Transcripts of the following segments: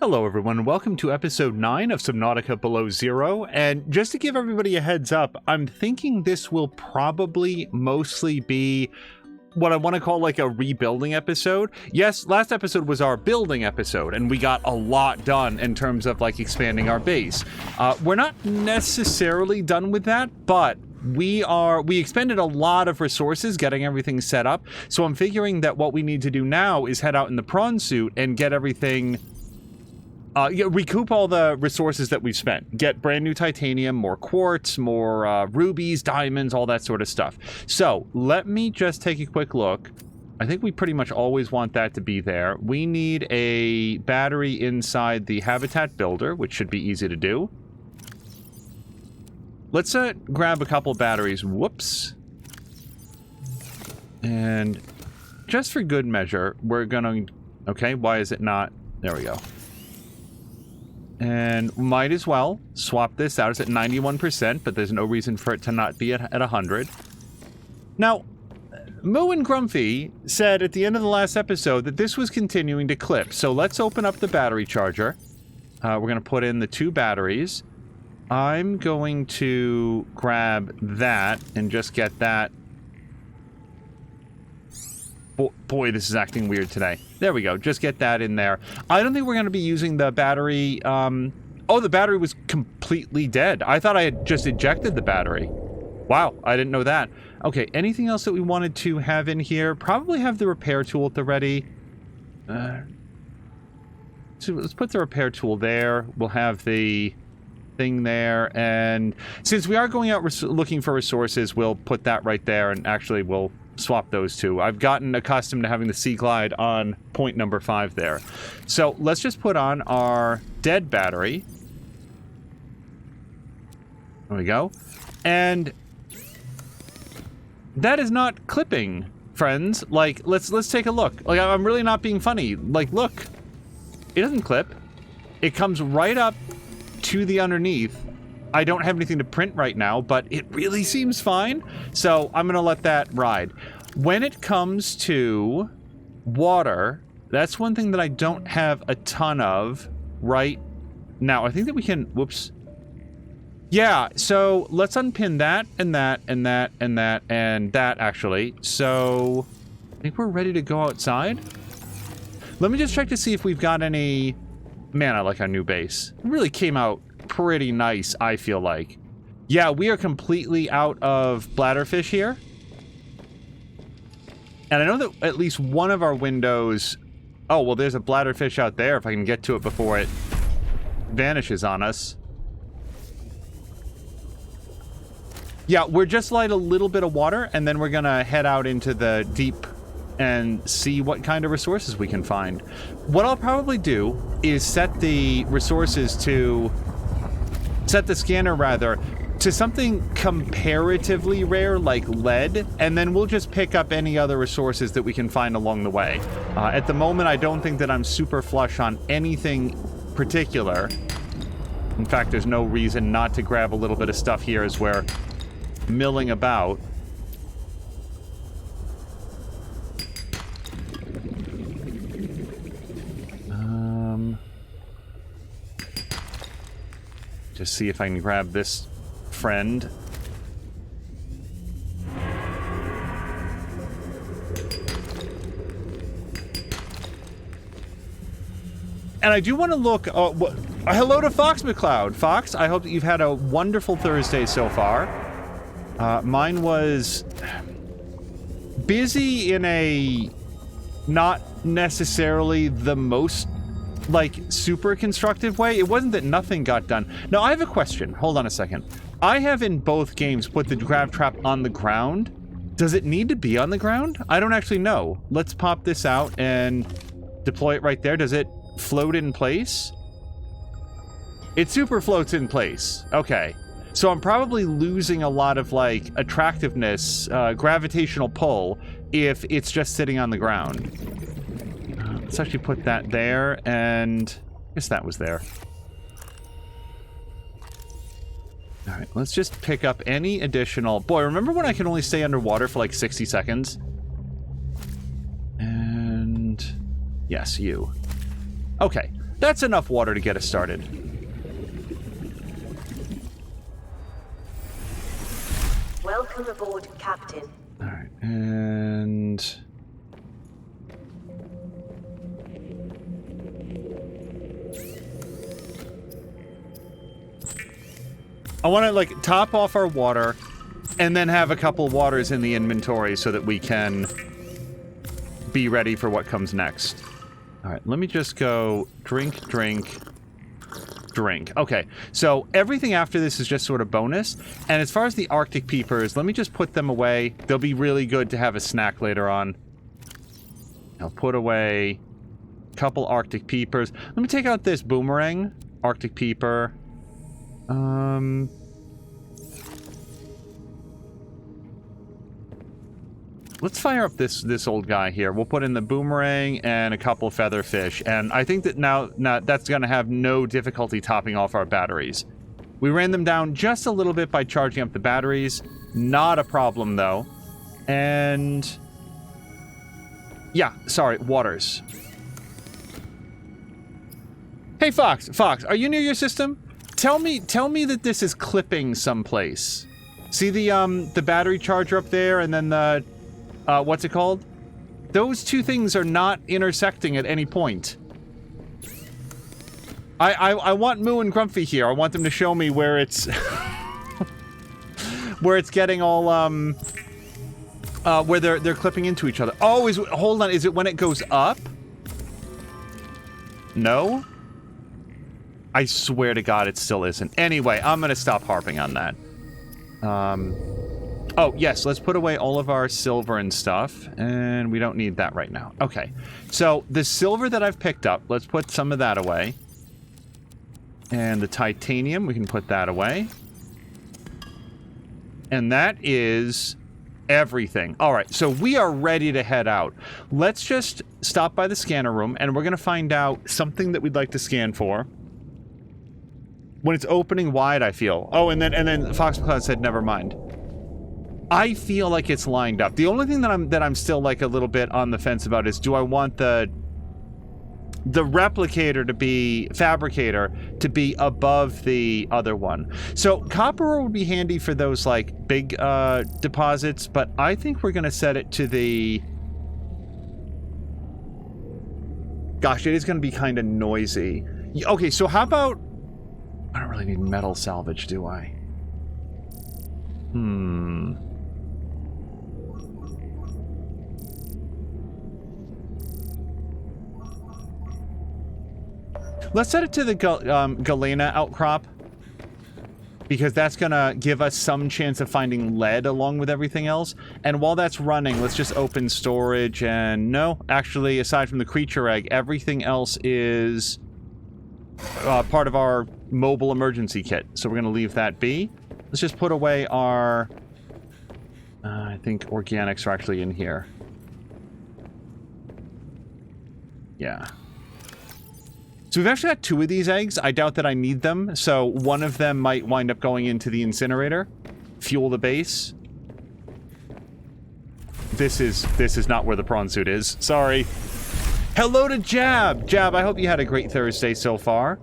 Hello everyone, welcome to episode 9 of Subnautica Below Zero, and just to give everybody a heads up, I'm thinking this will probably mostly be what I want to call like a rebuilding episode. Yes, last episode was our building episode, and we got a lot done in terms of like expanding our base. We're not necessarily done with that, but we expended a lot of resources getting everything set up, so I'm figuring that what we need to do now is head out in the prawn suit and get everything recoup all the resources that we've spent. Get brand new titanium, more quartz, more rubies, diamonds, all that sort of stuff. So let me just take a quick look. I think we pretty much always want that to be there. We need a battery inside the habitat builder, which should be easy to do. Let's grab a couple batteries. Whoops. And just for good measure, we're gonna... Okay, why is it not... There we go. And might as well swap this out. It's at 91%, but there's no reason for it to not be at 100. Now, Moo and Grumpy said at the end of the last episode that this was continuing to clip. So let's open up the battery charger. We're going to put in the 2 batteries. I'm going to grab that and just get that. Boy, this is acting weird today. There we go. Just get that in there. I don't think we're going to be using the battery. Oh, the battery was completely dead. I thought I had just ejected the battery. Wow, I didn't know that. Okay, anything else that we wanted to have in here? Probably have the repair tool at the ready. So let's put the repair tool there. We'll have the thing there. And since we are going out looking for resources, we'll put that right there, and actually we'll swap those two. I've gotten accustomed to having the Sea Glide on point number 5 there. So let's just put on our dead battery. There we go. And that is not clipping, friends. Like, let's take a look. Like, I'm really not being funny. Like, look. It doesn't clip. It comes right up to the underneath. I don't have anything to print right now, but it really seems fine. So I'm going to let that ride. When it comes to water, that's one thing that I don't have a ton of right now. I think that we can... Whoops. Yeah, so let's unpin that and that and that and that and that, actually. So I think we're ready to go outside. Let me just check to see if we've got any... Man, I like our new base. It really came out pretty nice, I feel like. Yeah, we are completely out of bladderfish here. And I know that at least one of our windows... Oh, well, there's a bladderfish out there if I can get to it before it vanishes on us. Yeah, we're just light a little bit of water, and then we're gonna head out into the deep and see what kind of resources we can find. What I'll probably do is set the resources to... Set the scanner, rather, to something comparatively rare, like lead, and then we'll just pick up any other resources that we can find along the way. At the moment, I don't think that I'm super flush on anything particular. In fact, there's no reason not to grab a little bit of stuff here as we're milling about. Just see if I can grab this friend. And I do want to look... hello to Fox McCloud. Fox, I hope that you've had a wonderful Thursday so far. Mine was busy in a not necessarily the most... like, super constructive way. It wasn't that nothing got done. Now, I have a question. Hold on a second. I have in both games put the grab trap on the ground. Does it need to be on the ground? I don't actually know. Let's pop this out and deploy it right there. Does it float in place? It super floats in place. Okay. So I'm probably losing a lot of, like, attractiveness, gravitational pull, if it's just sitting on the ground. Let's actually put that there, and I guess that was there. All right, let's just pick up any additional... Boy, remember when I could only stay underwater for like 60 seconds? And... Yes, you. Okay. That's enough water to get us started. Welcome aboard, Captain. All right, and... I want to, like, top off our water and then have a couple waters in the inventory so that we can be ready for what comes next. All right, let me just go drink, drink, drink. Okay, so everything after this is just sort of bonus. And as far as the Arctic peepers, let me just put them away. They'll be really good to have a snack later on. I'll put away a couple Arctic peepers. Let me take out this boomerang. Arctic peeper. Let's fire up this old guy here. We'll put in the boomerang and a couple featherfish, and I think that now that's going to have no difficulty topping off our batteries. We ran them down just a little bit by charging up the batteries. Not a problem, though. And... yeah, sorry, waters. Hey, Fox, are you near your system? Tell me that this is clipping someplace. See the battery charger up there, and then the... what's it called? Those two things are not intersecting at any point. I want Moo and Grumpy here. I want them to show me where it's... where it's getting all, where they're clipping into each other. Oh, hold on, is it when it goes up? No? I swear to God it still isn't. Anyway, I'm gonna stop harping on that. Oh, yes, let's put away all of our silver and stuff, and we don't need that right now. Okay, so the silver that I've picked up, let's put some of that away. And the titanium, we can put that away. And that is everything. All right, so we are ready to head out. Let's just stop by the scanner room, and we're going to find out something that we'd like to scan for. When it's opening wide, I feel. Oh, and then Fox McCloud said, never mind. I feel like it's lined up. The only thing that I'm still like a little bit on the fence about is, do I want the replicator to be fabricator to be above the other one? So copper ore would be handy for those like big deposits, but I think we're gonna set it to the... gosh, it is gonna be kind of noisy. Okay, so how about... I don't really need metal salvage, do I? Let's set it to the galena outcrop, because that's gonna give us some chance of finding lead along with everything else. And while that's running, let's just open storage. And no, actually, aside from the creature egg, everything else is part of our mobile emergency kit. So we're gonna leave that be. Let's just put away our... I think organics are actually in here. Yeah. So we've actually got 2 of these eggs. I doubt that I need them, so one of them might wind up going into the incinerator. Fuel the base. This is not where the prawn suit is. Sorry. Hello to Jab! Jab, I hope you had a great Thursday so far.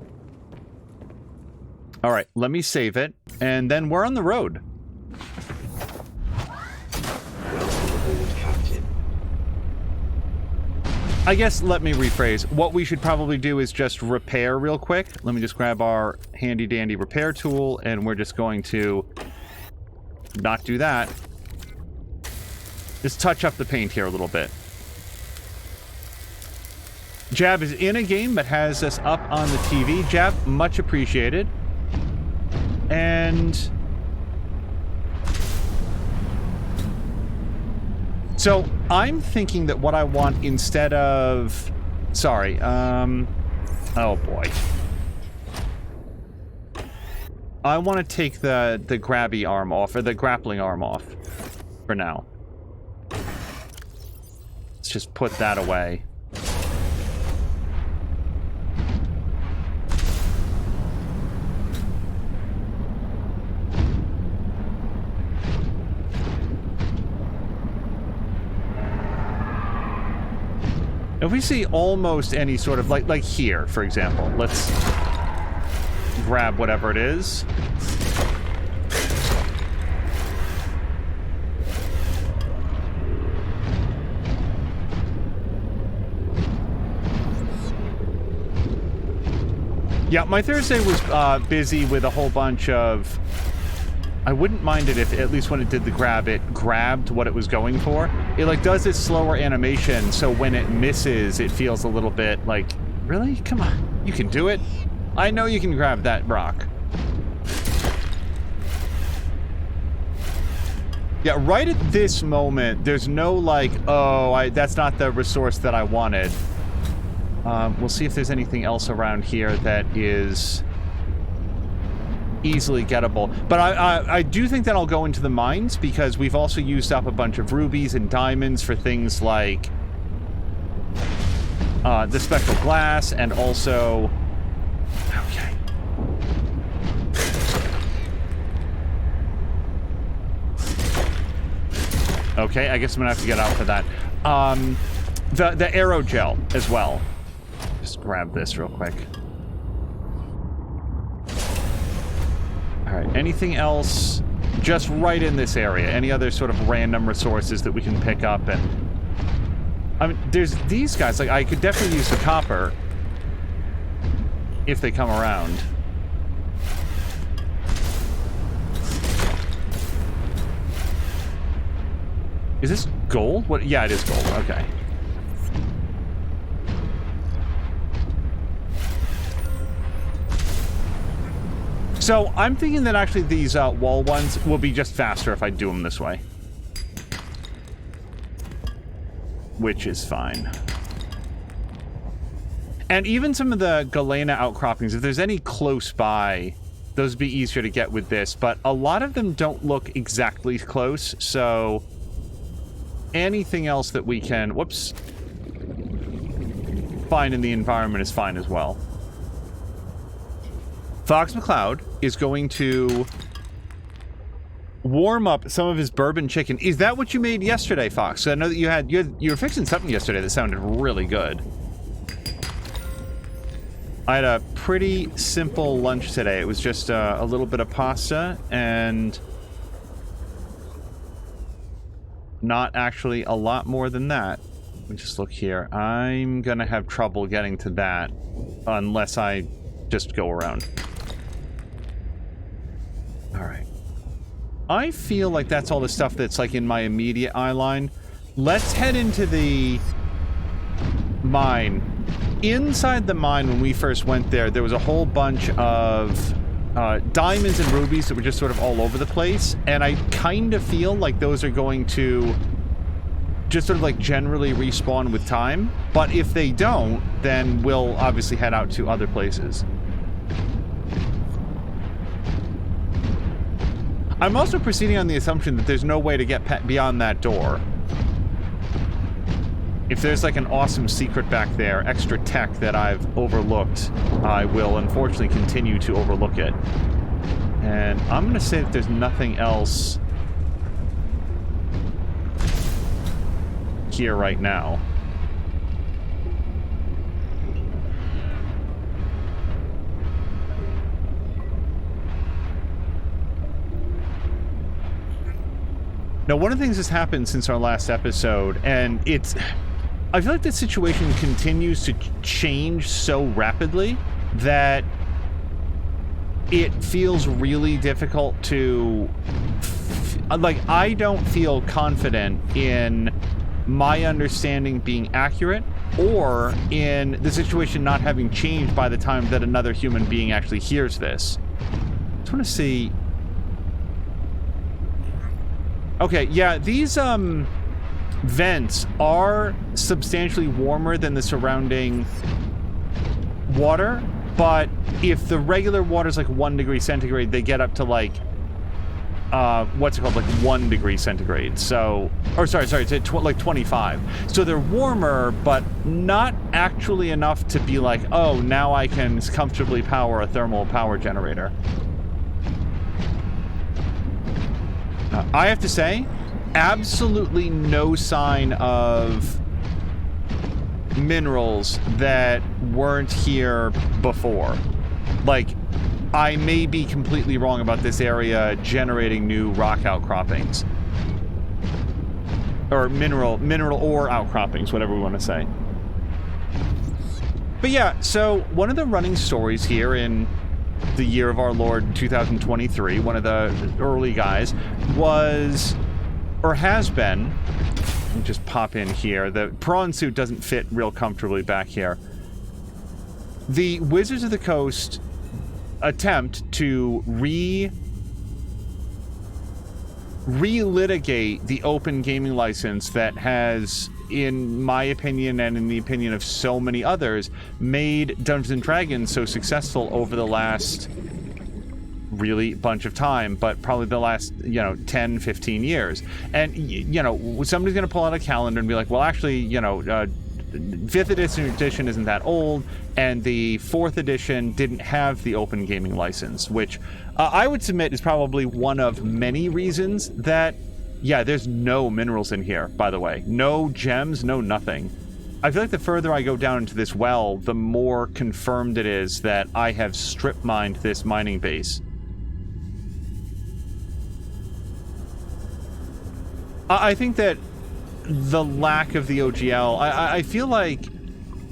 Alright, let me save it, and then we're on the road. I guess, let me rephrase. What we should probably do is just repair real quick. Let me just grab our handy-dandy repair tool, and we're just going to not do that. Just touch up the paint here a little bit. Jab is in a game, but has us up on the TV. Jab, much appreciated. And... so, I'm thinking that what I want instead of... sorry, oh boy. I want to take the grabby arm off, or the grappling arm off, for now. Let's just put that away. If we see almost any sort of, like here, for example, let's grab whatever it is. Yeah, my Thursday was busy with a whole bunch of... I wouldn't mind it if, at least when it did the grab, it grabbed what it was going for. It, like, does this slower animation, so when it misses, it feels a little bit like, really? Come on, you can do it. I know you can grab that rock. Yeah, right at this moment, there's no, like, oh, that's not the resource that I wanted. We'll see if there's anything else around here that is easily gettable. But I do think that I'll go into the mines, because we've also used up a bunch of rubies and diamonds for things like the spectral glass, and also... Okay. Okay, I guess I'm gonna have to get out for that. The arrow gel as well. Just grab this real quick. Alright, anything else just right in this area? Any other sort of random resources that we can pick up? And I mean, there's these guys. Like, I could definitely use the copper if they come around. Is this gold? What? Yeah, it is gold. Okay. So I'm thinking that actually these wall ones will be just faster if I do them this way. Which is fine. And even some of the Galena outcroppings, if there's any close by, those would be easier to get with this. But a lot of them don't look exactly close, so anything else that we can, whoops, find in the environment is fine as well. Fox McCloud is going to warm up some of his bourbon chicken. Is that what you made yesterday, Fox? I know that you were fixing something yesterday that sounded really good. I had a pretty simple lunch today. It was just a little bit of pasta and not actually a lot more than that. Let me just look here. I'm gonna have trouble getting to that unless I just go around. Alright. I feel like that's all the stuff that's like in my immediate eye line. Let's head into the mine. Inside the mine, when we first went there, there was a whole bunch of diamonds and rubies that were just sort of all over the place. And I kind of feel like those are going to just sort of like generally respawn with time. But if they don't, then we'll obviously head out to other places. I'm also proceeding on the assumption that there's no way to get beyond that door. If there's like an awesome secret back there, extra tech that I've overlooked, I will unfortunately continue to overlook it. And I'm going to say that there's nothing else here right now. Now, one of the things that's happened since our last episode, and it's... I feel like the situation continues to change so rapidly that it feels really difficult to... Like, I don't feel confident in my understanding being accurate or in the situation not having changed by the time that another human being actually hears this. I just want to see... Okay, yeah, these vents are substantially warmer than the surrounding water, but if the regular water is like 1 degree centigrade, they get up to like, what's it called, like 1 degree centigrade. So, or sorry, it's like 25. So they're warmer, but not actually enough to be like, oh, now I can comfortably power a thermal power generator. I have to say, absolutely no sign of minerals that weren't here before. Like, I may be completely wrong about this area generating new rock outcroppings. Or mineral ore outcroppings, whatever we want to say. But yeah, so one of the running stories here in the year of our Lord 2023, one of the early guys, was, or has been, let me just pop in here, the prawn suit doesn't fit real comfortably back here. The Wizards of the Coast attempt to relitigate the open gaming license that has, in my opinion and in the opinion of so many others, made Dungeons & Dragons so successful over the last really bunch of time, but probably the last, 10, 15 years. And, somebody's going to pull out a calendar and be like, well, actually, 5th edition isn't that old, and the 4th edition didn't have the open gaming license, which I would submit is probably one of many reasons that, yeah, there's no minerals in here, by the way. No gems, no nothing. I feel like the further I go down into this well, the more confirmed it is that I have strip mined this mining base. I think that the lack of the OGL, I feel like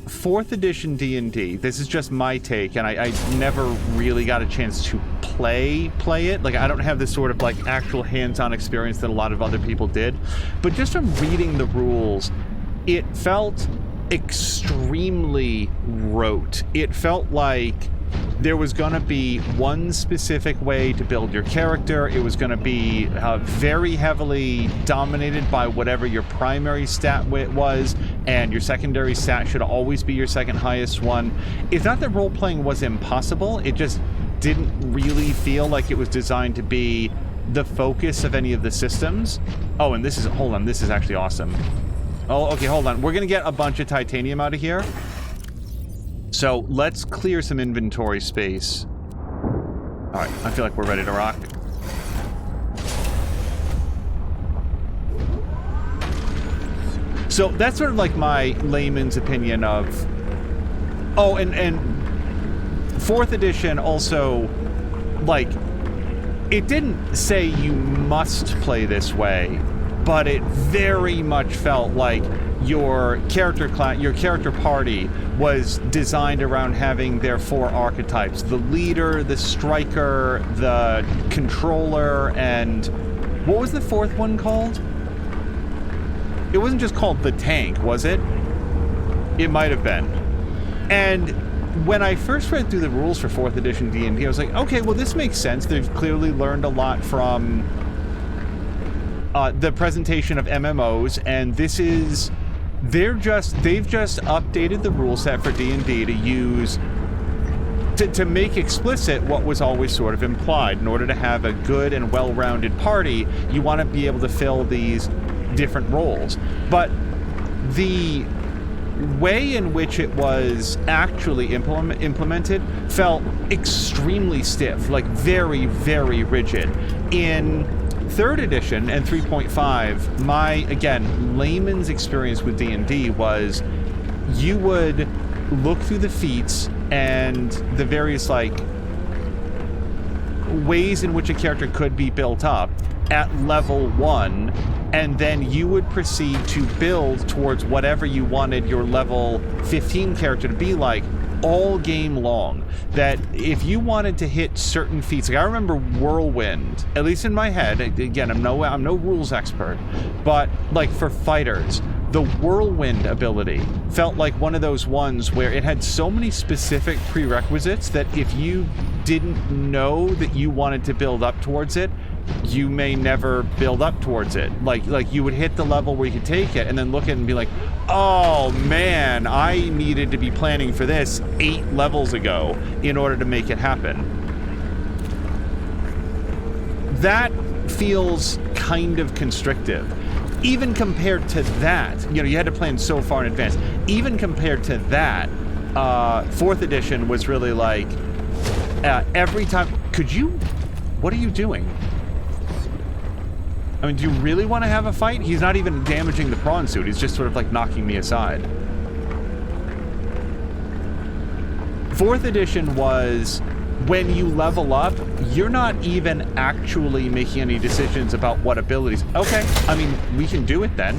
4th edition D&D, this is just my take, and I never really got a chance to play it. Like, I don't have this sort of like actual hands-on experience that a lot of other people did, but just from reading the rules, it felt extremely rote. It felt like there was going to be one specific way to build your character. It was going to be very heavily dominated by whatever your primary stat was, and your secondary stat should always be your second highest one. It's not that role-playing was impossible, it just didn't really feel like it was designed to be the focus of any of the systems. Oh, and this is, hold on, this is actually awesome. Oh, okay, hold on. We're going to get a bunch of titanium out of here. So let's clear some inventory space. All right, I feel like we're ready to rock. So that's sort of like my layman's opinion of... Oh, and 4th edition also, like, it didn't say you must play this way, but it very much felt like your character party was designed around having their 4 archetypes: the leader, the striker, the controller, and what was the 4th one called? It wasn't just called the tank, was it? It might have been. And when I first read through the rules for 4th edition D&D, I was like, okay, well, this makes sense. They've clearly learned a lot from the presentation of MMOs, and this is... they've just updated the rule set for D&D to use to make explicit what was always sort of implied. In order to have a good and well-rounded party, you want to be able to fill these different roles. But the way in which it was actually implemented felt extremely stiff, like very, very rigid. In 3rd edition and 3.5, my, again, layman's experience with D&D was you would look through the feats and the various, like, ways in which a character could be built up at level 1, and then you would proceed to build towards whatever you wanted your level 15 character to be like all game long. That if you wanted to hit certain feats, like I remember Whirlwind, at least in my head, again, I'm no rules expert, but like for fighters, the Whirlwind ability felt like one of those ones where it had so many specific prerequisites that if you didn't know that you wanted to build up towards it, you may never build up towards it. Like you would hit the level where you could take it and then look at it and be like, oh man, I needed to be planning for this 8 levels ago in order to make it happen. That feels kind of constrictive. Even compared to that, you had to plan so far in advance. Even compared to that, 4th edition was really like, every time, what are you doing? I mean, do you really want to have a fight? He's not even damaging the prawn suit. He's just sort of like knocking me aside. 4th edition was when you level up, you're not even actually making any decisions about what abilities. Okay, I mean, we can do it then.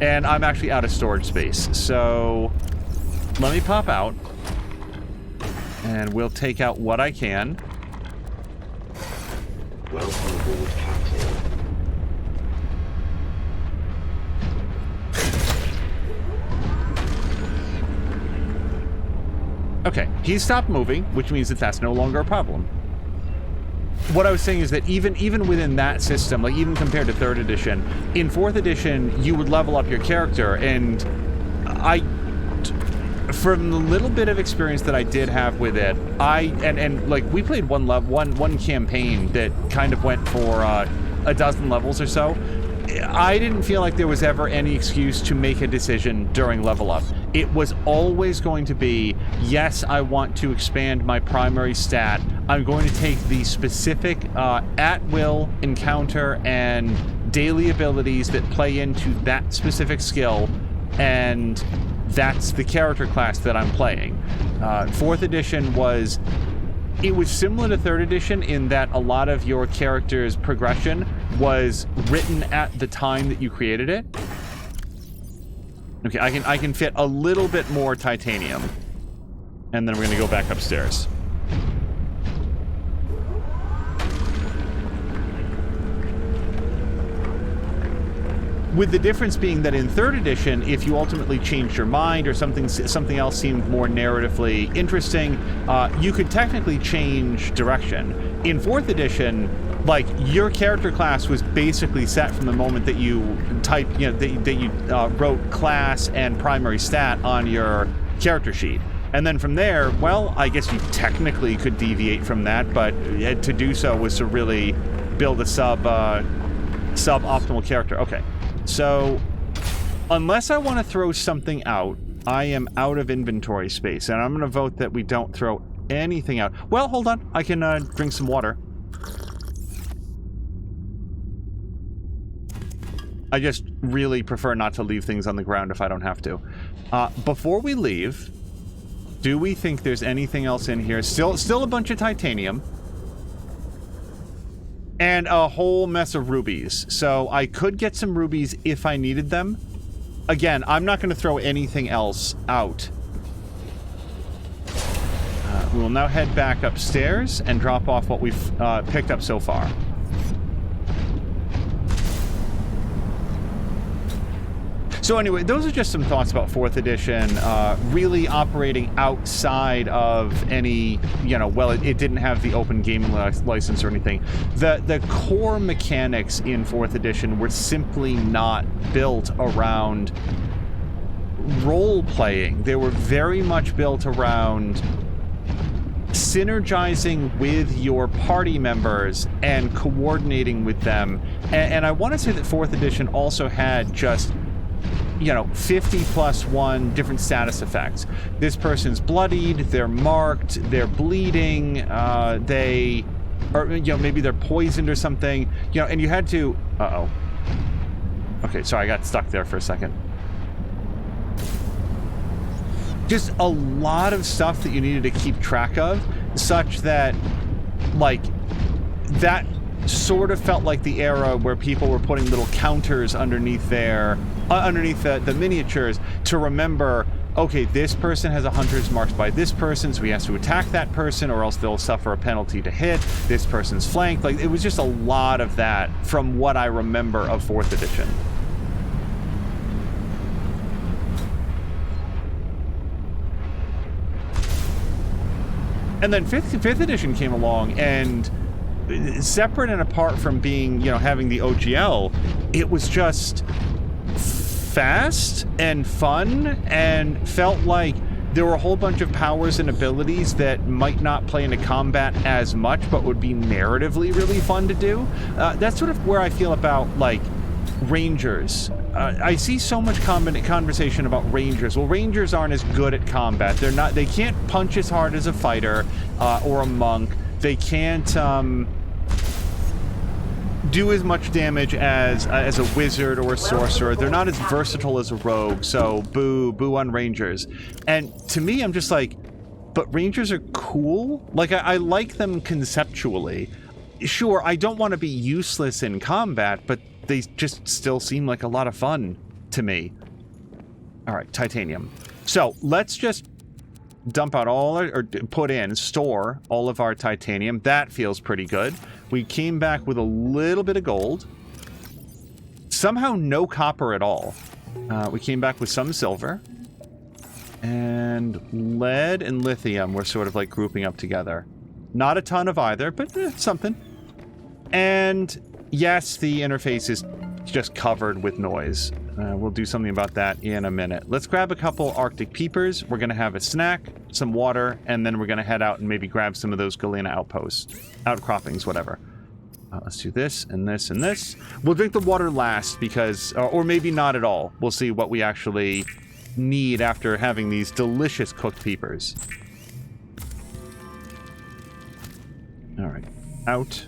And I'm actually out of storage space, so let me pop out. And we'll take out what I can. Welcome aboard, Captain. Okay, he stopped moving, which means that that's no longer a problem. What I was saying is that even within that system, like even compared to 3rd edition, in 4th edition, you would level up your character, and from the little bit of experience that I did have with it, and like we played one campaign that kind of went for a dozen levels or so. I didn't feel like there was ever any excuse to make a decision during level up. It was always going to be, yes, I want to expand my primary stat. I'm going to take the specific at-will encounter and daily abilities that play into that specific skill, and that's the character class that I'm playing. 4th edition was... It was similar to 3rd edition in that a lot of your character's progression was written at the time that you created it. Okay, I can fit a little bit more titanium. And then we're gonna go back upstairs. With the difference being that in 3rd edition, if you ultimately changed your mind or something else seemed more narratively interesting, you could technically change direction. In 4th edition, like, your character class was basically set from the moment that you wrote class and primary stat on your character sheet. And then from there, well, I guess you technically could deviate from that, but to do so was to really build a suboptimal character. Okay. So, unless I want to throw something out, I am out of inventory space, and I'm going to vote that we don't throw anything out. Well, hold on. I can drink some water. I just really prefer not to leave things on the ground if I don't have to. Before we leave, do we think there's anything else in here? Still a bunch of titanium. And a whole mess of rubies. So I could get some rubies if I needed them. Again, I'm not going to throw anything else out. We will now head back upstairs and drop off what we've picked up so far. So anyway, those are just some thoughts about 4th edition, really operating outside of any, well, it didn't have the open gaming license or anything. The core mechanics in 4th edition were simply not built around role-playing. They were very much built around synergizing with your party members and coordinating with them. And I want to say that 4th edition also had just 50 plus 1 different status effects. This person's bloodied, they're marked, they're bleeding, maybe they're poisoned or something, and you had to, okay, sorry, I got stuck there for a second. Just a lot of stuff that you needed to keep track of, such that, like, that sort of felt like the era where people were putting little counters underneath the miniatures to remember, okay, this person has a hunter's marked by this person, so he has to attack that person or else they'll suffer a penalty to hit. This person's flanked. Like, it was just a lot of that from what I remember of 4th edition. And then 5th edition came along, and separate and apart from being, having the OGL, it was just fast and fun and felt like there were a whole bunch of powers and abilities that might not play into combat as much, but would be narratively really fun to do. That's sort of where I feel about, like, Rangers. I see so much conversation about Rangers. Well, Rangers aren't as good at combat. They can't punch as hard as a fighter or a monk. They can't, do as much damage as a wizard or a sorcerer. They're not as versatile as a rogue, so boo on rangers. And to me, I'm just like, but rangers are cool? Like, I like them conceptually. Sure, I don't want to be useless in combat, but they just still seem like a lot of fun to me. All right, titanium. So let's just dump out store all of our titanium. That feels pretty good. We came back with a little bit of gold. Somehow no copper at all. We came back with some silver. And lead and lithium were sort of like grouping up together. Not a ton of either, but something. And yes, the interface is just covered with noise. We'll do something about that in a minute. Let's grab a couple Arctic peepers. We're going to have a snack, some water, and then we're going to head out and maybe grab some of those Galena outcroppings, whatever. Let's do this and this and this. We'll drink the water last because, or maybe not at all. We'll see what we actually need after having these delicious cooked peepers. All right, out.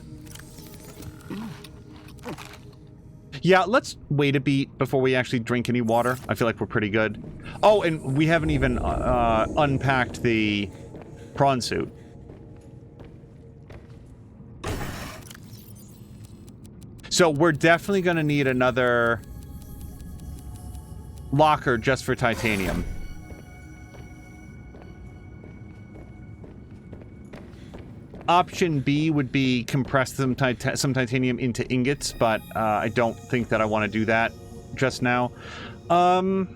Yeah, let's wait a beat before we actually drink any water. I feel like we're pretty good. Oh, and we haven't even unpacked the prawn suit. So we're definitely going to need another locker just for titanium. Option B would be compress some titanium into ingots, but I don't think that I want to do that just now. Well,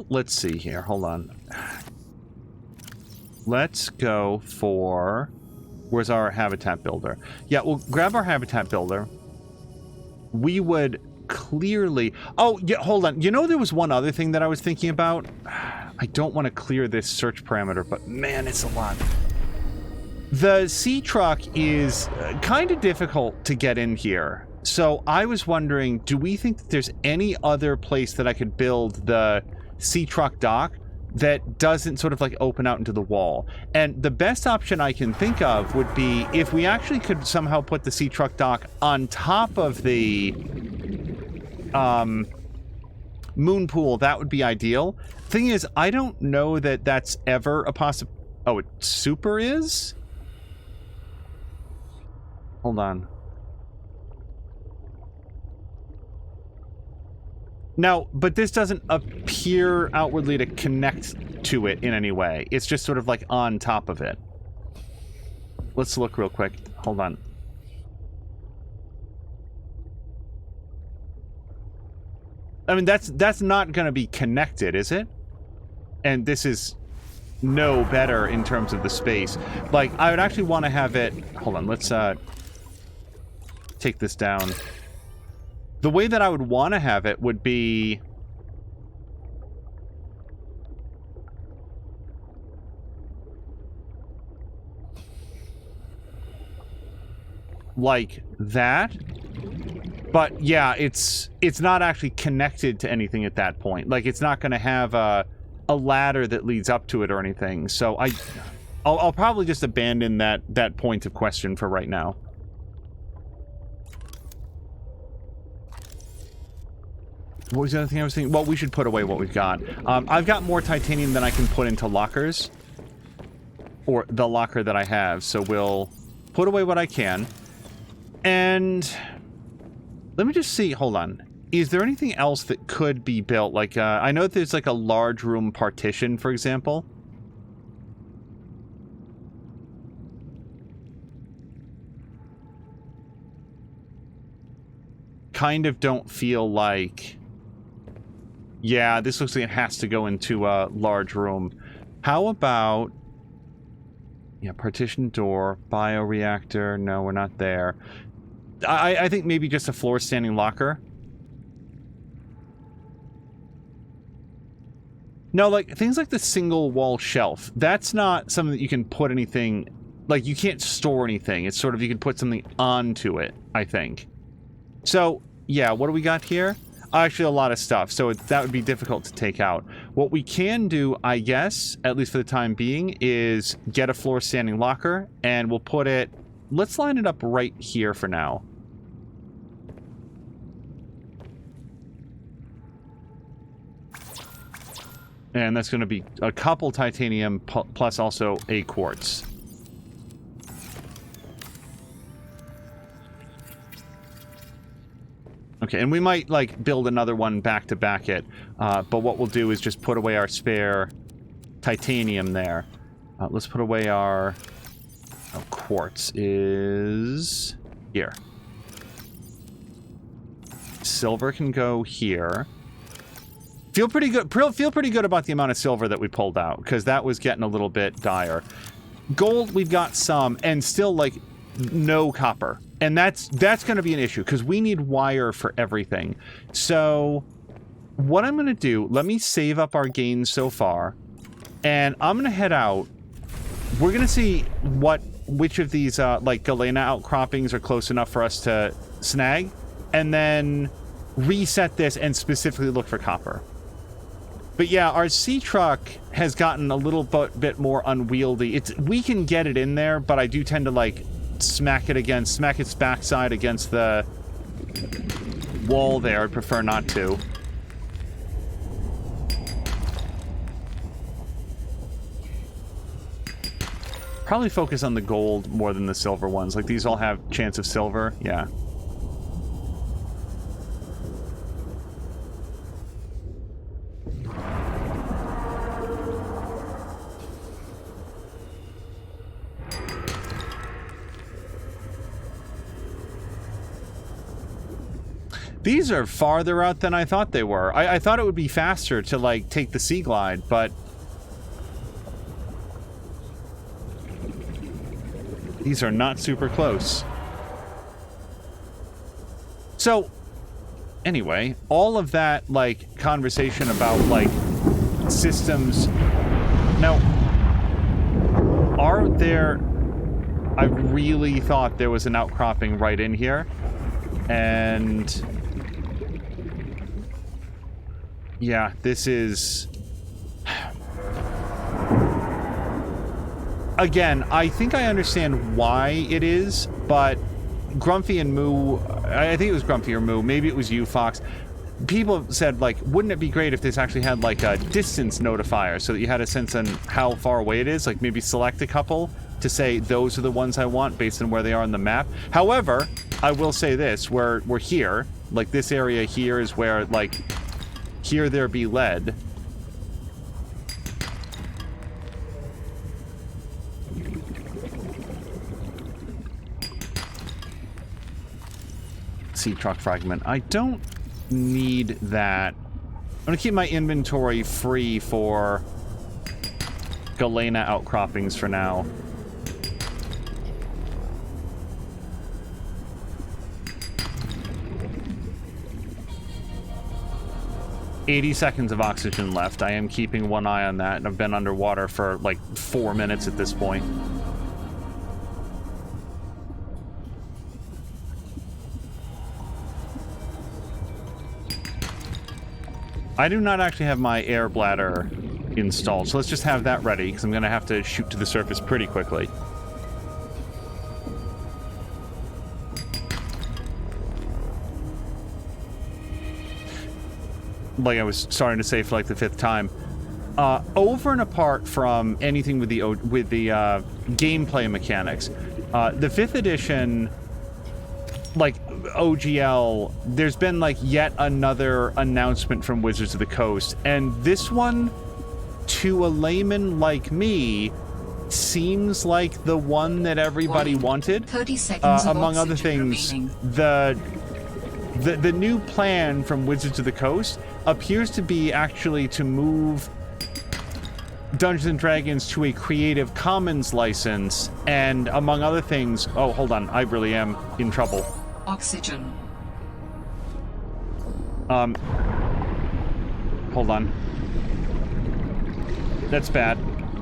let's see here. Hold on. Let's go for... Where's our habitat builder? Yeah, we'll grab our habitat builder. We would clearly... Oh, yeah, hold on. You know, there was one other thing that I was thinking about. I don't want to clear this search parameter, but man, it's a lot. The sea truck is kind of difficult to get in here. So I was wondering, do we think that there's any other place that I could build the sea truck dock that doesn't sort of like open out into the wall? And the best option I can think of would be if we actually could somehow put the sea truck dock on top of the moon pool. That would be ideal. Thing is, I don't know that that's ever a possible... Oh, it super is? Hold on. Now, but this doesn't appear outwardly to connect to it in any way. It's just sort of like on top of it. Let's look real quick. Hold on. I mean, that's not going to be connected, is it? And this is no better in terms of the space. Like, I would actually want to have it... Hold on, let's take this down. The way that I would want to have it would be... like that. But yeah, it's not actually connected to anything at that point. Like, it's not going to have a ladder that leads up to it or anything. So I'll probably just abandon that point of question for right now. What was the other thing I was thinking? Well, we should put away what we've got. I've got more titanium than I can put into lockers. Or the locker that I have. So we'll put away what I can. And let me just see. Hold on. Is there anything else that could be built? Like, I know that there's like a large room partition, for example. Kind of don't feel like... Yeah, this looks like it has to go into a large room. How about... Yeah, partition door, bioreactor. No, we're not there. I think maybe just a floor standing locker. No, like, things like the single wall shelf. That's not something that you can put anything... Like, you can't store anything. It's sort of, you can put something onto it, I think. So, yeah, what do we got here? actually a lot of stuff, so that would be difficult to take out. What we can do, I guess, at least for the time being, is get a floor standing locker, and we'll put it... Let's line it up right here for now. And that's going to be a couple titanium plus also a quartz. Okay, and we might, like, build another one back to back it. But what we'll do is just put away our spare titanium there. Let's put away our... Oh, quartz is... here. Silver can go here. Feel pretty good about the amount of silver that we pulled out, because that was getting a little bit dire. Gold, we've got some, and still, like, no copper. And that's going to be an issue, because we need wire for everything. So, what I'm going to do, let me save up our gains so far, and I'm going to head out. We're going to see which of these, like, galena outcroppings are close enough for us to snag, and then reset this and specifically look for copper. But yeah, our sea truck has gotten a little bit more unwieldy. We can get it in there, but I do tend to, like, smack its backside against the wall there. I'd prefer not to. Probably focus on the gold more than the silver ones. Like, these all have chance of silver. Yeah. These are farther out than I thought they were. I thought it would be faster to, like, take the Sea Glide, but... these are not super close. So, anyway, all of that, like, conversation about, like, systems... Now, are there... I really thought there was an outcropping right in here. And... yeah, this is... Again, I think I understand why it is, but Grumpy and Moo... I think it was Grumpy or Moo, maybe it was you, Fox. People said, like, wouldn't it be great if this actually had, like, a distance notifier so that you had a sense on how far away it is? Like, maybe select a couple to say those are the ones I want based on where they are on the map. However, I will say this, we're here. Like, this area here is where, like... here there be lead. Sea truck fragment. I don't need that. I'm gonna keep my inventory free for galena outcroppings for now. $80 seconds of oxygen left. I am keeping one eye on that, and I've been underwater for like 4 minutes at this point. I do not actually have my air bladder installed, so let's just have that ready, because I'm going to have to shoot to the surface pretty quickly. Like I was starting to say for like the 5th time, over and apart from anything with the gameplay mechanics, the 5th edition, like OGL, there's been like yet another announcement from Wizards of the Coast, and this one, to a layman like me, seems like the one that everybody wanted. 30 seconds among other things, remaining. the new plan from Wizards of the Coast appears to be actually to move Dungeons & Dragons to a Creative Commons license, and among other things... oh, hold on, I really am in trouble. Oxygen. Hold on. That's bad.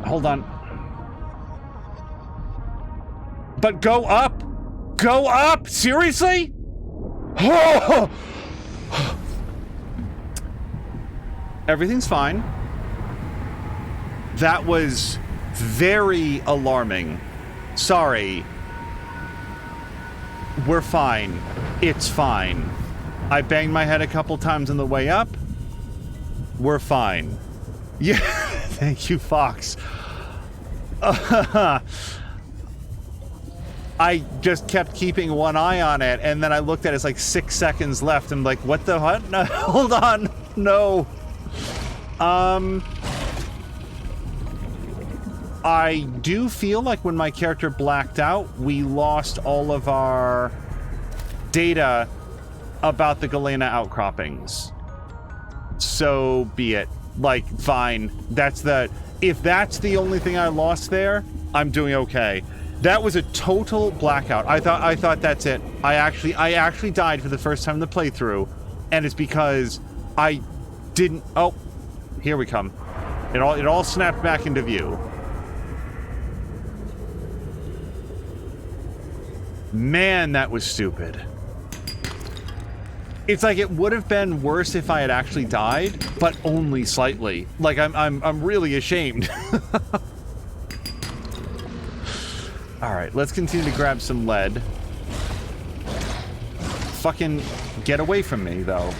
Hold on. But go up! Go up! Seriously? Everything's fine. That was very alarming. Sorry. We're fine. It's fine. I banged my head a couple times on the way up. We're fine. Yeah, thank you, Fox. I just kept keeping one eye on it, and then I looked at it, it's like 6 seconds left. I'm like, what the what? No, hold on. No. I do feel like when my character blacked out, we lost all of our data about the Galena outcroppings. So be it. Like, fine. If that's the only thing I lost there, I'm doing okay. That was a total blackout. I thought that's it. I actually died for the first time in the playthrough, and it's because I didn't. Oh, here we come. It all snapped back into view. Man, that was stupid. It's like it would have been worse if I had actually died, but only slightly. Like I'm really ashamed. All right, let's continue to grab some lead. Fucking get away from me, though.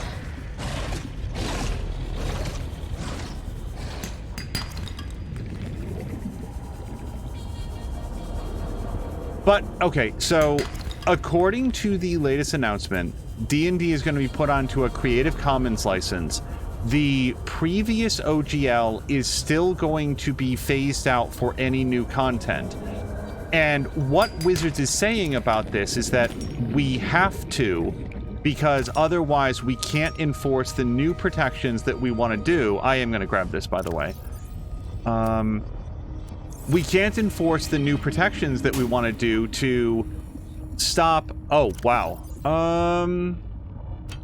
But, okay, so according to the latest announcement, D&D is going to be put onto a Creative Commons license. The previous OGL is still going to be phased out for any new content. And what Wizards is saying about this is that we have to, because otherwise we can't enforce the new protections that we want to do. I am going to grab this, by the way. We can't enforce the new protections that we want to do to stop... Oh, wow.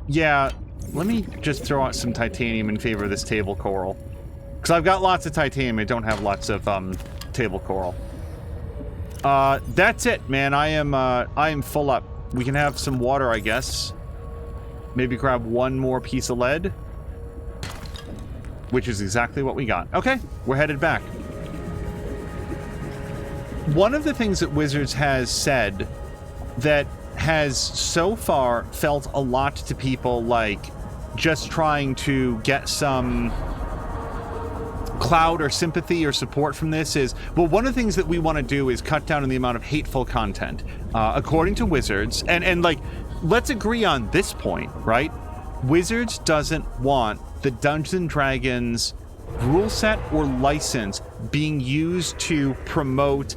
Yeah, let me just throw out some titanium in favor of this table coral. Because I've got lots of titanium, I don't have lots of, table coral. That's it, man. I am full up. We can have some water, I guess. Maybe grab one more piece of lead. Which is exactly what we got. Okay, we're headed back. One of the things that Wizards has said that has so far felt a lot to people like just trying to get some clout or sympathy or support from this is, well, one of the things that we want to do is cut down on the amount of hateful content. According to Wizards, and like, let's agree on this point, right? Wizards doesn't want the Dungeons & Dragons rule set or license being used to promote,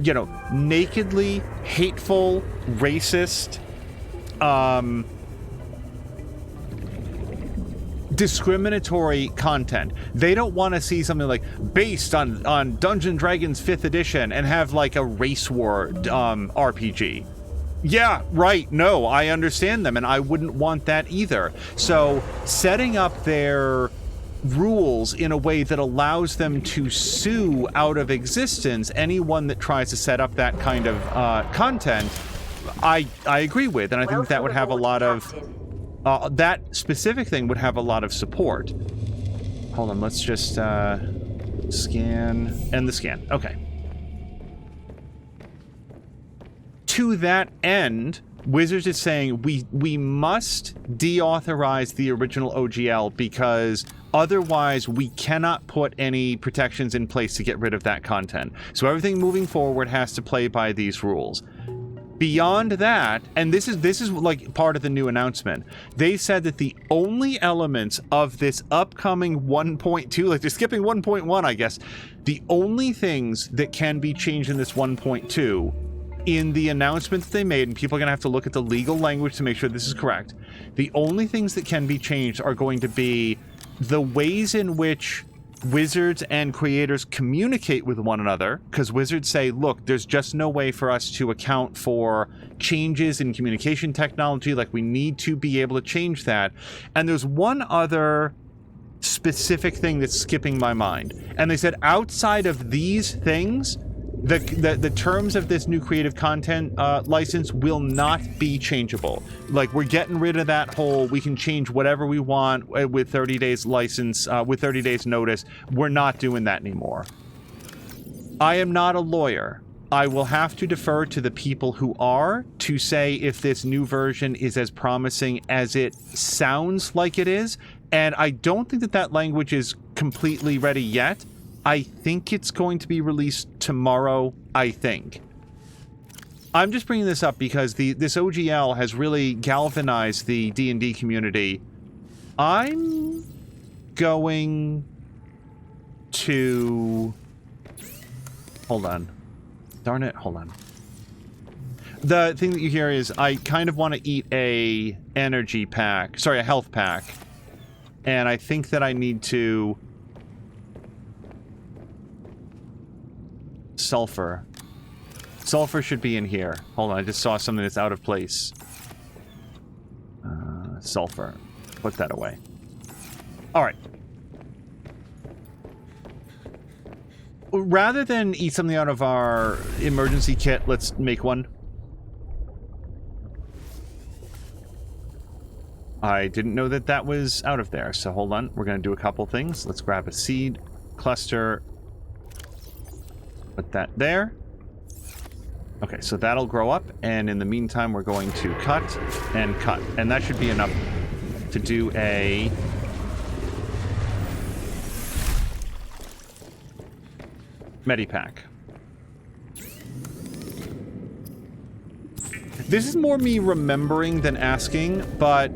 you know, nakedly hateful, racist, discriminatory content. They don't want to see something like based on Dungeons & Dragons 5th edition and have like a race war RPG. Yeah, right. No, I understand them, and I wouldn't want that either. So setting up their rules in a way that allows them to sue out of existence anyone that tries to set up that kind of content, I agree with, and I think that would have a lot of that specific thing would have a lot of support. Hold on, let's just scan, end the scan. Okay. To that end, Wizards is saying we must deauthorize the original OGL because otherwise we cannot put any protections in place to get rid of that content. So everything moving forward has to play by these rules. Beyond that, and this is like part of the new announcement, they said that the only elements of this upcoming 1.2, like they're skipping 1.1, I guess, the only things that can be changed in this 1.2 in the announcements they made, and people are going to have to look at the legal language to make sure this is correct, the only things that can be changed are going to be the ways in which Wizards and creators communicate with one another, because Wizards say, look, there's just no way for us to account for changes in communication technology, like we need to be able to change that. And there's one other specific thing that's skipping my mind. And they said outside of these things, the terms of this new creative content license will not be changeable. Like, we're getting rid of that whole we can change whatever we want with 30 days license, with 30 days notice. We're not doing that anymore. I am not a lawyer. I will have to defer to the people who are to say if this new version is as promising as it sounds like it is. And I don't think that that language is completely ready yet. I think it's going to be released tomorrow, I think. I'm just bringing this up because this OGL has really galvanized the D&D community. I'm going to... Hold on. Darn it, hold on. The thing that you hear is I kind of want to eat a energy pack. Sorry, a health pack. And I think that I need to... Sulfur. Sulfur should be in here. Hold on, I just saw something that's out of place. Sulfur. Put that away. Alright. Rather than eat something out of our emergency kit, let's make one. I didn't know that that was out of there, so hold on. We're going to do a couple things. Let's grab a seed cluster. Put that there. Okay, so that'll grow up, and in the meantime, we're going to cut, and that should be enough to do a... Medipack. This is more me remembering than asking, but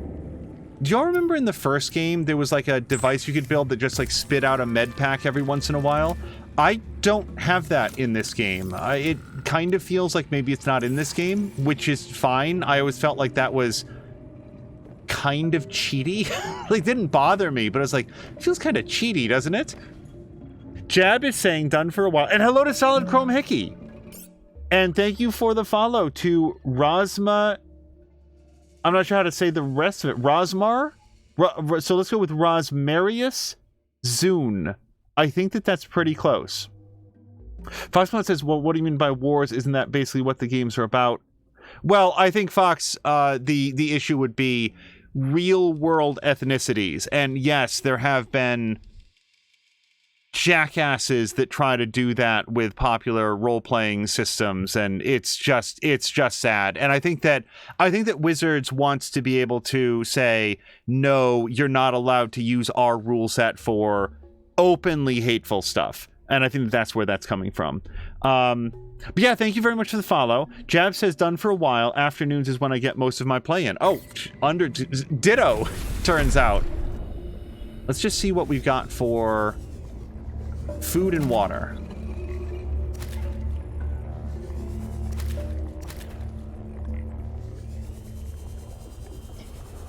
do y'all remember in the first game there was like a device you could build that just like spit out a med pack every once in a while? I don't have that in this game. It kind of feels like maybe it's not in this game, which is fine. I always felt like that was kind of cheaty. Like, didn't bother me, but I was like, it feels kind of cheaty, doesn't it? Jab is saying done for a while. And hello to Solid Chrome Hickey. And thank you for the follow to Rosma. I'm not sure how to say the rest of it. Rosmar? So let's go with Rosmarius Zune. I think that that's pretty close. Foxmont says, well, what do you mean by wars? Isn't that basically what the games are about? Well, I think, Fox, the issue would be real-world ethnicities. And yes, there have been jackasses that try to do that with popular role-playing systems, and it's just sad. And I think that Wizards wants to be able to say, no, you're not allowed to use our rule set for openly hateful stuff. And I think that's where that's coming from. But yeah, thank you very much for the follow. Jab says done for a while. Afternoons is when I get most of my play in. Oh, ditto, turns out. Let's just see what we've got for food and water.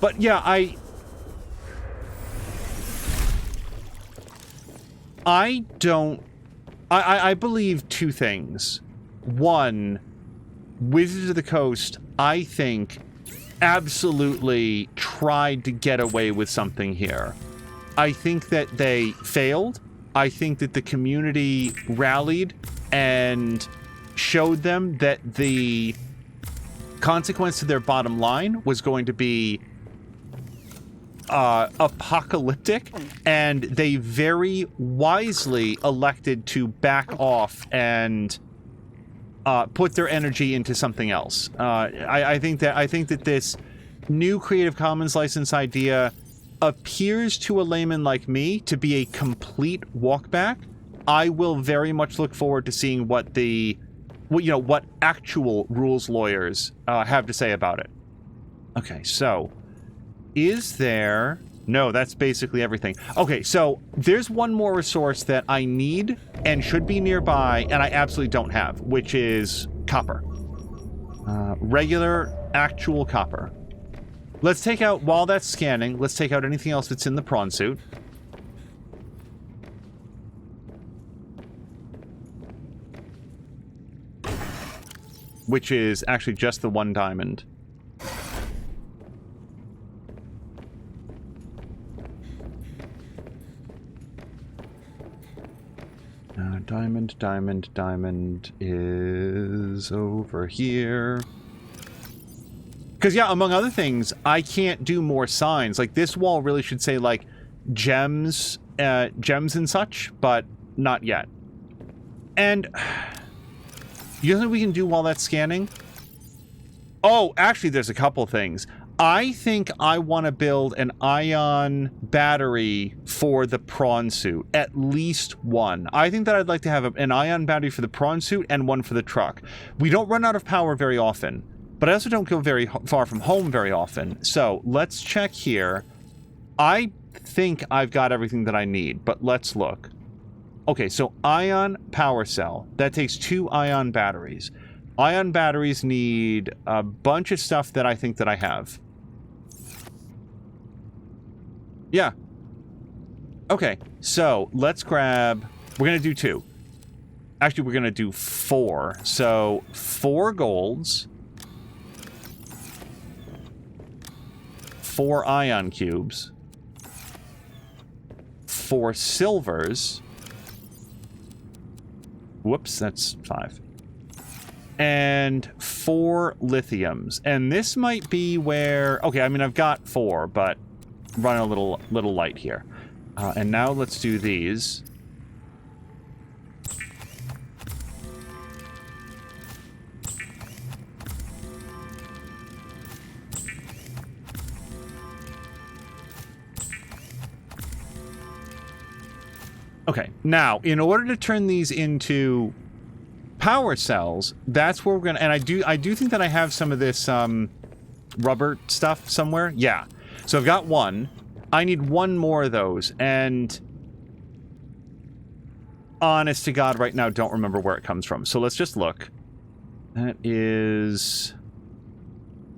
But yeah, I believe two things. One, Wizards of the Coast, I think, absolutely tried to get away with something here. I think that they failed. I think that the community rallied and showed them that the consequence to their bottom line was going to be apocalyptic, and they very wisely elected to back off and put their energy into something else. I think that this new Creative Commons license idea appears to a layman like me to be a complete walkback. I will very much look forward to seeing what what actual rules lawyers have to say about it. Okay, so is there... No, that's basically everything. Okay, so there's one more resource that I need and should be nearby, and I absolutely don't have, which is copper. Regular, actual copper. Let's take out, while that's scanning, let's take out anything else that's in the prawn suit. Which is actually just the one diamond. Diamond is over here. Because, yeah, among other things, I can't do more signs. Like, this wall really should say, like, gems and such, but not yet. And you know what we can do while that's scanning? Oh, actually, there's a couple things. I think I want to build an ion battery for the prawn suit. At least one. I think that I'd like to have an ion battery for the prawn suit and one for the truck. We don't run out of power very often, but I also don't go very far from home very often. So let's check here. I think I've got everything that I need, but let's look. Okay, so ion power cell. That takes 2 ion batteries. Ion batteries need a bunch of stuff that I think that I have. Yeah. Okay, so let's grab... We're going to do 2. Actually, we're going to do 4. So, 4 golds. 4 ion cubes. 4 silvers. Whoops, that's 5. And 4 lithiums. And this might be where... Okay, I mean, I've got 4, but running a little light here. And now let's do these. Okay, now, in order to turn these into power cells, that's where we're gonna... And I do think that I have some of this rubber stuff somewhere. Yeah. So I've got 1. I need 1 more of those, and honest to God, right now, don't remember where it comes from. So let's just look. That is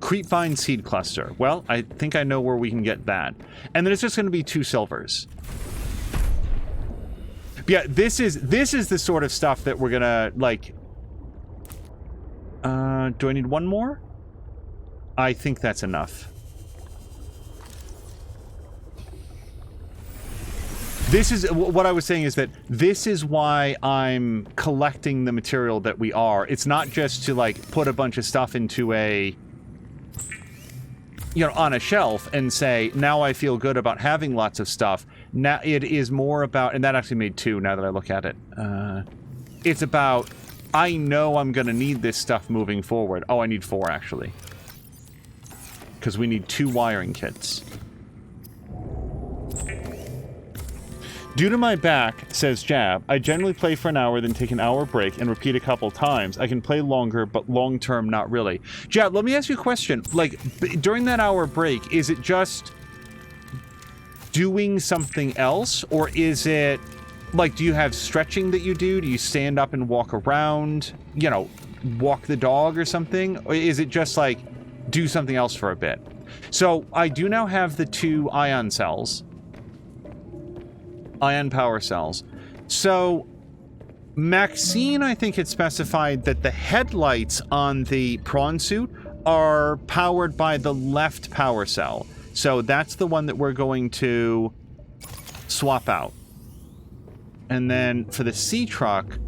Creepvine Seed Cluster. Well, I think I know where we can get that. And then it's just going to be 2 silvers. Yeah, this is the sort of stuff that we're gonna, like... do I need 1 more? I think that's enough. This is... What I was saying is that this is why I'm collecting the material that we are. It's not just to, like, put a bunch of stuff into a... You know, on a shelf and say, now I feel good about having lots of stuff. Now, it is more about... And that actually made 2 now that I look at it. It's about... I know I'm going to need this stuff moving forward. Oh, I need 4, actually. Because we need 2 wiring kits. Due to my back, says Jab, I generally play for an hour, then take an hour break and repeat a couple times. I can play longer, but long-term, not really. Jab, let me ask you a question. Like, during that hour break, is it just doing something else? Or is it, like, do you have stretching that you do? Do you stand up and walk around? You know, walk the dog or something? Or is it just, like, do something else for a bit? So, I do now have the 2 ion cells. Ion power cells. So, Maxine, I think, had specified that the headlights on the prawn suit are powered by the left power cell. So that's the one that we're going to swap out. And then for the sea truck,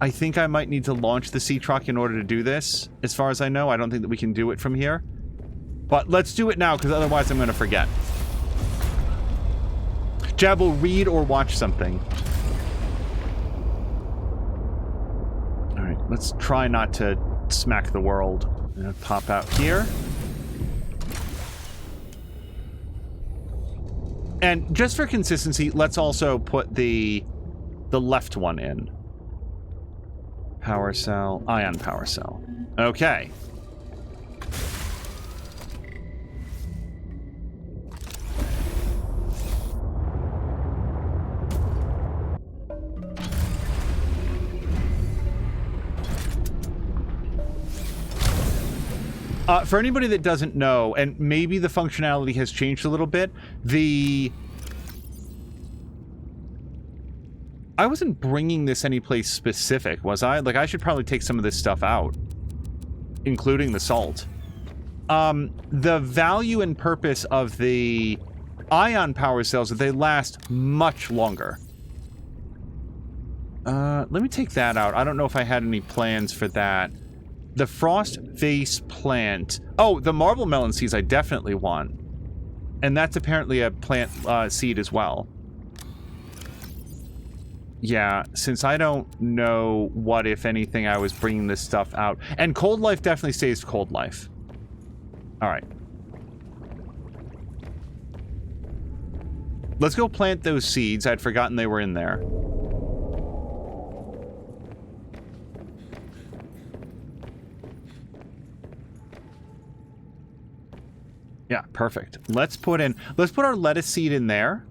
I think I might need to launch the sea truck in order to do this. As far as I know, I don't think that we can do it from here. But let's do it now, because otherwise I'm going to forget. Jab will read or watch something. Alright, let's try not to smack the world. I'm gonna pop out here. And just for consistency, let's also put the left one in. Power cell, ion power cell. Okay. For anybody that doesn't know, and maybe the functionality has changed a little bit, I wasn't bringing this anyplace specific, was I? Like, I should probably take some of this stuff out, including the salt. The value and purpose of the ion power cells is that they last much longer. Let me take that out. I don't know if I had any plans for that. The frost vase plant. Oh, the marble melon seeds I definitely want. And that's apparently a plant seed as well. Yeah, since I don't know what, if anything, I was bringing this stuff out. And cold life definitely stays cold life. Alright. Let's go plant those seeds. I'd forgotten they were in there. Yeah, perfect. Let's put our lettuce seed in there.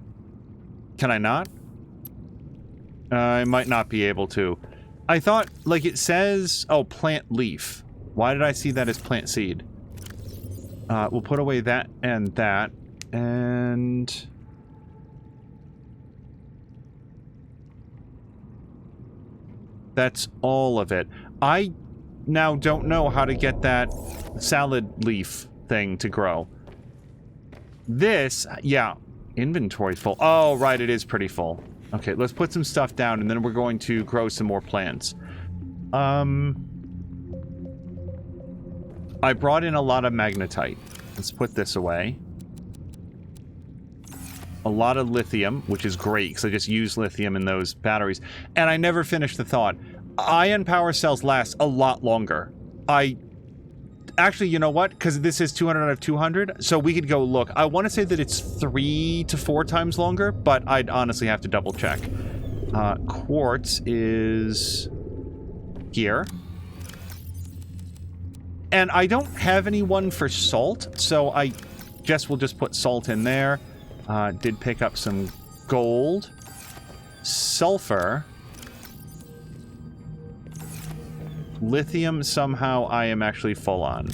Can I not? I might not be able to. I thought, like, it says, oh, plant leaf. Why did I see that as plant seed? We'll put away that, and that's all of it. I now don't know how to get that salad leaf thing to grow. This, yeah, inventory full. Oh, right, it is pretty full. Okay, let's put some stuff down, and then we're going to grow some more plants. I brought in a lot of magnetite. Let's put this away. A lot of lithium, which is great, because I just used lithium in those batteries. And I never finished the thought. Ion power cells last a lot longer. Actually, you know what? Because this is 200 out of 200, so we could go look. I want to say that it's 3 to 4 times longer, but I'd honestly have to double check. Quartz is here. And I don't have anyone for salt, so I guess we'll just put salt in there. Did pick up some gold. Sulfur. Lithium, somehow I am actually full on.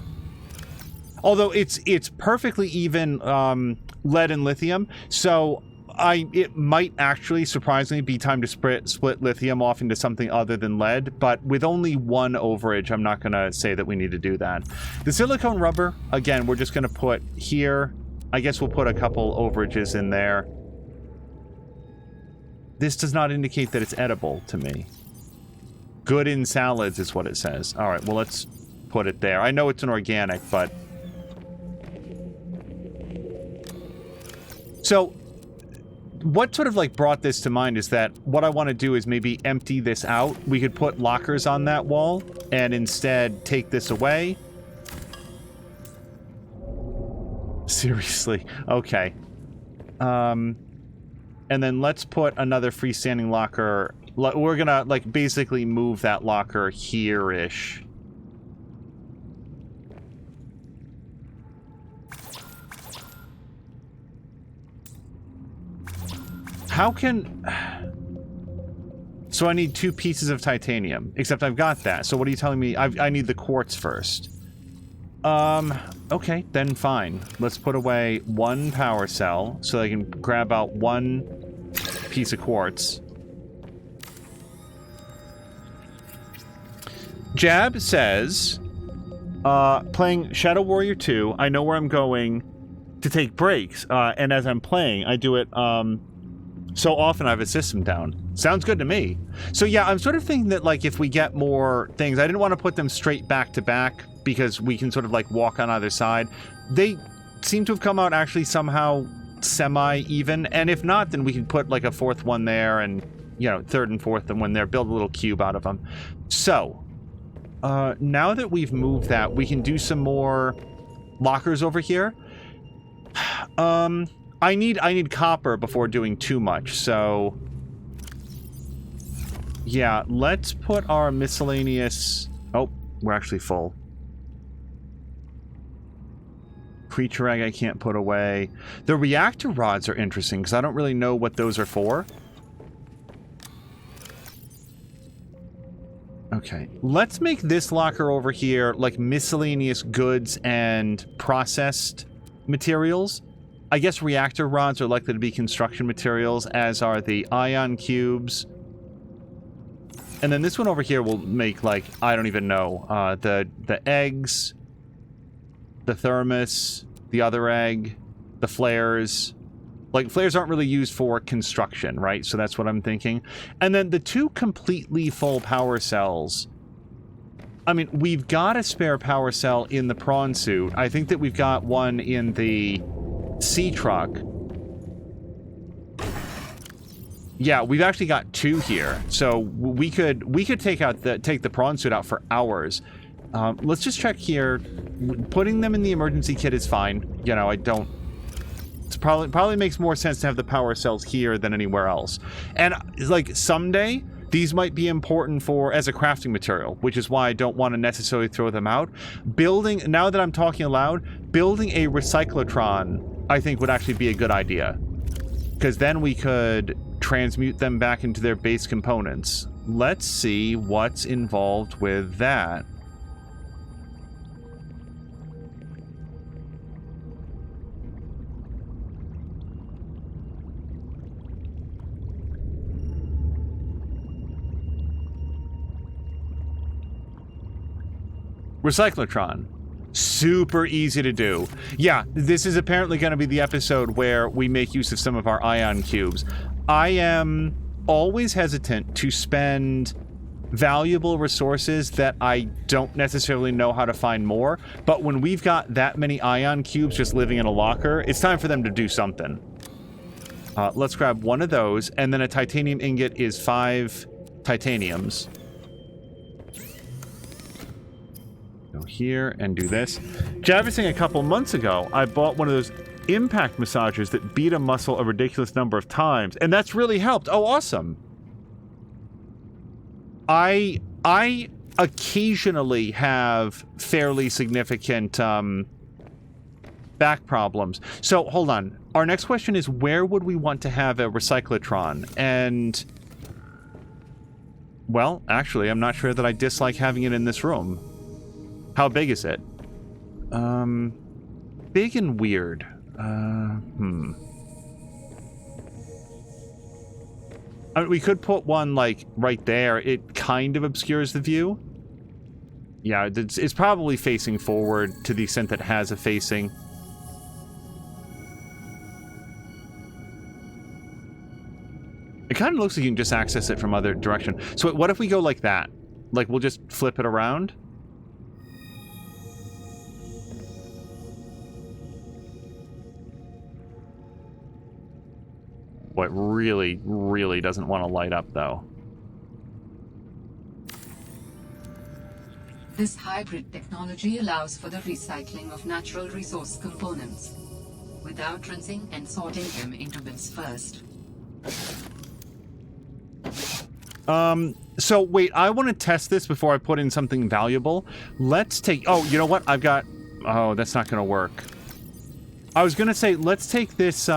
Although it's perfectly even lead and lithium, so it might actually surprisingly be time to split lithium off into something other than lead, but with only one overage, I'm not going to say that we need to do that. The silicone rubber, again, we're just going to put here. I guess we'll put a couple overages in there. This does not indicate that it's edible to me. Good in salads is what it says. All right, well, let's put it there. I know it's an organic, but... So, what sort of, like, brought this to mind is that what I want to do is maybe empty this out. We could put lockers on that wall, and instead take this away. Seriously. Okay. And then let's put another freestanding locker... We're gonna, like, basically move that locker here-ish. How can... So I need 2 pieces of titanium. Except I've got that. So what are you telling me? I need the quartz first. Okay, then fine. Let's put away 1 power cell so I can grab out 1 piece of quartz. Jab says, playing Shadow Warrior 2, I know where I'm going to take breaks, and as I'm playing, I do it, so often I have a system down. Sounds good to me. So yeah, I'm sort of thinking that, like, if we get more things, I didn't want to put them straight back to back, because we can sort of, like, walk on either side. They seem to have come out actually somehow semi-even, and if not, then we can put, like, a 4th one there, and, you know, 3rd and 4th one there, build a little cube out of them. So... now that we've moved that, we can do some more lockers over here. I need copper before doing too much, so... Yeah, let's put our miscellaneous... Oh, we're actually full. Creature egg I can't put away. The reactor rods are interesting, because I don't really know what those are for. Okay, let's make this locker over here like miscellaneous goods and processed materials. I guess reactor rods are likely to be construction materials, as are the ion cubes. And then this one over here will make, like, I don't even know, the eggs, the thermos, the other egg, the flares. Like, flares aren't really used for construction, right? So that's what I'm thinking. And then the 2 completely full power cells. I mean, we've got a spare power cell in the prawn suit. I think that we've got one in the sea truck. Yeah, we've actually got 2 here. So we could take the prawn suit out for hours. Let's just check here. Putting them in the emergency kit is fine. You know, it's probably makes more sense to have the power cells here than anywhere else. And like someday these might be important as a crafting material, which is why I don't want to necessarily throw them out. Now that I'm talking aloud, building a recyclotron I think would actually be a good idea, because then we could transmute them back into their base components. Let's see what's involved with that. Recyclotron. Super easy to do. Yeah, this is apparently going to be the episode where we make use of some of our ion cubes. I am always hesitant to spend valuable resources that I don't necessarily know how to find more, but when we've got that many ion cubes just living in a locker, it's time for them to do something. Let's grab one of those, and then a titanium ingot is 5 titaniums. Go here and do this. Javising a couple months ago, I bought one of those impact massagers that beat a muscle a ridiculous number of times, and that's really helped. Oh, awesome. I occasionally have fairly significant back problems. So, hold on. Our next question is, where would we want to have a recyclotron? And, well, actually, I'm not sure that I dislike having it in this room. How big is it? Big and weird. I mean, we could put one, like, right there. It kind of obscures the view. Yeah, it's probably facing forward to the extent that it has a facing. It kind of looks like you can just access it from other direction. So what if we go like that? Like, we'll just flip it around? Boy, it really, really doesn't want to light up, though. This hybrid technology allows for the recycling of natural resource components, without rinsing and sorting them into bins first. So wait, I want to test this before I put in something valuable. Let's take, oh, you know what? Oh, that's not going to work. I was going to say, let's take this,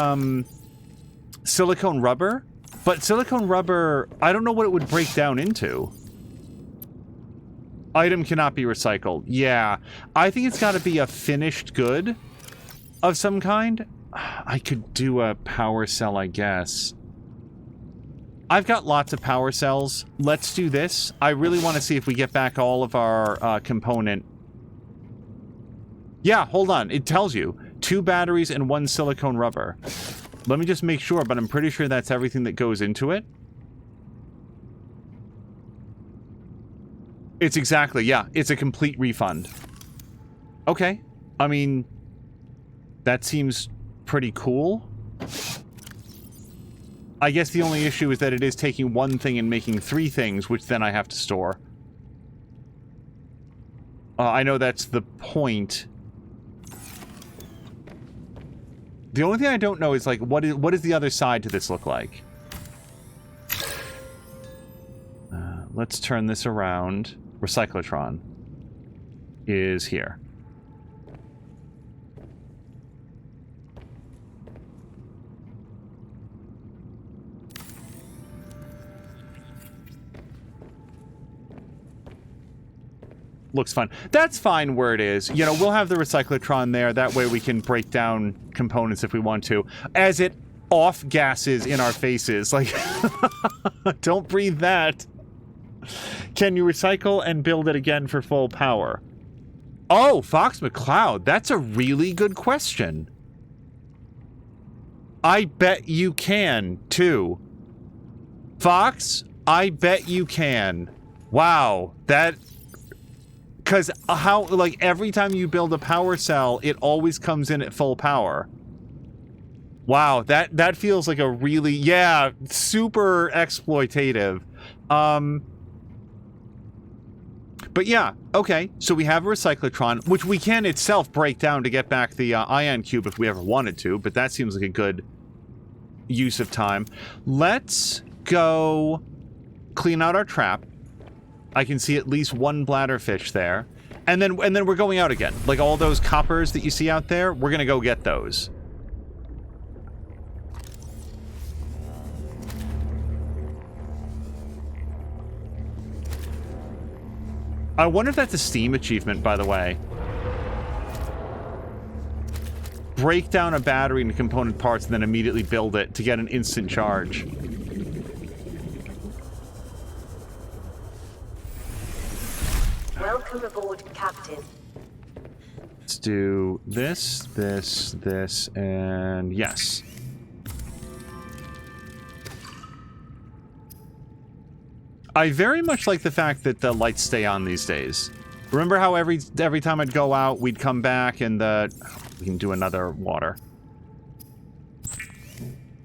silicone rubber, but silicone rubber, I don't know what it would break down into. Item cannot be recycled. Yeah, I think it's got to be a finished good of some kind. I could do a power cell, I guess. I've got lots of power cells. Let's do this. I really want to see if we get back all of our component. Yeah, hold on. It tells you 2 batteries and 1 silicone rubber. Let me just make sure, but I'm pretty sure that's everything that goes into it. It's exactly, yeah, it's a complete refund. Okay. I mean, that seems pretty cool. I guess the only issue is that it is taking 1 thing and making 3 things, which then I have to store. I know that's the point. The only thing I don't know is, like, what does the other side to this look like? Let's turn this around. Recyclotron is here. Looks fun. That's fine where it is. You know, we'll have the recyclotron there. That way we can break down components if we want to. As it off-gasses in our faces. Like, don't breathe that. Can you recycle and build it again for full power? Oh, Fox McCloud. That's a really good question. I bet you can, too. Fox, I bet you can. Wow, that... Because how, like, every time you build a power cell, it always comes in at full power. Wow, that feels like a really, yeah, super exploitative. But yeah, okay, so we have a recyclotron, which we can itself break down to get back the ion cube if we ever wanted to, but that seems like a good use of time. Let's go clean out our trap. I can see at least one bladderfish there. And then we're going out again. Like all those coppers that you see out there, we're gonna go get those. I wonder if that's a Steam achievement, by the way. Break down a battery into component parts and then immediately build it to get an instant charge. Welcome aboard, Captain. Let's do this, this, this, and yes. I very much like the fact that the lights stay on these days. Remember how every time I'd go out, we'd come back and we can do another water.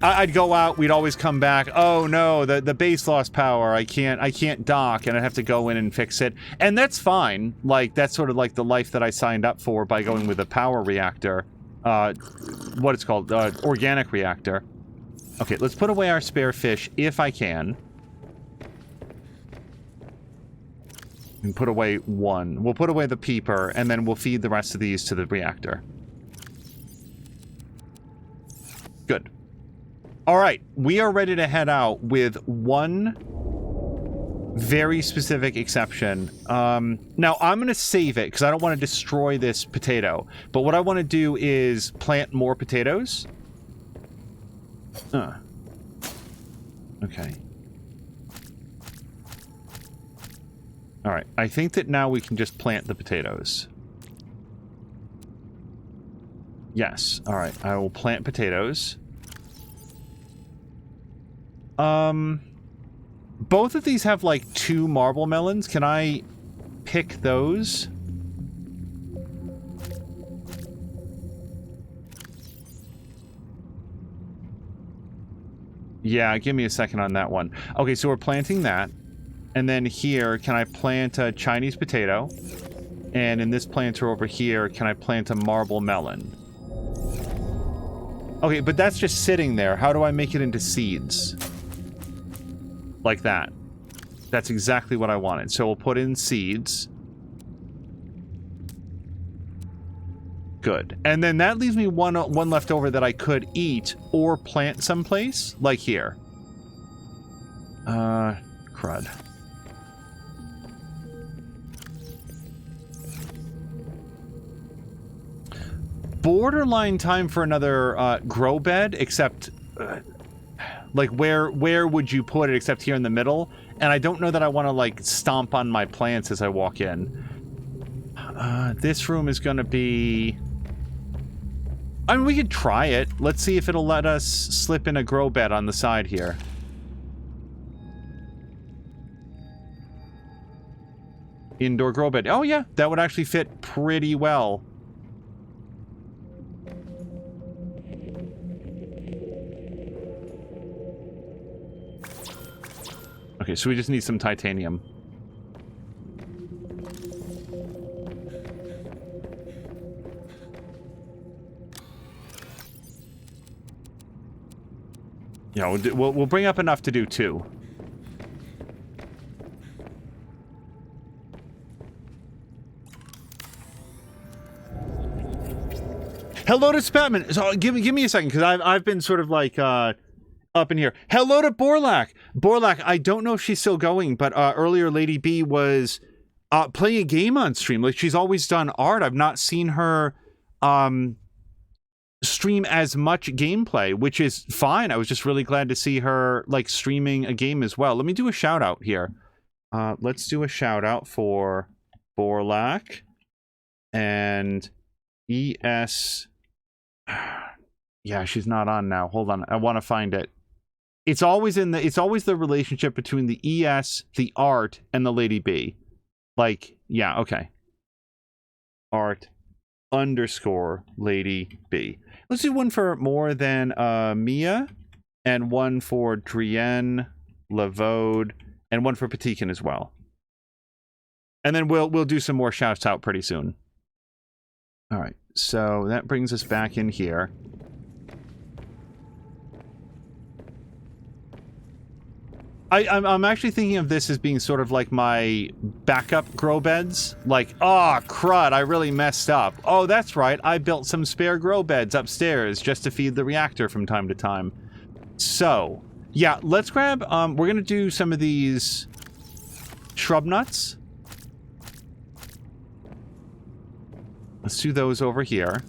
I'd go out, we'd always come back. Oh no, the base lost power. I can't dock, and I'd have to go in and fix it. And that's fine. Like that's sort of like the life that I signed up for by going with a power reactor. What it's called, organic reactor. Okay, let's put away our spare fish if I can. And put away one. We'll put away the peeper, and then we'll feed the rest of these to the reactor. Good. All right, we are ready to head out with one very specific exception. Now, I'm going to save it because I don't want to destroy this potato. But what I want to do is plant more potatoes. Okay. All right, I think that now we can just plant the potatoes. Yes, all right, I will plant potatoes. Both of these have like 2 marble melons. Can I pick those? Yeah, give me a second on that one. Okay, so we're planting that. And then here, can I plant a Chinese potato? And in this planter over here, can I plant a marble melon? Okay, but that's just sitting there. How do I make it into seeds? Like that. That's exactly what I wanted. So we'll put in seeds. Good. And then that leaves me one left over that I could eat or plant someplace. Like here. Crud. Borderline time for another grow bed, except like where would you put it except here in the middle? And I don't know that I want to like stomp on my plants as I walk in. This room is going to be... I mean, we could try it. Let's see if it'll let us slip in a grow bed on the side here. Indoor grow bed. Oh yeah, that would actually fit pretty well. Okay, so we just need some titanium. Yeah, we'll bring up enough to do 2. Hello to Spatman. So give me a second, because I've been sort of like up in here. Hello to Borlak. Borlak, I don't know if she's still going, but earlier Lady B was playing a game on stream. Like she's always done art. I've not seen her stream as much gameplay, which is fine. I was just really glad to see her like streaming a game as well. Let me do a shout out here. Let's do a shout out for Borlak and Yeah, she's not on now. Hold on. I want to find it. It's always the relationship between the ES, the art, and the Lady B. Like, yeah, okay. Art _ Lady B. Let's do one for more than Mia, and one for Drienne, Lavode, and one for Patikin as well. And then we'll do some more shouts out pretty soon. All right, so that brings us back in here. I'm actually thinking of this as being sort of like my backup grow beds. Like, oh, crud, I really messed up. Oh, that's right, I built some spare grow beds upstairs just to feed the reactor from time to time. So, yeah, let's grab, we're gonna do some of these shrub nuts. Let's do those over here.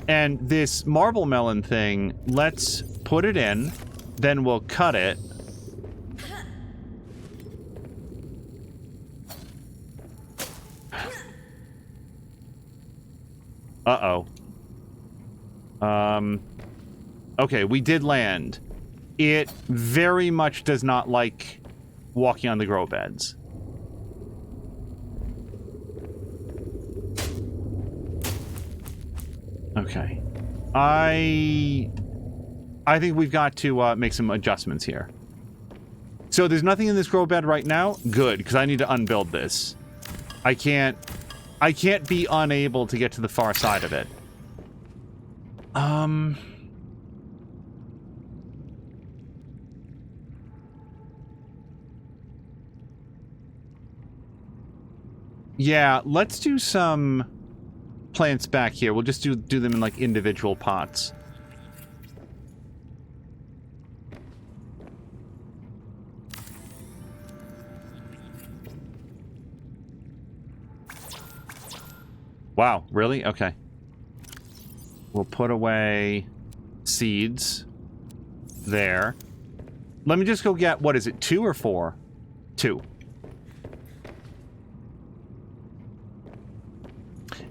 And this marble melon thing, let's put it in, then we'll cut it. Uh-oh. Okay, we did land. It very much does not like walking on the grow beds. Okay. I think we've got to make some adjustments here. So there's nothing in this grow bed right now? Good, because I need to unbuild this. I can't be unable to get to the far side of it. Yeah, let's do some plants back here. We'll just do them in like individual pots. Wow, really? Okay. We'll put away seeds there. Let me just go get, what is it, 2 or 4? 2.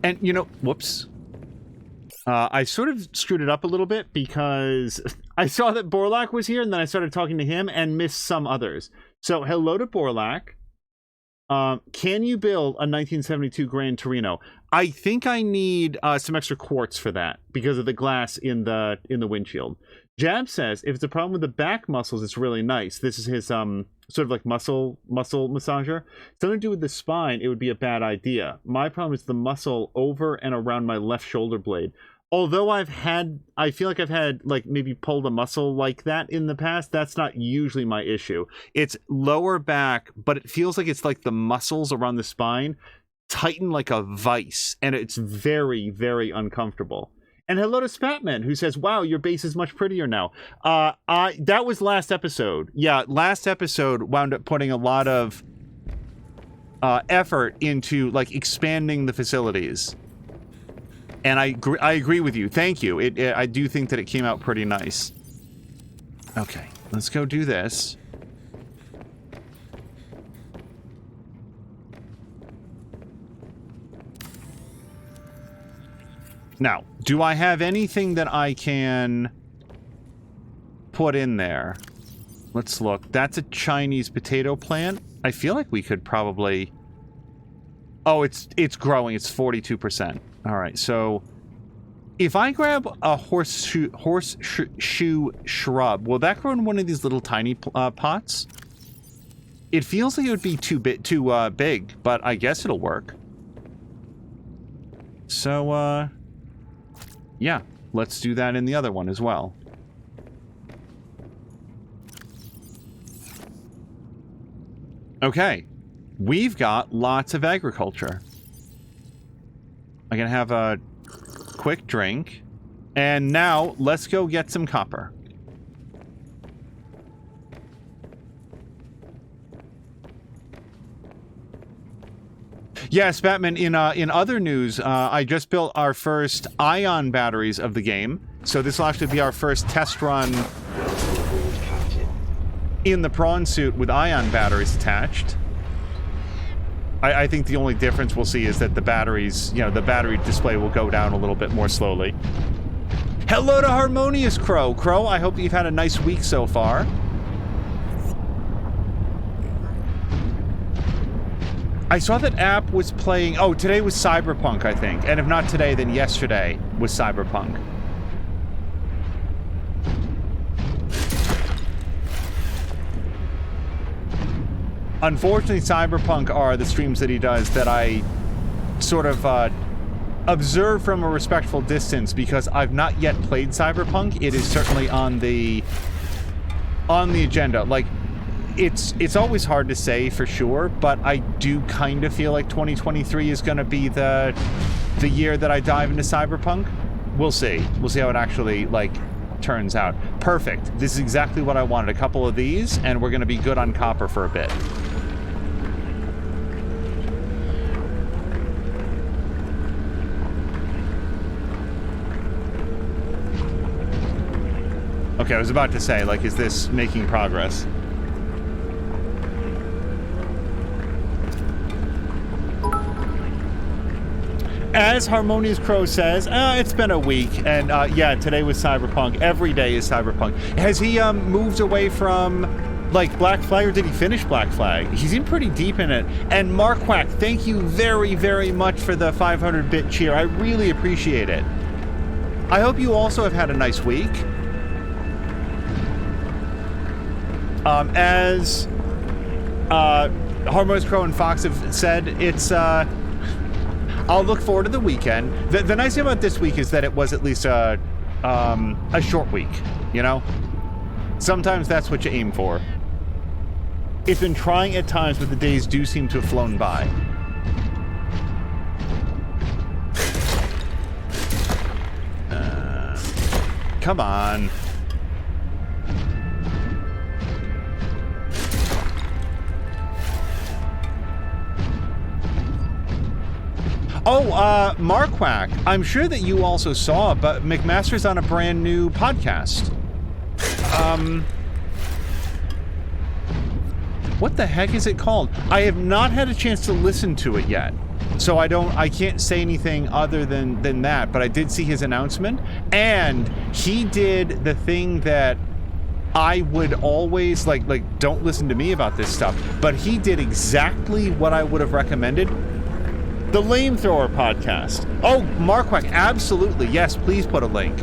And, you know, whoops. I sort of screwed it up a little bit because I saw that Borlak was here and then I started talking to him and missed some others. So, hello to Borlak. Can you build a 1972 Gran Torino? I think I need some extra quartz for that because of the glass in the windshield. Jab says if it's a problem with the back muscles, it's really nice. This is his sort of like muscle massager. Something to do with the spine, it would be a bad idea. My problem is the muscle over and around my left shoulder blade. Although I feel like I've had like maybe pulled a muscle like that in the past, that's not usually my issue. It's lower back, but it feels like it's like the muscles around the spine tighten like a vice, and it's very, very uncomfortable. And hello to Spatman, who says, wow, your base is much prettier now. That was last episode. Yeah, last episode wound up putting a lot of effort into like expanding the facilities. And I agree with you. Thank you. I do think that it came out pretty nice. Okay, let's go do this. Now, do I have anything that I can put in there? Let's look. That's a Chinese potato plant. I feel like we could probably... Oh, it's growing. It's 42%. All right, so if I grab a horseshoe shrub, will that grow in one of these little tiny pots? It feels like it would be too big, but I guess it'll work. So, yeah, let's do that in the other one as well. Okay, we've got lots of agriculture. I can have a quick drink. And now, let's go get some copper. Yes, Batman, in other news, I just built our first ion batteries of the game. So this will actually be our first test run in the prawn suit with ion batteries attached. I think the only difference we'll see is that the batteries, the battery display will go down a little bit more slowly. Hello to Harmonious Crow. Crow, I hope you've had a nice week so far. I saw that app was playing... Oh, today was Cyberpunk, I think. And if not today, then yesterday was Cyberpunk. Unfortunately, Cyberpunk are the streams that he does that I sort of observe from a respectful distance because I've not yet played Cyberpunk. It is certainly on the agenda. Like, it's always hard to say for sure, but I do kind of feel like 2023 is going to be the year that I dive into Cyberpunk. We'll see. We'll see how it actually, like, turns out. Perfect. This is exactly what I wanted. A couple of these, and we're going to be good on copper for a bit. Okay, I was about to say, like, is this making progress? As Harmonious Crow says, it's been a week, and yeah, today was Cyberpunk. Every day is Cyberpunk. Has he moved away from, like, Black Flag, or did he finish Black Flag? He's in pretty deep in it. And Marquack, thank you very, very much for the 500-bit cheer. I really appreciate it. I hope you also have had a nice week. As Harmonious Crow and Fox have said, it's I'll look forward to the weekend. The nice thing about this week is that it was at least a short week, you know? Sometimes that's what you aim for. It's been trying at times, but the days do seem to have flown by. Come on. Oh, Marquack, I'm sure that you also saw, but McMaster's on a brand new podcast. What the heck is it called? I have not had a chance to listen to it yet. So I can't say anything other than that, but I did see his announcement, and he did the thing that I would always, like, don't listen to me about this stuff, but he did exactly what I would have recommended. The Flamethrower podcast. Oh, Marquack, absolutely. Yes, please put a link.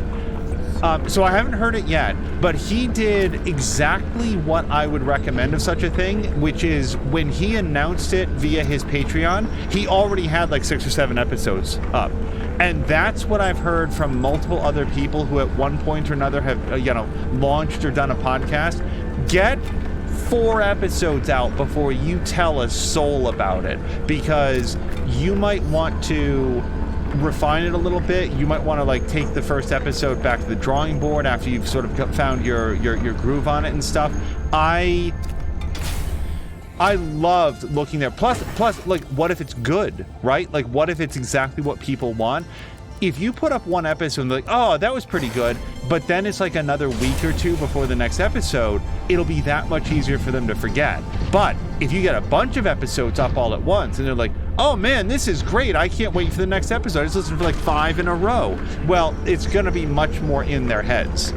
So I haven't heard it yet, but he did exactly what I would recommend of such a thing, which is when he announced it via his Patreon, he already had like 6 or 7 episodes up. And that's what I've heard from multiple other people who at one point or another have, launched or done a podcast. Get 4 episodes out before you tell a soul about it, because you might want to refine it a little bit. You might want to like take the first episode back to the drawing board after you've sort of found your groove on it and stuff. I loved looking there. Plus, like, what if it's good, right? Like, what if it's exactly what people want? If you put up one episode and like, oh, that was pretty good, but then it's like another week or 2 before the next episode, it'll be that much easier for them to forget. But if you get a bunch of episodes up all at once and they're like, oh man, this is great, I can't wait for the next episode, I just listened for like 5 in a row. Well, it's gonna be much more in their heads.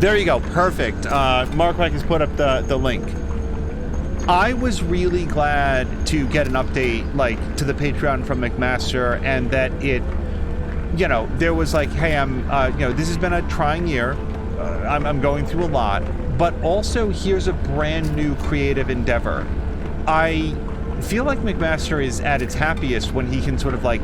There you go, perfect. Marquack has put up the link. I was really glad to get an update, like, to the Patreon from McMaster, and that it, there was like, hey, this has been a trying year. I'm going through a lot, but also here's a brand new creative endeavor. I feel like McMaster is at its happiest when he can sort of like,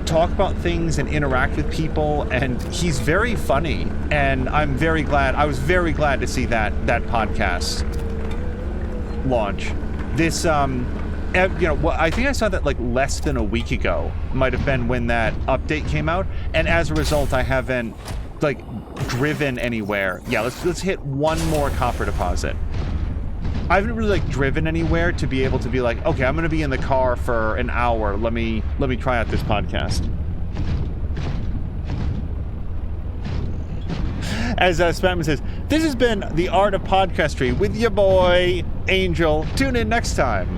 talk about things and interact with people, and he's very funny, and I was very glad to see that podcast launch. This I think I saw that like less than a week ago, might have been when that update came out, and as a result I haven't like driven anywhere. Yeah, let's hit one more copper deposit. I haven't really like driven anywhere to be able to be like, okay, I'm gonna be in the car for an hour, let me try out this podcast. As Spatman says, this has been The Art of Podcastry with your boy, Angel. Tune in next time.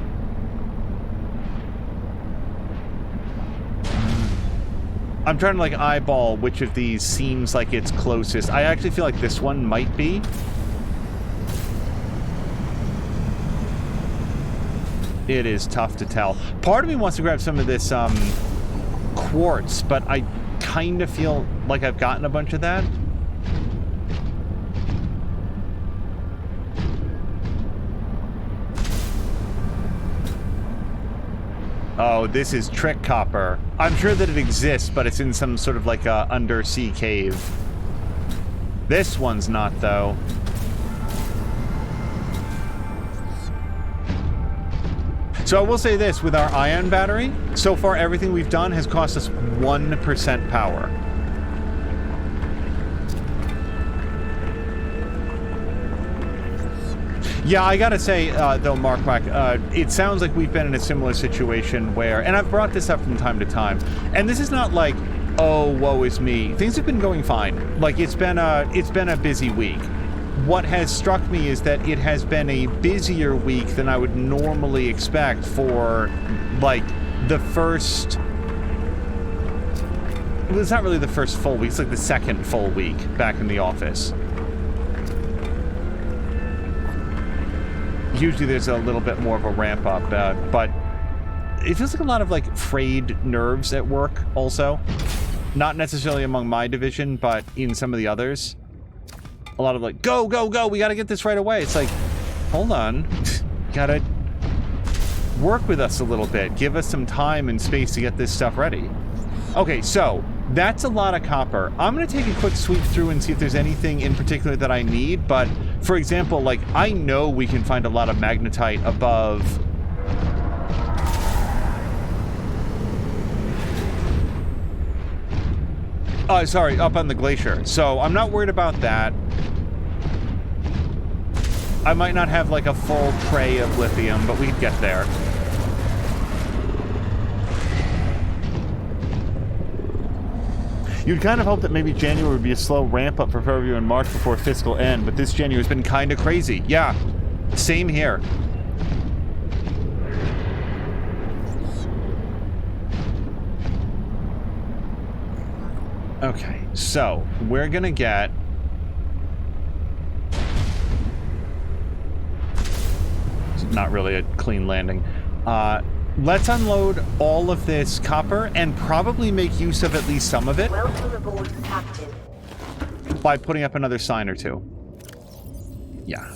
I'm trying to like eyeball which of these seems like it's closest. I actually feel like this one might be. It is tough to tell. Part of me wants to grab some of this quartz, but I kind of feel like I've gotten a bunch of that. Oh, this is trick copper. I'm sure that it exists, but it's in some sort of like a undersea cave. This one's not, though. So I will say this, with our ion battery, so far everything we've done has cost us 1% power. Yeah, I gotta say, though, Mark, it sounds like we've been in a similar situation where, and I've brought this up from time to time, and this is not like, oh, woe is me. Things have been going fine. Like, it's been a busy week. What has struck me is that it has been a busier week than I would normally expect for, like, the first... Well, it's not really the first full week. It's like the second full week back in the office. Usually there's a little bit more of a ramp up, but it feels like a lot of, like, frayed nerves at work also. Not necessarily among my division, but in some of the others. A lot of like, go, go, go, we gotta get this right away. It's like, hold on. You gotta work with us a little bit. Give us some time and space to get this stuff ready. Okay, so that's a lot of copper. I'm gonna take a quick sweep through and see if there's anything in particular that I need, but for example, like, I know we can find a lot of magnetite above... Oh, sorry, up on the glacier. So I'm not worried about that. I might not have like a full tray of lithium, but we'd get there. You'd kind of hope that maybe January would be a slow ramp up for February and March before fiscal end, but this January's been kind of crazy. Yeah, same here. Okay, so we're gonna get... Not really a clean landing. Let's unload all of this copper and probably make use of at least some of it. Welcome aboard, Captain. By putting up another sign or two. Yeah.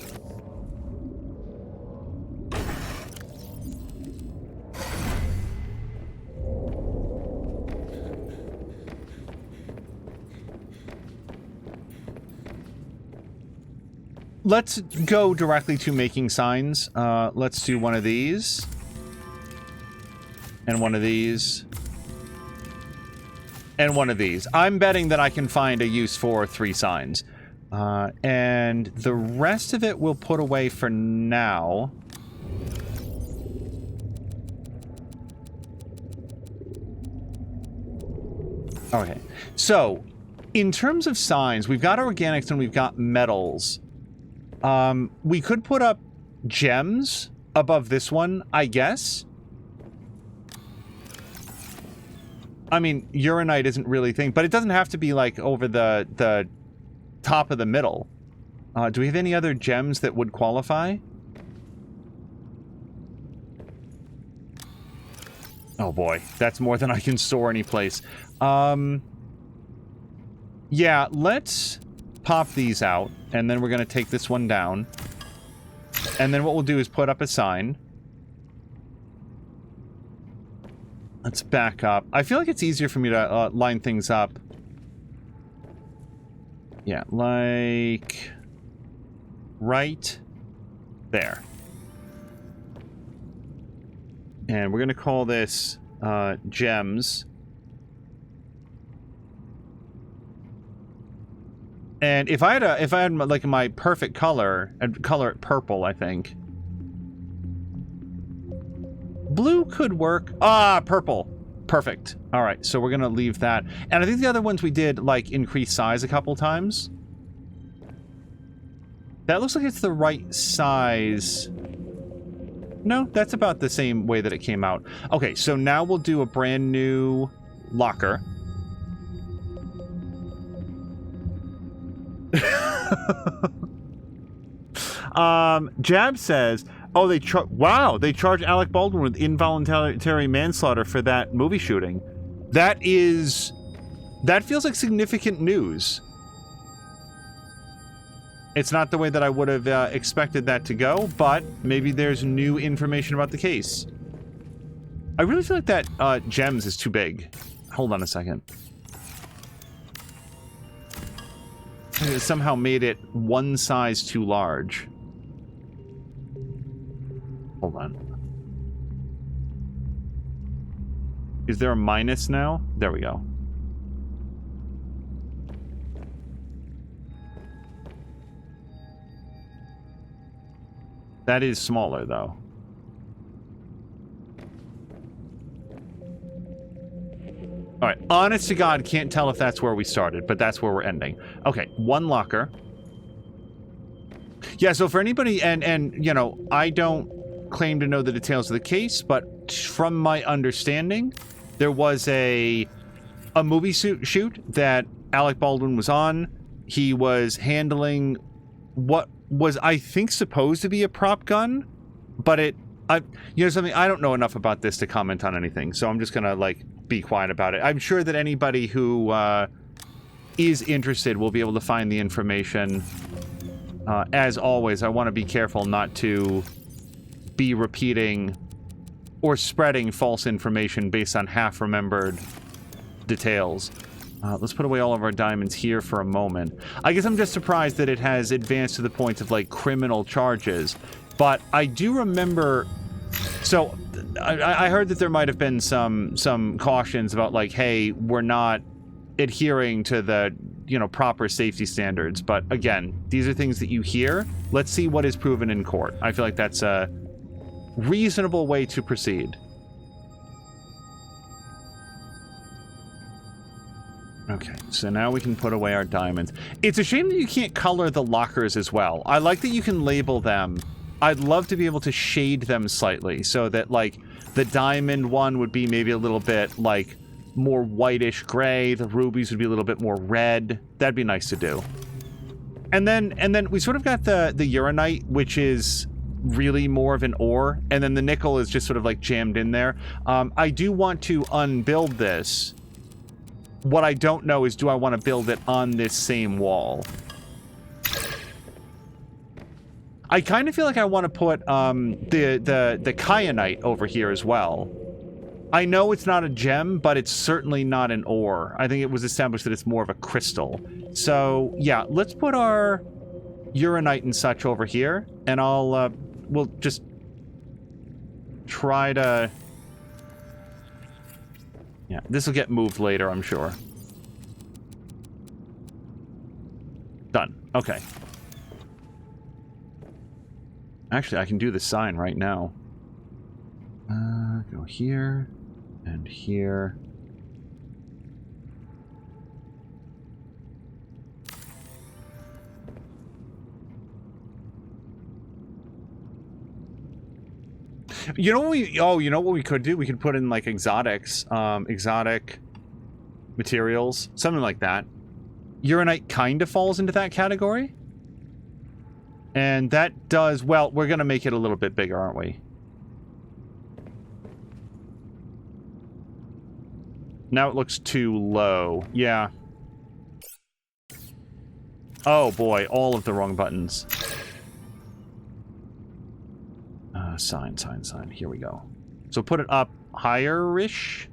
Let's go directly to making signs. Let's do one of these. And one of these. And one of these. I'm betting that I can find a use for 3 signs. And the rest of it we'll put away for now. Okay. So, in terms of signs, we've got organics and we've got metals. We could put up gems above this one, I guess. I mean, uranite isn't really a thing, but it doesn't have to be like over the top of the middle. Do we have any other gems that would qualify? Oh boy, that's more than I can store anyplace. Yeah, let's pop these out, and then we're going to take this one down. And then what we'll do is put up a sign. Let's back up. I feel like it's easier for me to line things up. Yeah, like... right there. And we're going to call this gems. And if I had like my perfect color, I'd color it purple, I think. Blue could work. Ah, purple. Perfect. All right, so we're going to leave that. And I think the other ones we did, like, increase size a couple times. That looks like it's the right size. No, that's about the same way that it came out. Okay, so now we'll do a brand new locker. Jab says, oh, they charge Alec Baldwin with involuntary manslaughter for that movie shooting. That feels like significant news. It's not the way that I would have expected that to go, but maybe there's new information about the case. I really feel like that gems is too big. Hold on a second. It somehow made it one size too large. Hold on. Is there a minus now? There we go. That is smaller, though. Alright, honest to God, can't tell if that's where we started, but that's where we're ending. Okay, one locker. Yeah, so for anybody, and you know, I don't claim to know the details of the case, but from my understanding, there was a movie shoot that Alec Baldwin was on. He was handling what was, I think, supposed to be a prop gun, but you know something, I don't know enough about this to comment on anything, so I'm just gonna, like, be quiet about it. I'm sure that anybody who is interested will be able to find the information. As always, I want to be careful not to be repeating or spreading false information based on half-remembered details. Let's put away all of our diamonds here for a moment. I guess I'm just surprised that it has advanced to the point of, like, criminal charges. But I do remember... So, I heard that there might have been some cautions about, like, hey, we're not adhering to the, you know, proper safety standards. But, again, these are things that you hear. Let's see what is proven in court. I feel like that's a reasonable way to proceed. Okay, so now we can put away our diamonds. It's a shame that you can't color the lockers as well. I like that you can label them. I'd love to be able to shade them slightly so that, like, the diamond one would be maybe a little bit, like, more whitish gray. The rubies would be a little bit more red. That'd be nice to do. And then we sort of got the uranite, which is really more of an ore, and then the nickel is just sort of, like, jammed in there. I do want to unbuild this. What I don't know is, do I want to build it on this same wall? I kind of feel like I want to put the kyanite over here as well. I know it's not a gem, but it's certainly not an ore. I think it was established that it's more of a crystal. So, yeah, let's put our uranite and such over here, and we'll just try to... Yeah, this will get moved later, I'm sure. Done. Okay. Actually, I can do the sign right now. Go here and here. You know what you know what we could do? We could put in, like, exotics, exotic materials, something like that. Uranite kind of falls into that category. And that does, well, we're going to make it a little bit bigger, aren't we? Now it looks too low. Yeah. Oh boy, all of the wrong buttons. Sign. Here we go. So put it up higher-ish.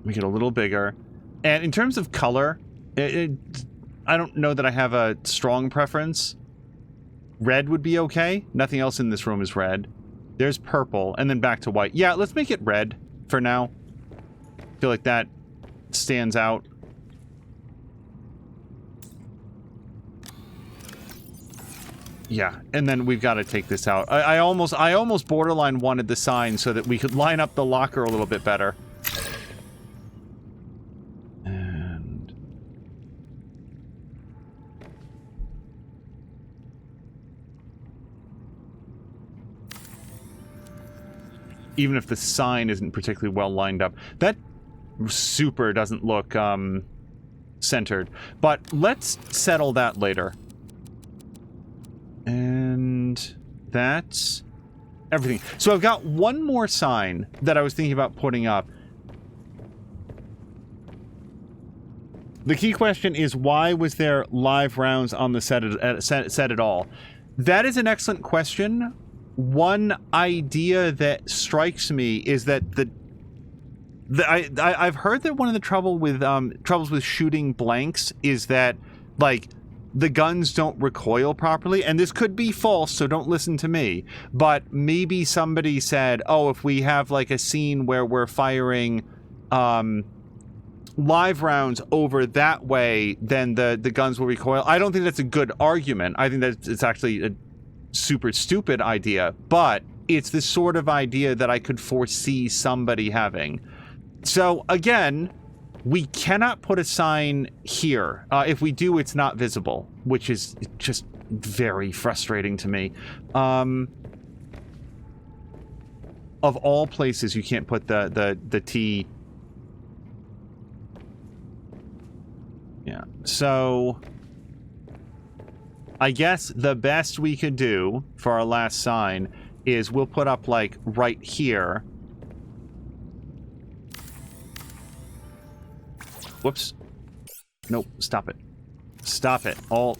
Make it a little bigger. And in terms of color, I don't know that I have a strong preference. Red would be okay. Nothing else in this room is red. There's purple, and then back to white. Yeah, let's make it red for now. I feel like that stands out. Yeah, and then we've got to take this out. I almost borderline wanted the sign so that we could line up the locker a little bit better. And even if the sign isn't particularly well lined up. That super doesn't look centered, but let's settle that later. And that's everything. So I've got one more sign that I was thinking about putting up. The key question is, why was there live rounds on the set at all? That is an excellent question. One idea that strikes me is that I've heard that one of the troubles with shooting blanks is that, like, the guns don't recoil properly, and this could be false, so don't listen to me, but maybe somebody said, oh, if we have like a scene where we're firing live rounds over that way, then the guns will recoil. I don't think that's a good argument. I think that it's actually a super stupid idea, but it's the sort of idea that I could foresee somebody having. So again, we cannot put a sign here. If we do, it's not visible, which is just very frustrating to me. Of all places, you can't put the T. Yeah, so I guess the best we could do for our last sign is we'll put up, like, right here. Whoops. Nope, stop it. Stop it. All...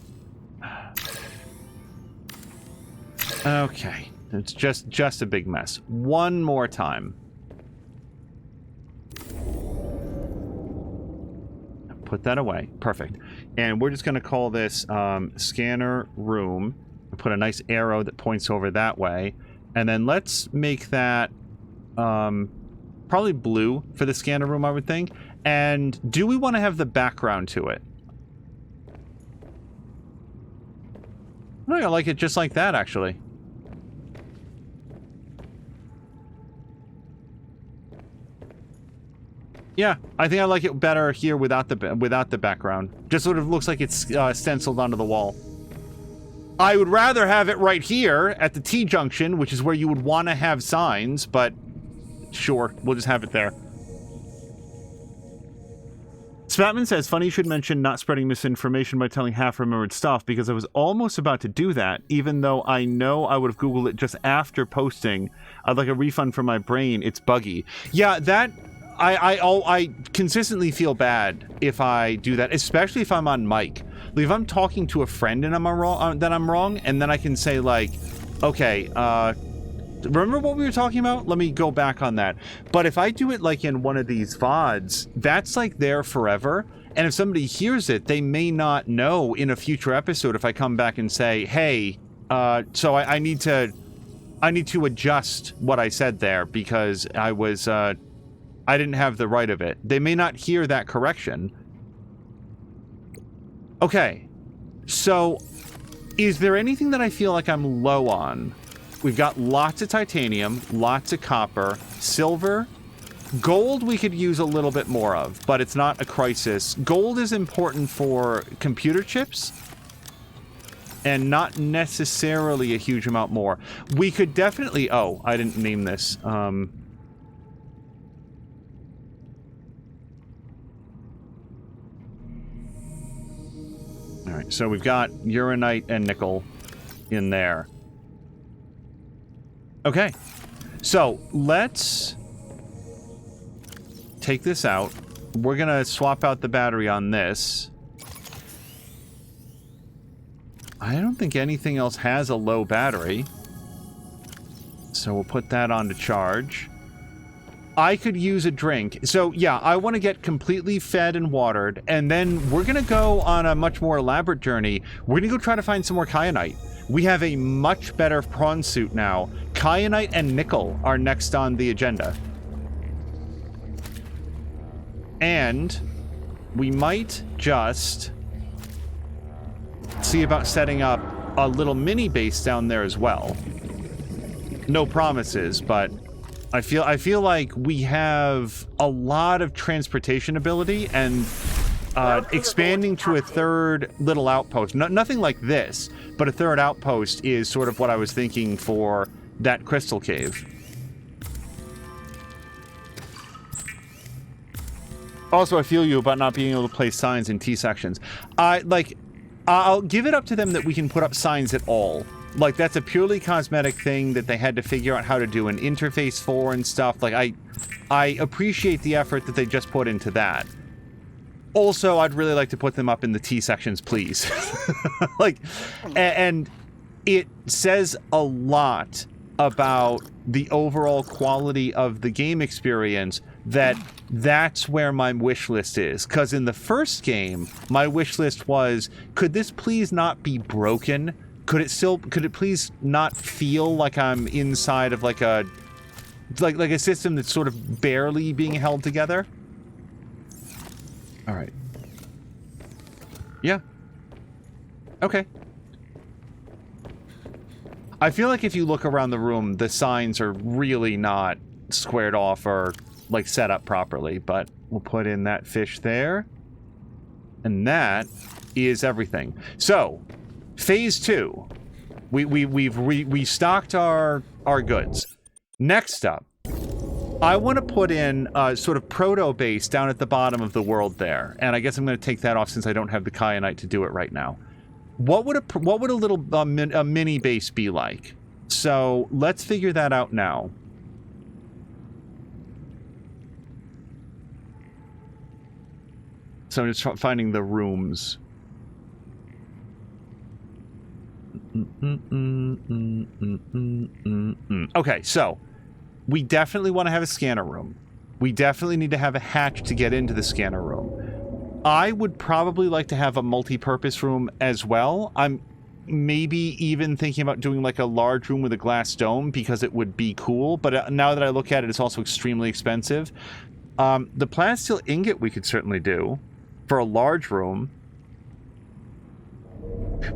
Okay. It's just a big mess. One more time. Put that away. Perfect. And we're just going to call this scanner room. Put a nice arrow that points over that way. And then let's make that probably blue for the scanner room, I would think. And do we want to have the background to it? I think I like it just like that, actually. Yeah, I think I like it better here without the background. Just sort of looks like it's stenciled onto the wall. I would rather have it right here at the T-junction, which is where you would want to have signs, but sure, we'll just have it there. Spatman says, funny you should mention not spreading misinformation by telling half-remembered stuff, because I was almost about to do that, even though I know I would have Googled it just after posting. I'd like a refund for my brain. It's buggy. Yeah, that... I consistently feel bad if I do that, especially if I'm on mic. Like, if I'm talking to a friend and I'm wrong, and then I can say, like, okay, remember what we were talking about? Let me go back on that. But if I do it, like, in one of these VODs, that's, like, there forever. And if somebody hears it, they may not know in a future episode if I come back and say, hey, so I need to adjust what I said there because I was, I didn't have the right of it. They may not hear that correction. Okay. So, is there anything that I feel like I'm low on? We've got lots of titanium, lots of copper, silver. Gold we could use a little bit more of, but it's not a crisis. Gold is important for computer chips, and not necessarily a huge amount more. We could definitely... Oh, I didn't name this. Alright, so we've got uranite and nickel in there. Okay, so let's take this out. We're gonna swap out the battery on this. I don't think anything else has a low battery. So we'll put that on to charge. I could use a drink. So, yeah, I want to get completely fed and watered, and then we're going to go on a much more elaborate journey. We're going to go try to find some more kyanite. We have a much better prawn suit now. Kyanite and nickel are next on the agenda. And we might just see about setting up a little mini base down there as well. No promises, but... I feel like we have a lot of transportation ability, and expanding to a third little outpost. Nothing like this, but a third outpost is sort of what I was thinking for that crystal cave. Also, I feel you about not being able to place signs in T sections. I'll give it up to them that we can put up signs at all. Like, that's a purely cosmetic thing that they had to figure out how to do an interface for and stuff. Like, I appreciate the effort that they just put into that. Also, I'd really like to put them up in the T sections, please. Like, and it says a lot about the overall quality of the game experience that's where my wish list is. Because in the first game, my wish list was, could this please not be broken? Could it please not feel like I'm inside of like a system that's sort of barely being held together? All right. Yeah. Okay. I feel like if you look around the room, the signs are really not squared off or like set up properly, but we'll put in that fish there. And that is everything. So, phase 2. We've restocked our goods. Next up, I want to put in a sort of proto base down at the bottom of the world there, and I guess I'm going to take that off since I don't have the kyanite to do it right now. What would a little mini base be like? So let's figure that out now. So I'm just finding the rooms. Okay, so we definitely want to have a scanner room. We definitely need to have a hatch to get into the scanner room. I would probably like to have a multi-purpose room as well. I'm maybe even thinking about doing like a large room with a glass dome because it would be cool, but now that I look at it, it's also extremely expensive. The plasteel ingot we could certainly do for a large room.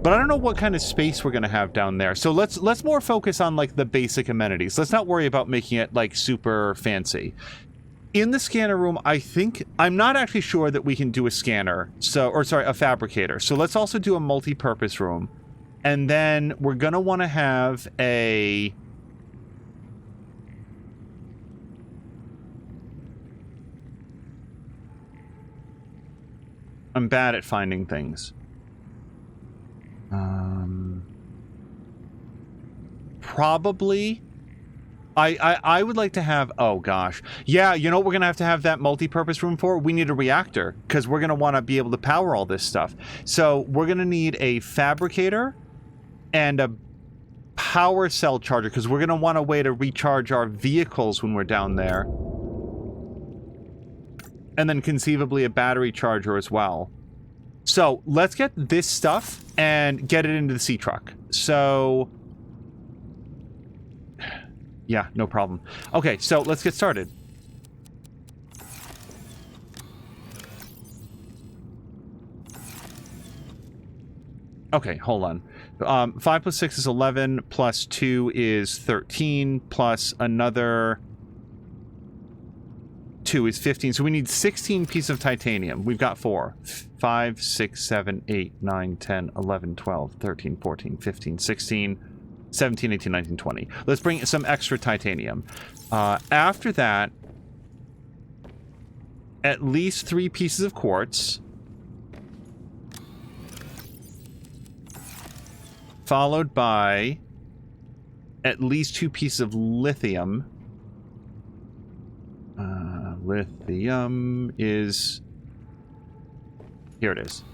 But I don't know what kind of space we're going to have down there. So let's more focus on like the basic amenities. Let's not worry about making it like super fancy. In the scanner room, I'm not actually sure that we can do a scanner. A fabricator. So let's also do a multi-purpose room. And then we're going to want to have a... I'm bad at finding things. Probably... I would like to have... Oh, gosh. Yeah, you know what we're going to have that multi-purpose room for? We need a reactor, because we're going to want to be able to power all this stuff. So we're going to need a fabricator and a power cell charger, because we're going to want a way to recharge our vehicles when we're down there. And then conceivably a battery charger as well. So let's get this stuff and get it into the sea truck. So... yeah, no problem. Okay, so let's get started. Okay, hold on. 5 plus 6 is 11, plus 2 is 13, plus another 2 is 15. So we need 16 pieces of titanium. We've got 4. 5, 6, 7, 8, 9, 10, 11, 12, 13, 14, 15, 16... 17, 18, 19, 20. Let's bring some extra titanium. After that, at least 3 pieces of quartz. Followed by at least 2 pieces of lithium. Lithium is... here it is.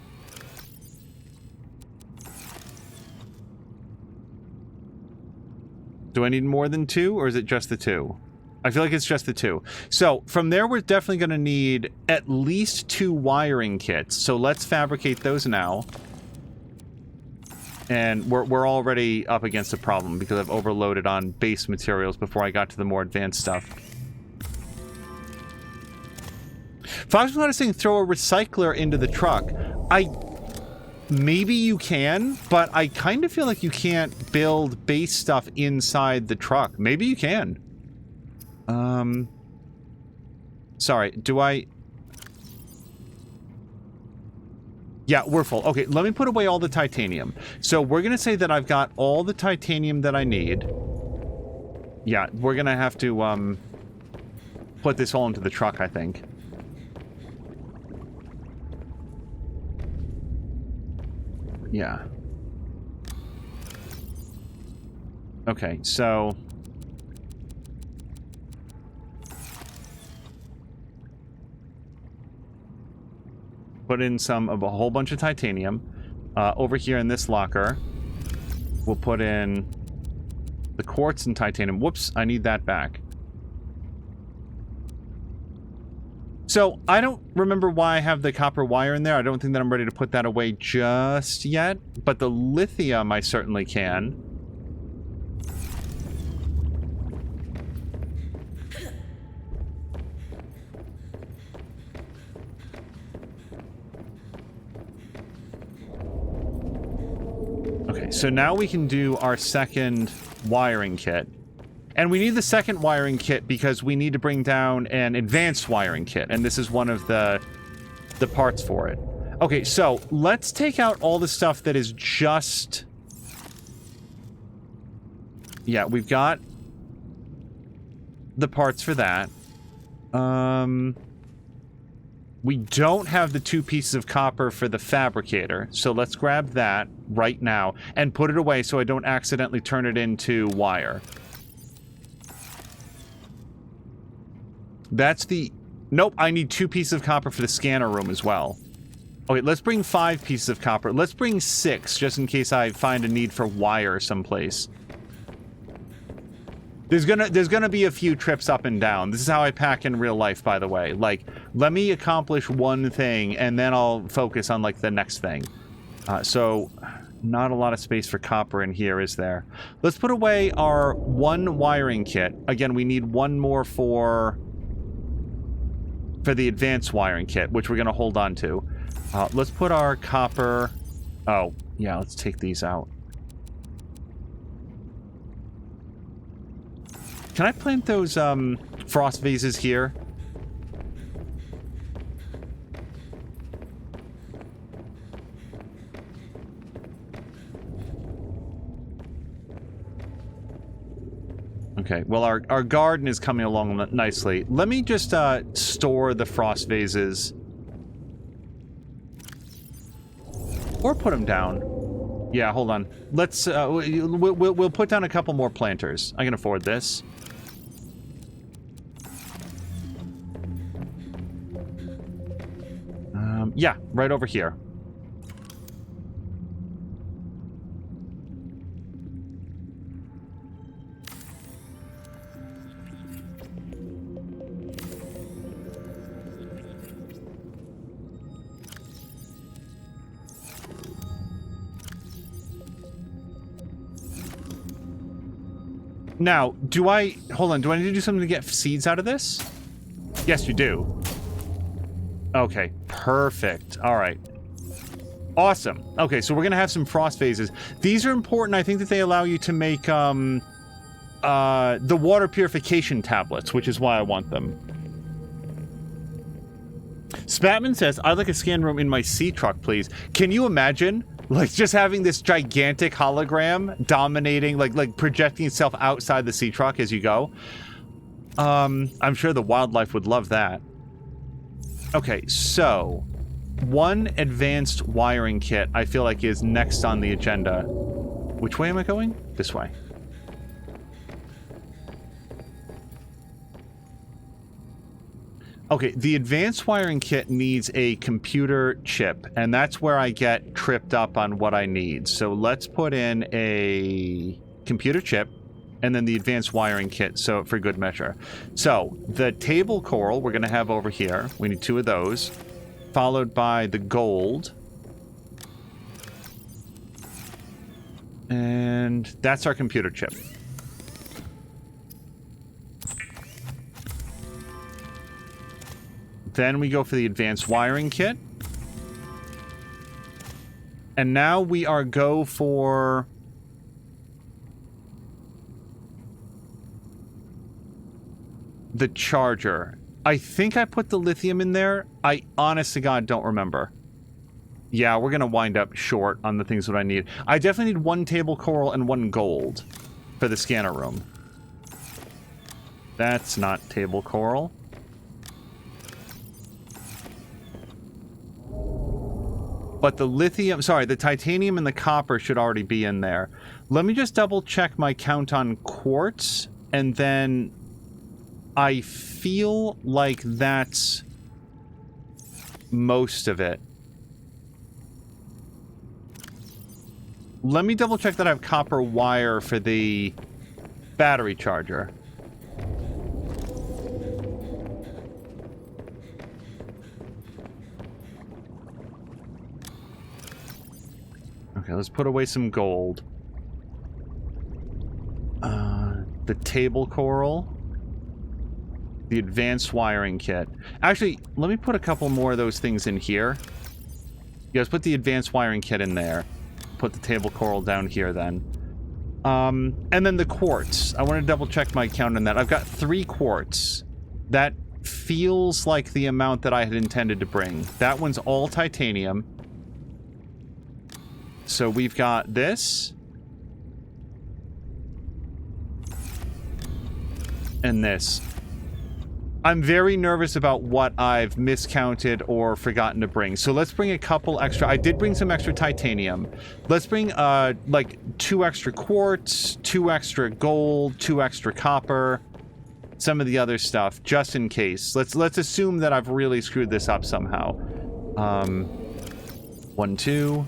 Do I need more than 2, or is it just the 2? I feel like it's just the 2. So, from there, we're definitely going to need at least 2 wiring kits. So, let's fabricate those now. And we're already up against a problem because I've overloaded on base materials before I got to the more advanced stuff. Fox was saying throw a recycler into the truck. Maybe you can, but I kind of feel like you can't build base stuff inside the truck. Maybe you can. Sorry, do I... yeah, we're full. Okay, let me put away all the titanium. So we're going to say that I've got all the titanium that I need. Yeah, we're going to have to, put this all into the truck, I think. yeah. Okay, so... put in a whole bunch of titanium. Over here in this locker, we'll put in the quartz and titanium. Whoops, I need that back. So, I don't remember why I have the copper wire in there. I don't think that I'm ready to put that away just yet. But the lithium, I certainly can. Okay, so now we can do our second wiring kit. And we need the second wiring kit because we need to bring down an advanced wiring kit. And this is one of the parts for it. Okay, so let's take out all the stuff that is just... yeah, we've got the parts for that. We don't have the 2 pieces of copper for the fabricator. So let's grab that right now and put it away so I don't accidentally turn it into wire. That's the... nope, I need 2 pieces of copper for the scanner room as well. Okay, let's bring 5 pieces of copper. Let's bring 6, just in case I find a need for wire someplace. There's gonna be a few trips up and down. This is how I pack in real life, by the way. Like, let me accomplish one thing, and then I'll focus on, like, the next thing. So, not a lot of space for copper in here, is there? Let's put away our 1 wiring kit. Again, we need 1 more for the advanced wiring kit, which we're going to hold on to. Let's put our copper... oh, yeah, let's take these out. Can I plant those frost vases here? Okay, well, our garden is coming along nicely. Let me just store the frost vases. Or put them down. Yeah, hold on. Let's, we'll put down a couple more planters. I can afford this. Yeah, right over here. Now, hold on, do I need to do something to get seeds out of this? Yes, you do. Okay, perfect. All right. Awesome. Okay, so we're going to have some frost vases. These are important. I think that they allow you to make the water purification tablets, which is why I want them. Spatman says, I'd like a scan room in my sea truck, please. Can you imagine? Like, just having this gigantic hologram dominating, like projecting itself outside the sea truck as you go. I'm sure the wildlife would love that. Okay, so 1 advanced wiring kit I feel like is next on the agenda. Which way am I going? This way. Okay, the advanced wiring kit needs a computer chip, and that's where I get tripped up on what I need. So let's put in a computer chip, and then the advanced wiring kit, so for good measure. So, the table coral we're going to have over here. We need 2 of those, followed by the gold. And that's our computer chip. Then we go for the advanced wiring kit. And now we are go for... the charger. I think I put the lithium in there. I honest to God don't remember. Yeah, we're going to wind up short on the things that I need. I definitely need 1 table coral and 1 gold for the scanner room. That's not table coral. But the lithium, sorry, the titanium and the copper should already be in there. Let me just double check my count on quartz, and then I feel like that's most of it. Let me double check that I have copper wire for the battery charger. Okay, let's put away some gold. The table coral. The advanced wiring kit. Actually, let me put a couple more of those things in here. You guys put the advanced wiring kit in there. Put the table coral down here then. And then the quartz. I want to double check my count on that. I've got 3 quartz. That feels like the amount that I had intended to bring. That one's all titanium. So we've got this. And this. I'm very nervous about what I've miscounted or forgotten to bring. So let's bring a couple extra. I did bring some extra titanium. Let's bring like 2 extra quartz, 2 extra gold, 2 extra copper, some of the other stuff, just in case. Let's assume that I've really screwed this up somehow. 1, 2.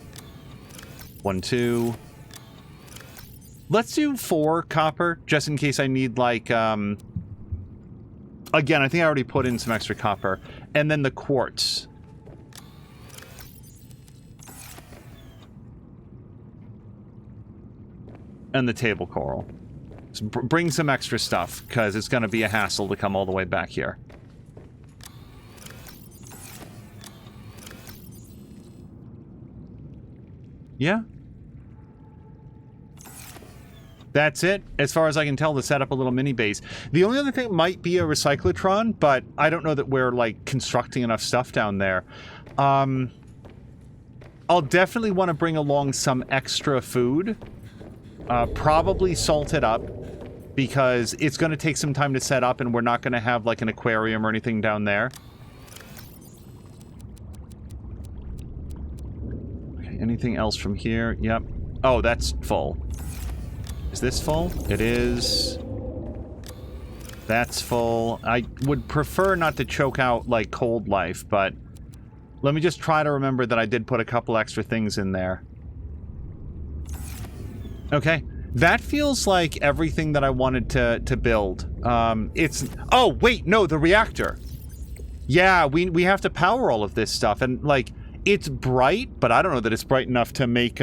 1, 2. Let's do 4 copper, just in case I need, like, again, I think I already put in some extra copper. And then the quartz. And the table coral. So bring some extra stuff, because it's going to be a hassle to come all the way back here. Yeah. That's it. As far as I can tell, to set up a little mini base. The only other thing might be a recyclotron, but I don't know that we're, like, constructing enough stuff down there. I'll definitely want to bring along some extra food. Probably salt it up, because it's going to take some time to set up, and we're not going to have, like, an aquarium or anything down there. Okay, anything else from here? Yep. Oh, that's full. Is this full? It is. That's full. I would prefer not to choke out, like, cold life, but let me just try to remember that I did put a couple extra things in there. Okay. That feels like everything that I wanted to build. It's... Oh, wait, no, the reactor. Yeah, we have to power all of this stuff, and, like, it's bright, but I don't know that it's bright enough to make,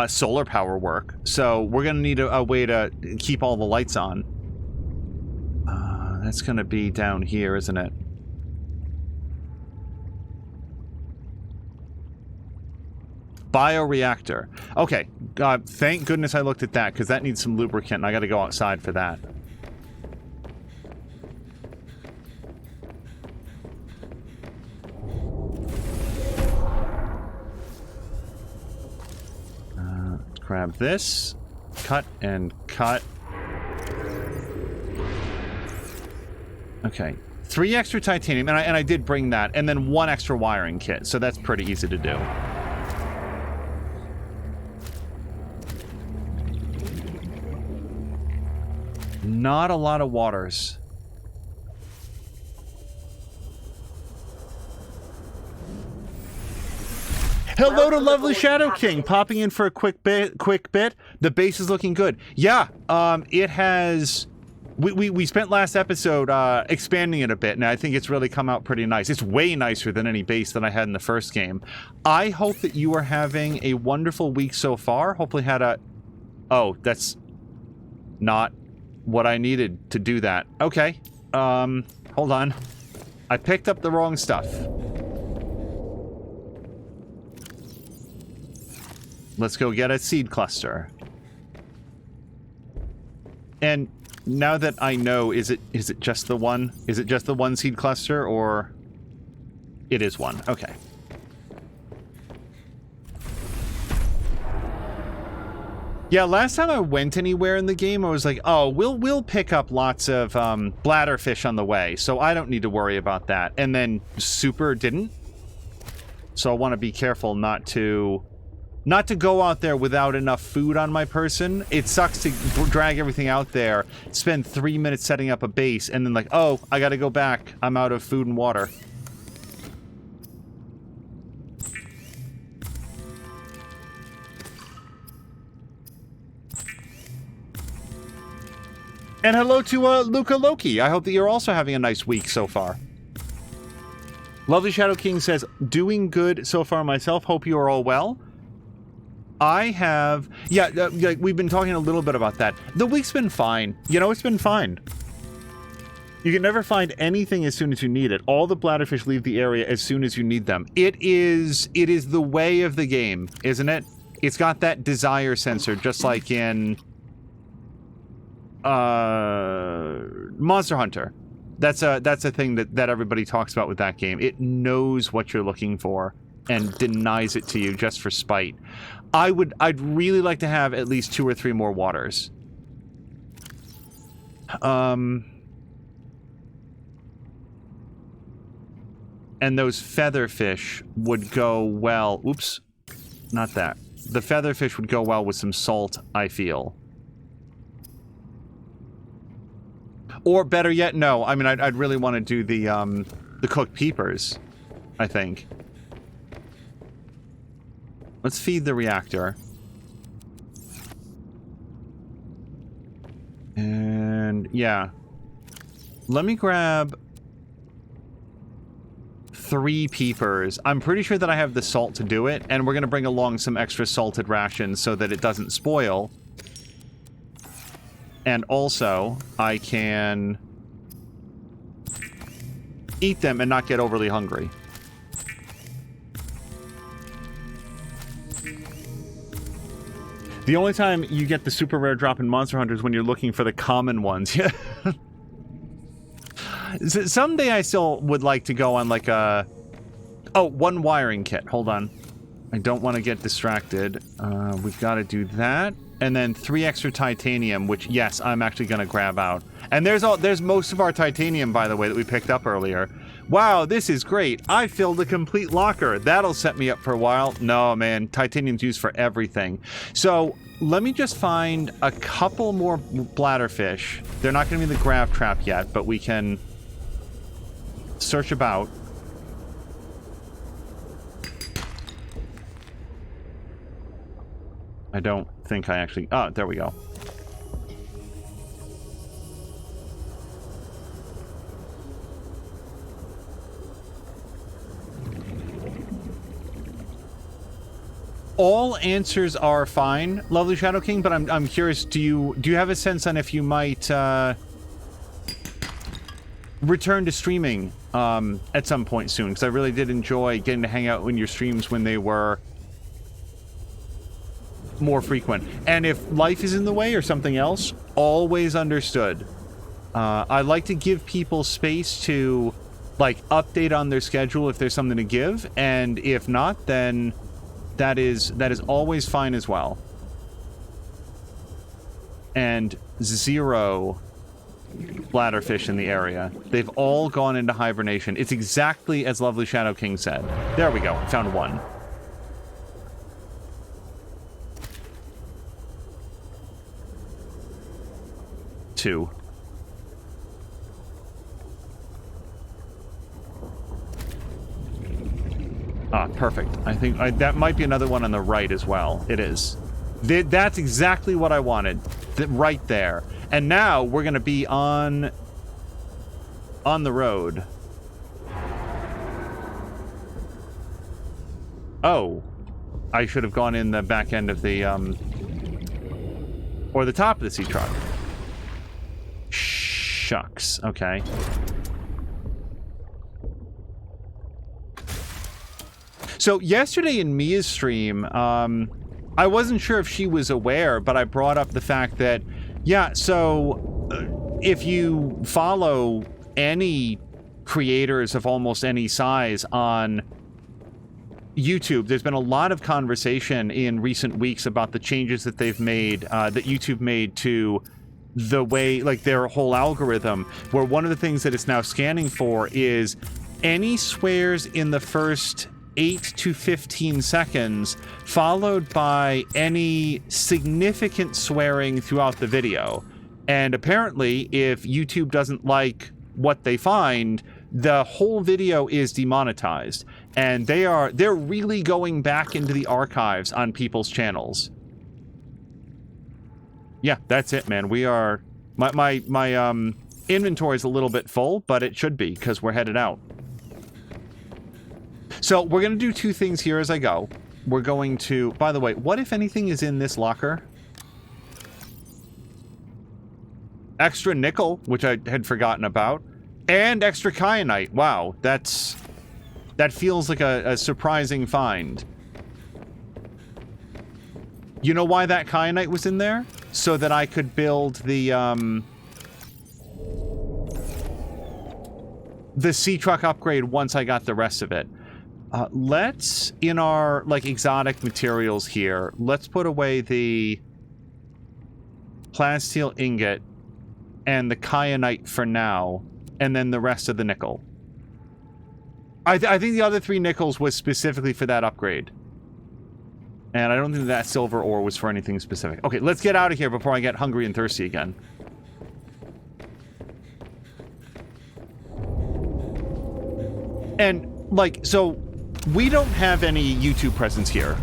solar power work. So we're gonna need a way to keep all the lights on. That's gonna be down here, isn't it? Bioreactor. Okay, thank goodness I looked at that, because that needs some lubricant, and I gotta go outside for that. Grab this, cut and cut. Okay, 3 extra titanium, and I did bring that, and then 1 extra wiring kit, so that's pretty easy to do. Not a lot of waters. Hello to lovely Shadow King, popping in for a quick bit. The base is looking good. Yeah, it has... We spent last episode expanding it a bit, and I think it's really come out pretty nice. It's way nicer than any base that I had in the first game. I hope that you are having a wonderful week so far. Hopefully had a... Oh, that's not what I needed to do that. Okay, hold on. I picked up the wrong stuff. Let's go get a seed cluster. And now that I know, is it just the one? Is it just the one seed cluster, or it is one? Okay. Yeah, last time I went anywhere in the game, I was like, oh, we'll pick up lots of bladderfish on the way, so I don't need to worry about that. And then Super didn't. So I want to be careful not to go out there without enough food on my person. It sucks to drag everything out there, spend 3 minutes setting up a base, and then like, oh, I gotta go back. I'm out of food and water. And hello to Luca Loki. I hope that you're also having a nice week so far. Lovely Shadow King says, doing good so far myself. Hope you are all well. I have... Yeah, we've been talking a little bit about that. The week's been fine. You know, it's been fine. You can never find anything as soon as you need it. All the bladderfish leave the area as soon as you need them. It is the way of the game, isn't it? It's got that desire sensor, just like in... Monster Hunter. That's a thing that everybody talks about with that game. It knows what you're looking for and denies it to you just for spite. I'd really like to have at least 2 or 3 more waters. And those featherfish would go well. Oops, not that. The featherfish would go well with some salt, I feel. Or better yet, no. I mean, I'd really want to do the cooked peepers, I think. Let's feed the reactor. And, yeah. Let me grab 3 peepers. I'm pretty sure that I have the salt to do it, and we're going to bring along some extra salted rations so that it doesn't spoil. And also, I can eat them and not get overly hungry. The only time you get the super rare drop in Monster Hunter is when you're looking for the common ones. Yeah. Someday I still would like to go on like a... Oh, 1 wiring kit. Hold on. I don't want to get distracted. We've got to do that. And then 3 extra titanium, which, yes, I'm actually going to grab out. And there's most of our titanium, by the way, that we picked up earlier. Wow, this is great. I filled a complete locker. That'll set me up for a while. No, man, titanium's used for everything. So let me just find a couple more bladderfish. They're not going to be in the grav trap yet, but we can search about. I don't think I actually... Oh, there we go. All answers are fine, Lovely Shadow King, but I'm curious, do you have a sense on if you might return to streaming at some point soon? Because I really did enjoy getting to hang out in your streams when they were more frequent. And if life is in the way or something else, always understood. I like to give people space to like update on their schedule if there's something to give, and if not, then that is always fine as well. And 0 bladderfish in the area. They've all gone into hibernation. It's exactly as Lovely Shadow King said. There we go. Found 1. Two. Ah, perfect. I think that might be another one on the right as well. It is. That's exactly what I wanted. Right there. And now we're going to be on the road. Oh. I should have gone in the back end of the, or the top of the sea truck. Shucks. Okay. So yesterday in Mia's stream, I wasn't sure if she was aware, but I brought up the fact that, yeah, so if you follow any creators of almost any size on YouTube, there's been a lot of conversation in recent weeks about the changes that they've made, that YouTube made to the way, like their whole algorithm, where one of the things that it's now scanning for is any swears in the first 8 to 15 seconds, followed by any significant swearing throughout the video. And apparently, if YouTube doesn't like what they find, the whole video is demonetized. And they're really going back into the archives on people's channels. Yeah, that's it, man. We are... My inventory is a little bit full, but it should be, because we're headed out. So, we're going to do two things here as I go. We're going to... By the way, what, if anything, is in this locker? Extra nickel, which I had forgotten about. And extra kyanite. Wow, that feels like a surprising find. You know why that kyanite was in there? So that I could build the sea truck upgrade once I got the rest of it. Let's, in our, like, exotic materials here, let's put away the plasteel ingot and the kyanite for now, and then the rest of the nickel. I think the other 3 nickels was specifically for that upgrade. And I don't think that silver ore was for anything specific. Okay, let's get out of here before I get hungry and thirsty again. And, like, so... we don't have any YouTube presence here.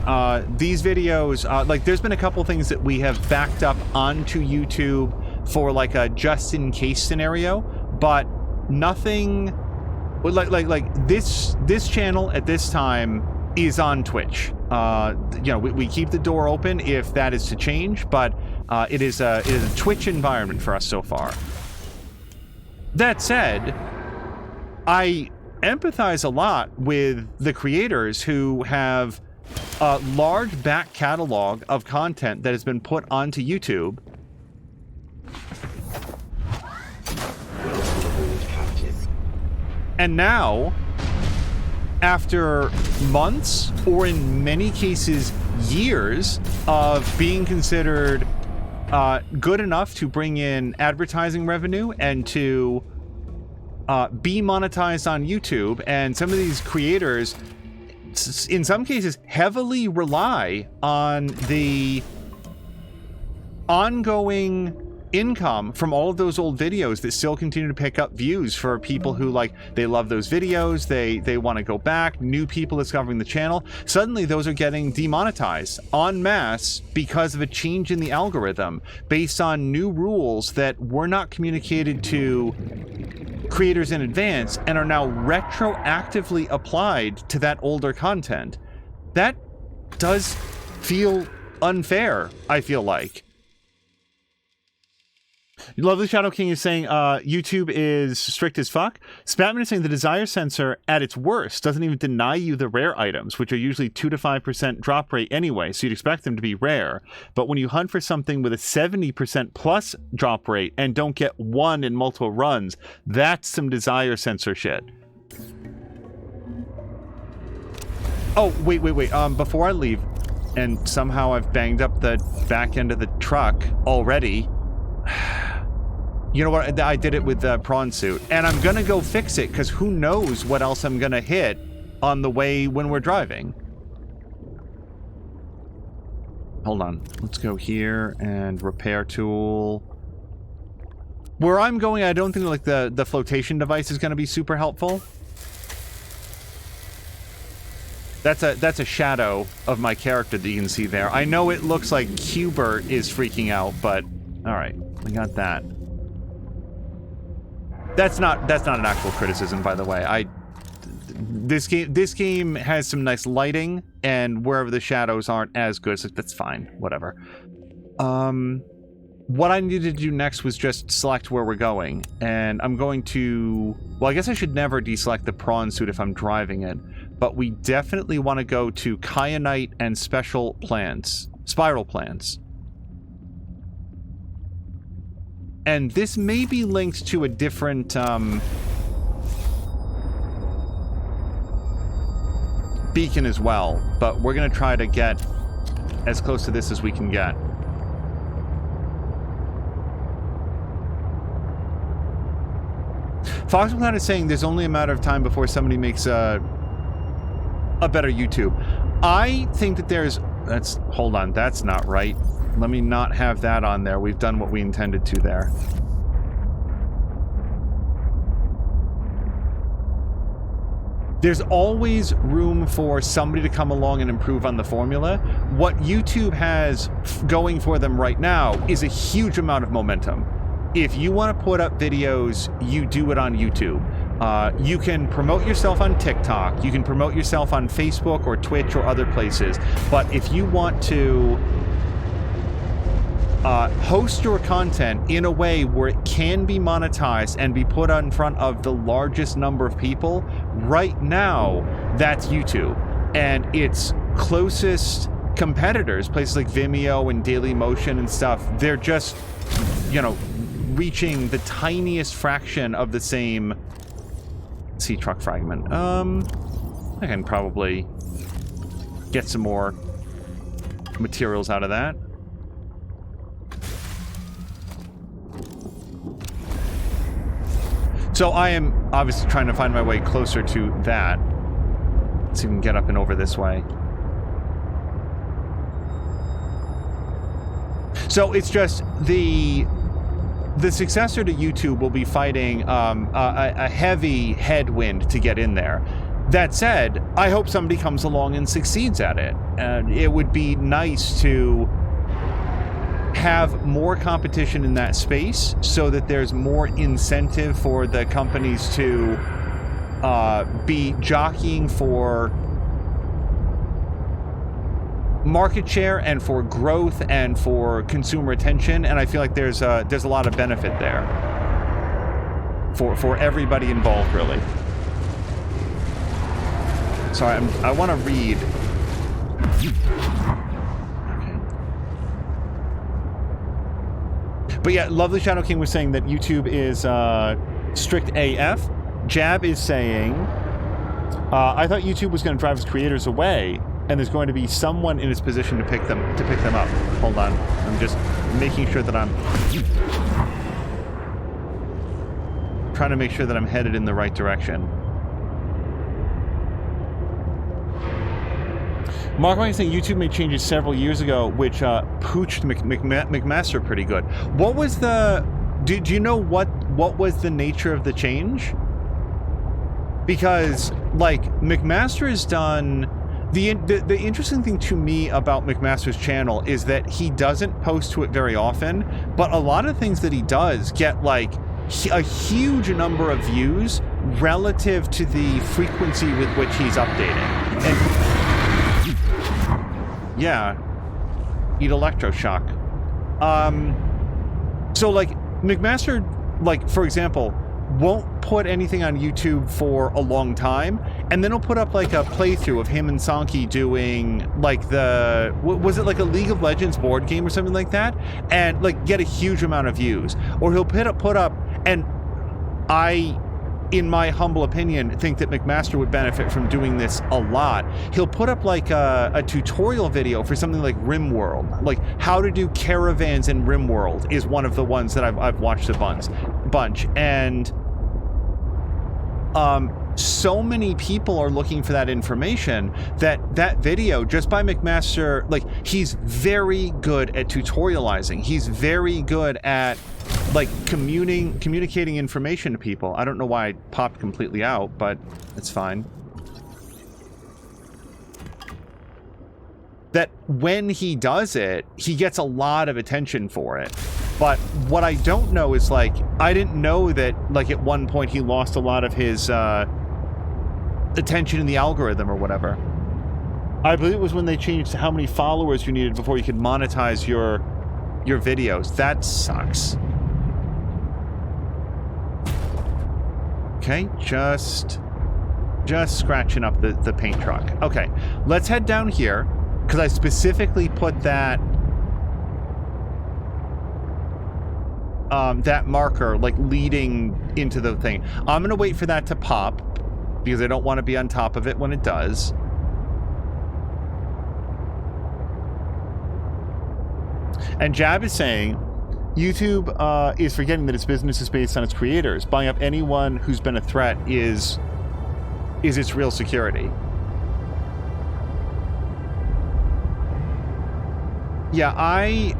These videos, like, there's been a couple things that we have backed up onto YouTube for, like, a just-in-case scenario, but nothing... Like this channel at this time is on Twitch. You know, we keep the door open if that is to change, but it is a Twitch environment for us so far. That said, I empathize a lot with the creators who have a large back catalog of content that has been put onto YouTube. And now, after months, or in many cases, years, of being considered good enough to bring in advertising revenue and to be monetized on YouTube, and some of these creators, in some cases, heavily rely on the ongoing income from all of those old videos that still continue to pick up views for people who, like, they love those videos, they want to go back, new people discovering the channel. Suddenly those are getting demonetized en masse because of a change in the algorithm based on new rules that were not communicated to creators in advance and are now retroactively applied to that older content. That does feel unfair, I feel like. Lovely Shadow King is saying YouTube is strict as fuck. Spatman is saying the desire sensor at its worst doesn't even deny you the rare items, which are usually 2 to 5% drop rate anyway, so you'd expect them to be rare. But when you hunt for something with a 70% plus drop rate and don't get one in multiple runs, that's some desire sensor shit. Oh, wait. Before I leave, and somehow I've banged up the back end of the truck already. You know what? I did it with the prawn suit, and I'm gonna go fix it because who knows what else I'm gonna hit on the way when we're driving. Hold on. Let's go here and repair tool. Where I'm going, I don't think like the flotation device is gonna be super helpful. That's a shadow of my character that you can see there. I know it looks like Hubert is freaking out, but all right, we got that. That's not an actual criticism, by the way. This game has some nice lighting, and wherever the shadows aren't as good, so that's fine. Whatever. What I needed to do next was just select where we're going, and I'm going to... Well, I guess I should never deselect the prawn suit if I'm driving it, but we definitely want to go to kyanite and special plants, spiral plants. And this may be linked to a different, beacon as well, but we're going to try to get as close to this as we can get. FoxMcCloud is saying there's only a matter of time before somebody makes a a better YouTube. I think that hold on, that's not right. Let me not have that on there. We've done what we intended to there. There's always room for somebody to come along and improve on the formula. What YouTube has going for them right now is a huge amount of momentum. If you want to put up videos, you do it on YouTube. You can promote yourself on TikTok. You can promote yourself on Facebook or Twitch or other places. But if you want to host your content in a way where it can be monetized and be put in front of the largest number of people, right now, that's YouTube. And its closest competitors, places like Vimeo and Dailymotion and stuff, they're just, you know, reaching the tiniest fraction of the same sea truck fragment. I can probably get some more materials out of that. So I am obviously trying to find my way closer to that. Let's see if we can get up and over this way. So it's just the successor to YouTube will be fighting a heavy headwind to get in there. That said, I hope somebody comes along and succeeds at it. And it would be nice to have more competition in that space so that there's more incentive for the companies to be jockeying for market share and for growth and for consumer attention. And I feel like there's a lot of benefit there for everybody involved, really. Sorry, I want to read. But yeah, Lovely Shadow King was saying that YouTube is strict AF. Jab is saying, I thought YouTube was going to drive its creators away, and there's going to be someone in its position to pick them up. Hold on, I'm just making sure that I'm trying to make sure that I'm headed in the right direction. Mark Mike is saying YouTube made changes several years ago, which pooched McMaster pretty good. What was the? Do you know what was the nature of the change? Because like McMaster has done the interesting thing to me about McMaster's channel is that he doesn't post to it very often, but a lot of things that he does get like a huge number of views relative to the frequency with which he's updating. And yeah, eat electroshock. So like McMaster, like for example, won't put anything on YouTube for a long time, and then he'll put up like a playthrough of him and Sankey doing like was it like a League of Legends board game or something like that, and like get a huge amount of views. Or he'll put up, and I, in my humble opinion, think that McMaster would benefit from doing this a lot. He'll put up like a tutorial video for something like RimWorld, like how to do caravans in RimWorld is one of the ones that I've watched a bunch, and so many people are looking for that information that video just by McMaster, like he's very good at tutorializing. He's very good at like communicating information to people. I don't know why I popped completely out, but it's fine. That when he does it, he gets a lot of attention for it. But what I don't know is like, I didn't know that like at one point he lost a lot of his attention in the algorithm or whatever. I believe it was when they changed how many followers you needed before you could monetize your videos. That sucks. Okay, just scratching up the paint truck. Okay, let's head down here, because I specifically put that that marker like leading into the thing. I'm gonna wait for that to pop because I don't want to be on top of it when it does. And Jab is saying YouTube is forgetting that its business is based on its creators. Buying up anyone who's been a threat is its real security. Yeah, I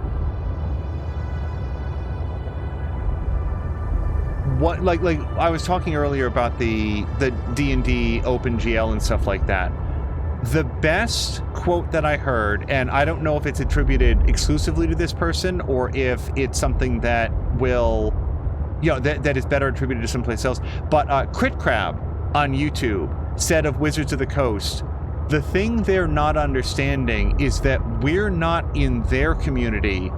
was talking earlier about the D&D OpenGL and stuff like that. The best quote that I heard, and I don't know if it's attributed exclusively to this person or if it's something that will, that is better attributed to someplace else, but Crit Crab on YouTube said of Wizards of the Coast, the thing they're not understanding is that we're not in their community,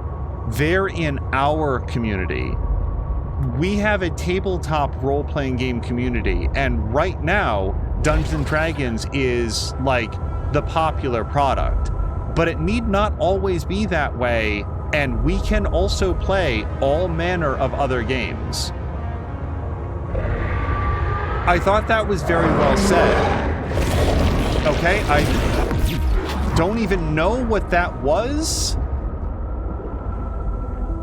they're in our community. We have a tabletop role-playing game community, and right now, Dungeons & Dragons is, like, the popular product. But it need not always be that way, and we can also play all manner of other games. I thought that was very well said. Okay, I don't even know what that was.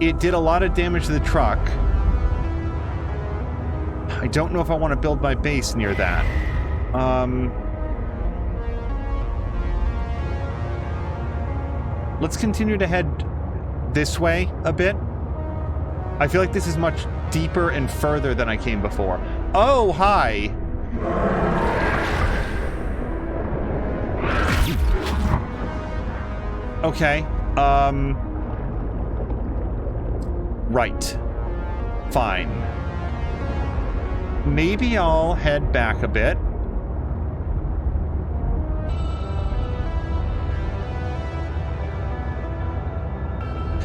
It did a lot of damage to the truck. I don't know if I want to build my base near that. Let's continue to head this way a bit. I feel like this is much deeper and further than I came before. Oh, hi! Okay, right. Fine. Maybe I'll head back a bit.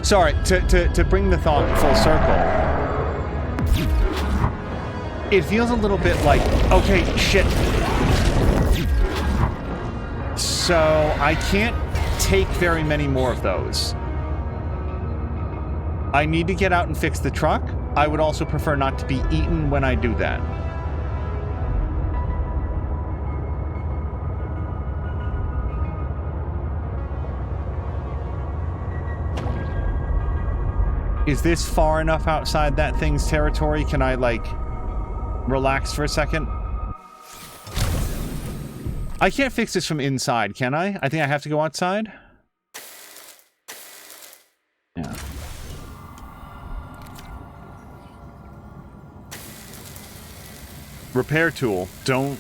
Sorry, to bring the thought full circle. It feels a little bit like, okay, shit. So I can't take very many more of those. I need to get out and fix the truck. I would also prefer not to be eaten when I do that. Is this far enough outside that thing's territory? Can I, like, relax for a second? I can't fix this from inside, can I? I think I have to go outside? Yeah. Repair tool. Don't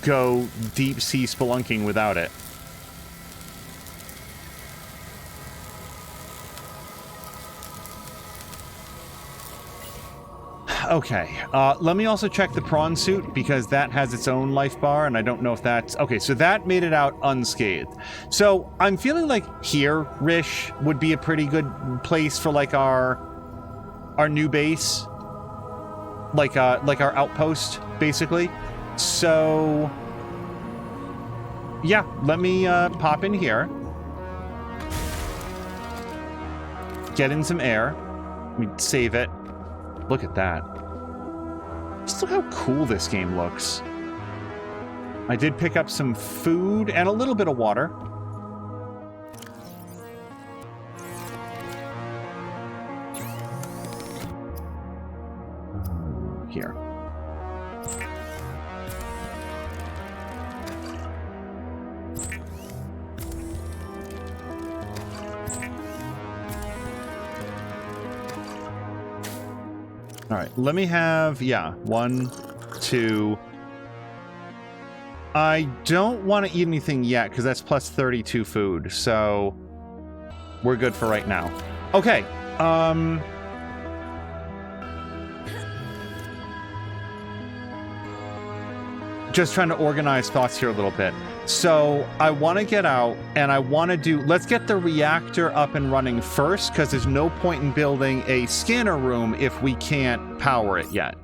go deep sea spelunking without it. Okay, let me also check the prawn suit, because that has its own life bar, and I don't know if that's... Okay, so that made it out unscathed. So, I'm feeling like here, Rish, would be a pretty good place for, like, our new base. Like our outpost, basically. So... yeah, let me pop in here. Get in some air. Let me save it. Look at that. Just look how cool this game looks. I did pick up some food and a little bit of water. Here. All right, let me have, yeah, 1, 2. I don't want to eat anything yet, because that's plus 32 food, so we're good for right now. Okay, just trying to organize thoughts here a little bit. So I want to get out, and I want to do... Let's get the reactor up and running first, because there's no point in building a scanner room if we can't power it yet.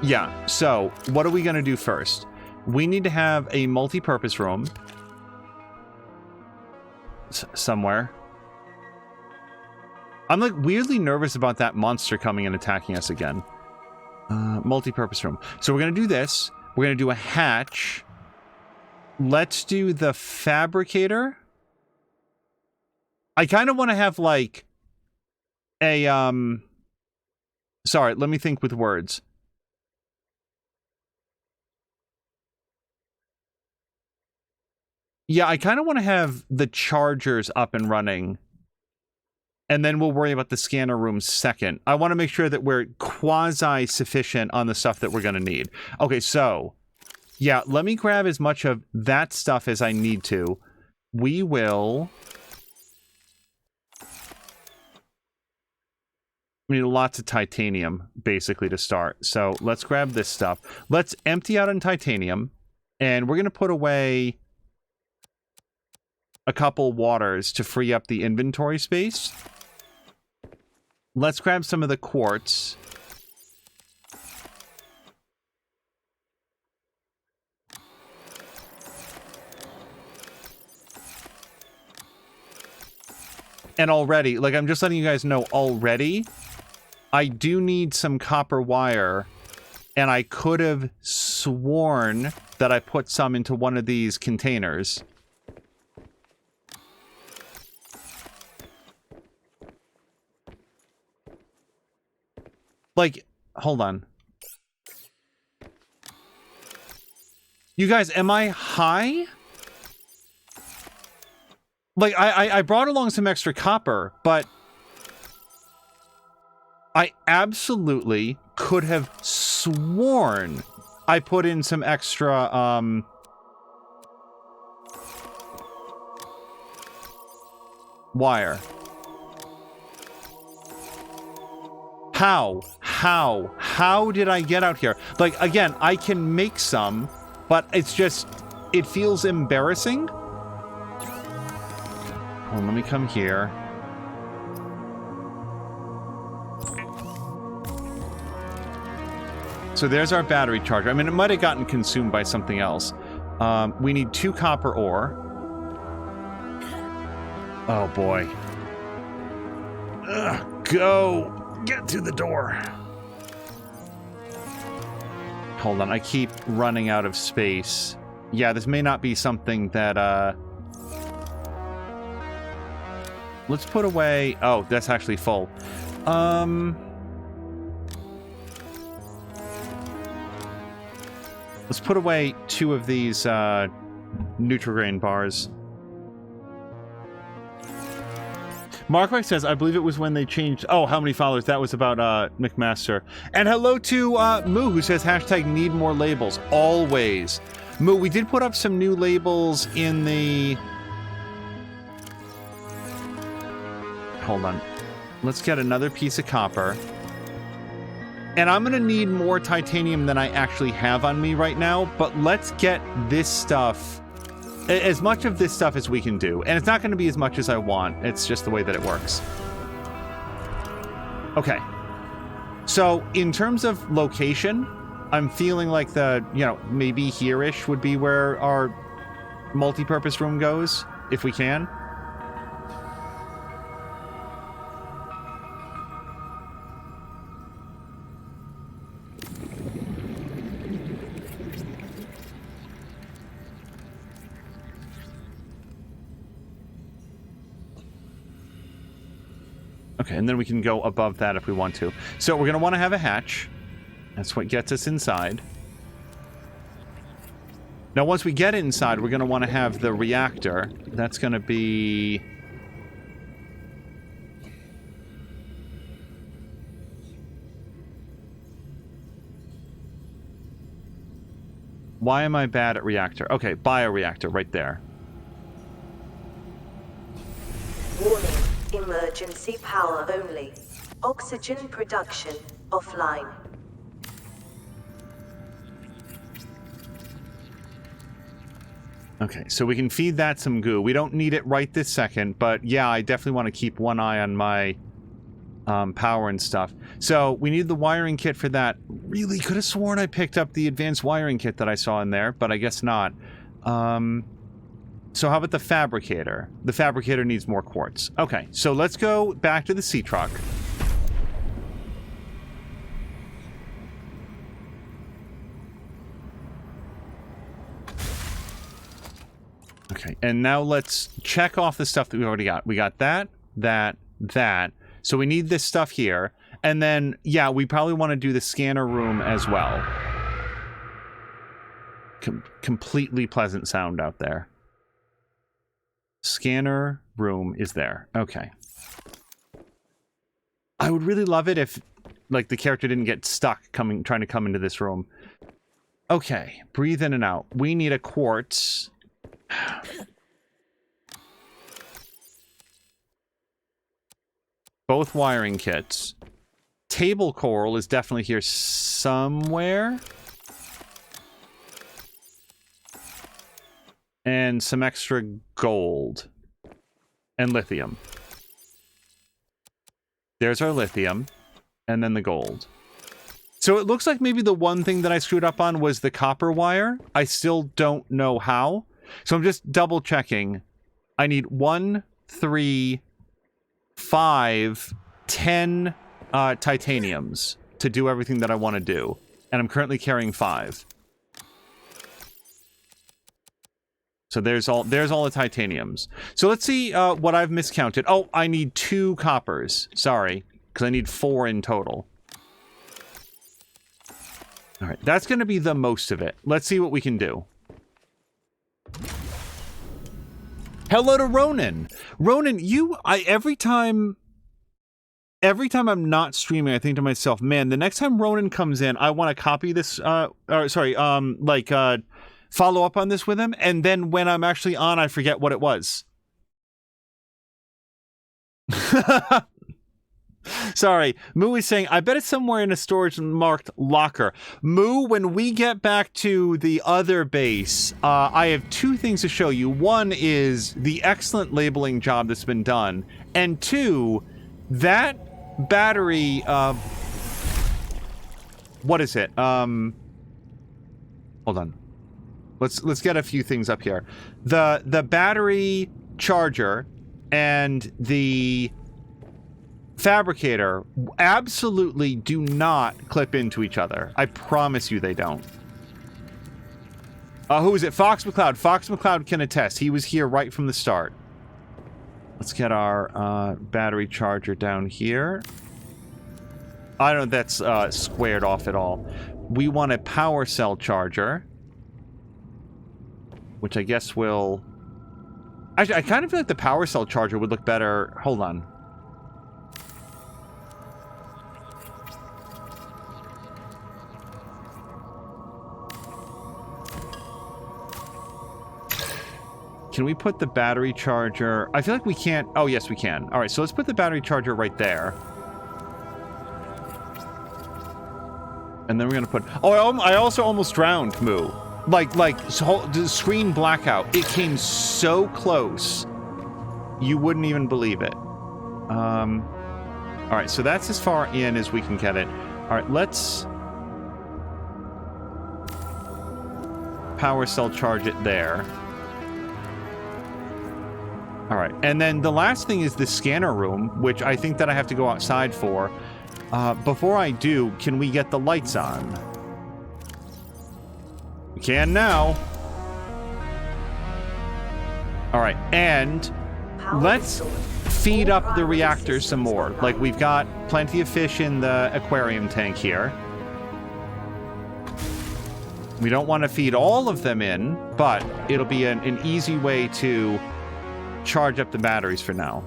Yeah, so what are we going to do first? We need to have a multi-purpose room somewhere. I'm like weirdly nervous about that monster coming and attacking us again. Multi-purpose room. So we're going to do this. We're going to do a hatch. Let's do the fabricator. I kind of want to have like a, sorry, let me think with words. Yeah, I kind of want to have the chargers up and running. And then we'll worry about the scanner room second. I want to make sure that we're quasi-sufficient on the stuff that we're going to need. Okay, so... yeah, let me grab as much of that stuff as I need to. We will... we need lots of titanium, basically, to start. So let's grab this stuff. Let's empty out on titanium. And we're going to put away a couple waters to free up the inventory space. Let's grab some of the quartz. And already, like, I'm just letting you guys know already, I do need some copper wire, and I could have sworn that I put some into one of these containers. Like, hold on. You guys, am I high? Like, I brought along some extra copper, but I absolutely could have sworn I put in some extra, wire. How did I get out here? Like, again, I can make some, but it's just, it feels embarrassing. Hold on, let me come here. So there's our battery charger. I mean, it might have gotten consumed by something else. We need 2 copper ore. Oh, boy. Ugh, go! Get to the door. Hold on, I keep running out of space. Yeah, this may not be something that, let's put away... oh, that's actually full. Let's put away 2 of these, Nutrigrain bars. Mark says, I believe it was when they changed... oh, how many followers? That was about, McMaster. And hello to, Moo, who says, hashtag need more labels. Always. Moo, we did put up some new labels in the... hold on. Let's get another piece of copper. And I'm going to need more titanium than I actually have on me right now, but let's get this stuff... as much of this stuff as we can do. And it's not going to be as much as I want. It's just the way that it works. Okay. So, in terms of location, I'm feeling like the, you know, maybe here-ish would be where our multi-purpose room goes, if we can. Okay, and then we can go above that if we want to. So we're going to want to have a hatch. That's what gets us inside. Now, once we get inside, we're going to want to have the reactor. That's going to be... why am I bad at reactor? Okay, bioreactor right there. Warning. Emergency power only. Oxygen production offline. Okay, so we can feed that some goo. We don't need it right this second, but yeah, I definitely want to keep one eye on my power and stuff. So we need the wiring kit for that. Really could have sworn I picked up the advanced wiring kit that I saw in there, but I guess not. So how about the fabricator? The fabricator needs more quartz. Okay, so let's go back to the sea truck. Okay, and now let's check off the stuff that we already got. We got that, that, that. So we need this stuff here. And then, yeah, we probably want to do the scanner room as well. Completely pleasant sound out there. Scanner room is there. Okay. I would really love it if, like, the character didn't get stuck trying to come into this room. Okay, breathe in and out. We need a quartz. Both wiring kits. Table coral is definitely here somewhere. And some extra gold. And lithium. There's our lithium. And then the gold. So it looks like maybe the one thing that I screwed up on was the copper wire. I still don't know how. So I'm just double checking. I need 1, 3, 5, 10 titaniums to do everything that I want to do. And I'm currently carrying 5. So there's all the titaniums. So let's see what I've miscounted. Oh, I need 2 coppers. Sorry, because I need 4 in total. All right, that's going to be the most of it. Let's see what we can do. Hello to Ronan. Ronan, every time I'm not streaming, I think to myself, man, the next time Ronan comes in, I want to copy this, follow up on this with him, and then when I'm actually on, I forget what it was. Sorry, Moo is saying, I bet it's somewhere in a storage marked locker. Moo, when we get back to the other base, I have 2 things to show you. One is the excellent labeling job that's been done, and 2, that battery, what is it? Hold on. Let's get a few things up here. The battery charger and the fabricator absolutely do not clip into each other. I promise you they don't. Who is it? Fox McCloud. Fox McCloud can attest. He was here right from the start. Let's get our battery charger down here. I don't know if that's squared off at all. We want a power cell charger, which I guess will... Actually, I kind of feel like the power cell charger would look better. Hold on. Can we put the battery charger... I feel like we can't... Oh, yes, we can. All right, so let's put the battery charger right there. And then we're going to put... Oh, I also almost drowned, Moo. So, the screen blackout. It came so close. You wouldn't even believe it. All right, so that's as far in as we can get it. All right, let's... power cell charge it there. All right, and then the last thing is the scanner room, which I think that I have to go outside for. Before I do, can we get the lights on? We can now. All right, and let's feed up the reactor some more. Like, we've got plenty of fish in the aquarium tank here. We don't want to feed all of them in, but it'll be an easy way to charge up the batteries for now.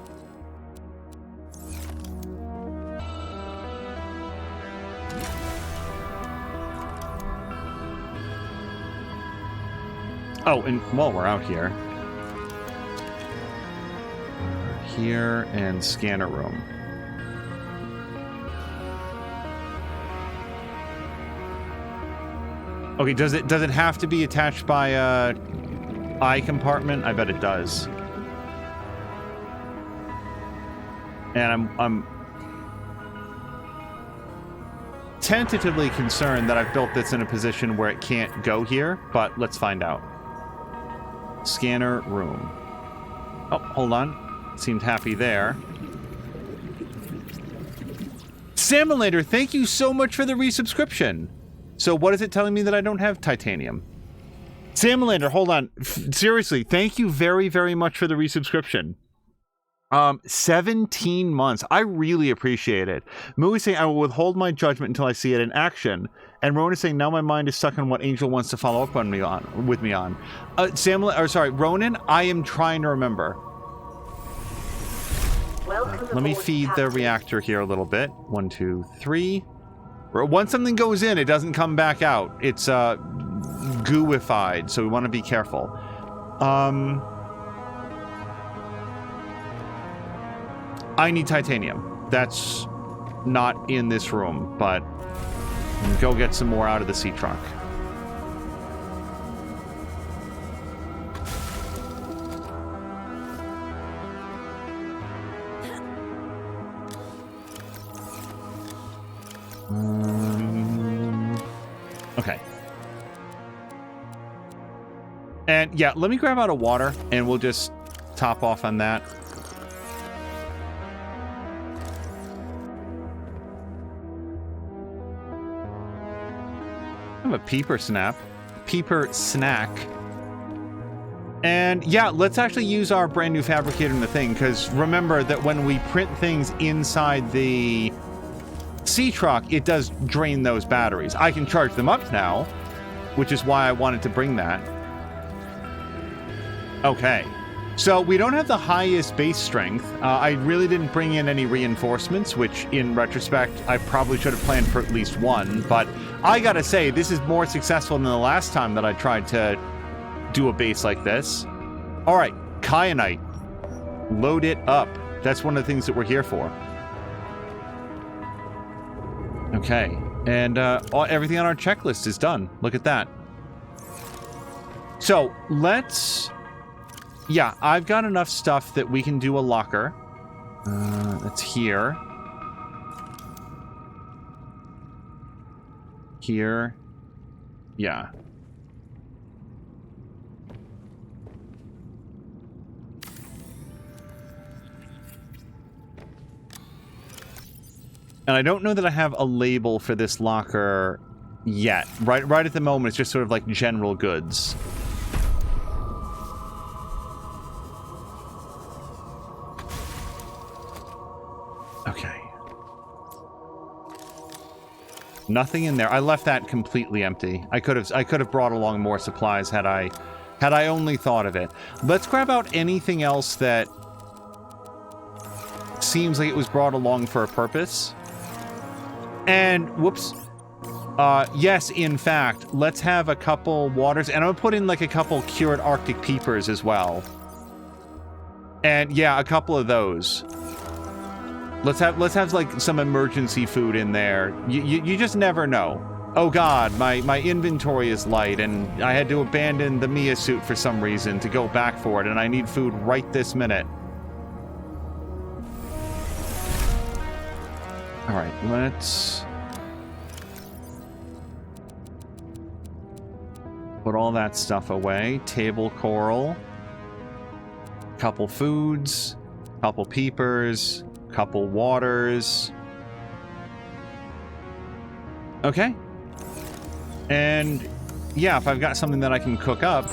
Oh, and while we're out here, here and scanner room. Okay, does it have to be attached by a eye compartment? I bet it does. And I'm tentatively concerned that I've built this in a position where it can't go here, but let's find out. Scanner room. Oh, hold on. Seemed happy there. Salmolander, thank you so much for the resubscription. So what is it telling me that I don't have titanium? Salmolander, hold on. Seriously, thank you very, very much for the resubscription. 17 months. I really appreciate it. Moo is saying, I will withhold my judgment until I see it in action. And Ronan is saying, now my mind is stuck on what Angel wants to follow up with me on. Ronan, I am trying to remember. Welcome let me aboard, feed the Captain. reactor here a little bit. 1, 2, 3. Once something goes in, it doesn't come back out. It's gooified, so we want to be careful. I need titanium. That's not in this room, but go get some more out of the sea truck. Okay. And yeah, let me grab out a water and we'll just top off on that. I have a peeper snack. And yeah, let's actually use our brand new fabricator in the thing, because remember that when we print things inside the sea truck, it does drain those batteries. I can charge them up now, which is why I wanted to bring that. Okay, so we don't have the highest base strength. I really didn't bring in any reinforcements, which in retrospect, I probably should have planned for at least one, but I gotta say, this is more successful than the last time that I tried to do a base like this. All right, kyanite. Load it up. That's one of the things that we're here for. Okay, and everything on our checklist is done. Look at that. So let's... Yeah, I've got enough stuff that we can do a locker. That's here. Here. Yeah. And I don't know that I have a label for this locker yet. Right at the moment, it's just sort of like general goods. Okay. Nothing in there. I left that completely empty. I could have brought along more supplies had I only thought of it. Let's grab out anything else that seems like it was brought along for a purpose. And, whoops. Yes, in fact, let's have a couple waters. And I'm gonna put in like a couple cured Arctic peepers as well. And yeah, a couple of those. Let's have like some emergency food in there. You just never know. Oh god, my inventory is light and I had to abandon the Mia suit for some reason to go back for it, and I need food right this minute. All right, let's put all that stuff away. Table coral, couple foods, couple peepers, couple waters. Okay. And yeah, if I've got something that I can cook up.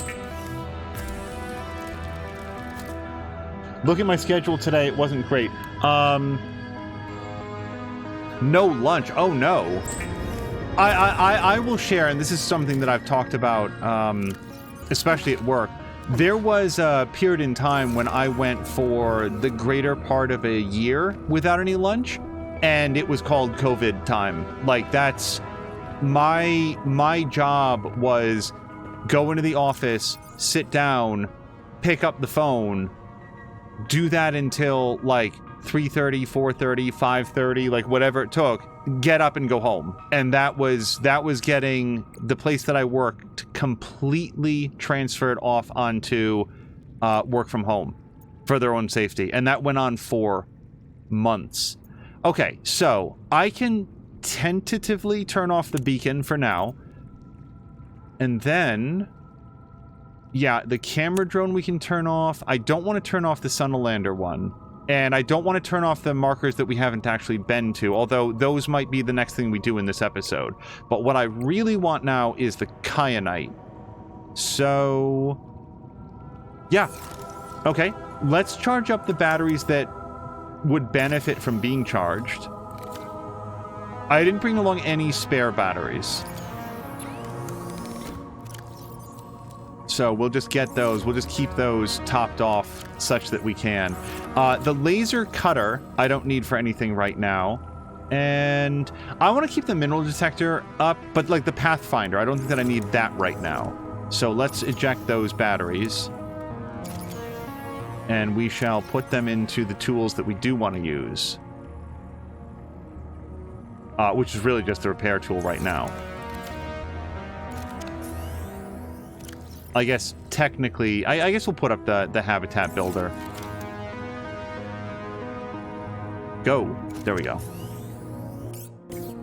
Look at my schedule today. It wasn't great. No lunch. Oh no. I will share, and this is something that I've talked about, especially at work. There was a period in time when I went for the greater part of a year without any lunch, and it was called COVID time. Like, that's my job was go into the office, sit down, pick up the phone, do that until like 3:30, 4:30, 5:30, like whatever it took, get up and go home. And that was getting the place that I worked completely transferred off onto work from home for their own safety. And that went on for months. Okay, so I can tentatively turn off the beacon for now. And then, yeah, the camera drone we can turn off. I don't want to turn off the Sunlander one. And I don't want to turn off the markers that we haven't actually been to, although those might be the next thing we do in this episode. But what I really want now is the kyanite. So, yeah. Okay, let's charge up the batteries that would benefit from being charged. I didn't bring along any spare batteries. So we'll just get those. We'll just keep those topped off such that we can. The laser cutter, I don't need for anything right now. And I want to keep the mineral detector up, but like the Pathfinder, I don't think that I need that right now. So let's eject those batteries. And we shall put them into the tools that we do want to use. Which is really just the repair tool right now. I guess technically, I guess we'll put up the habitat builder. Go. There we go.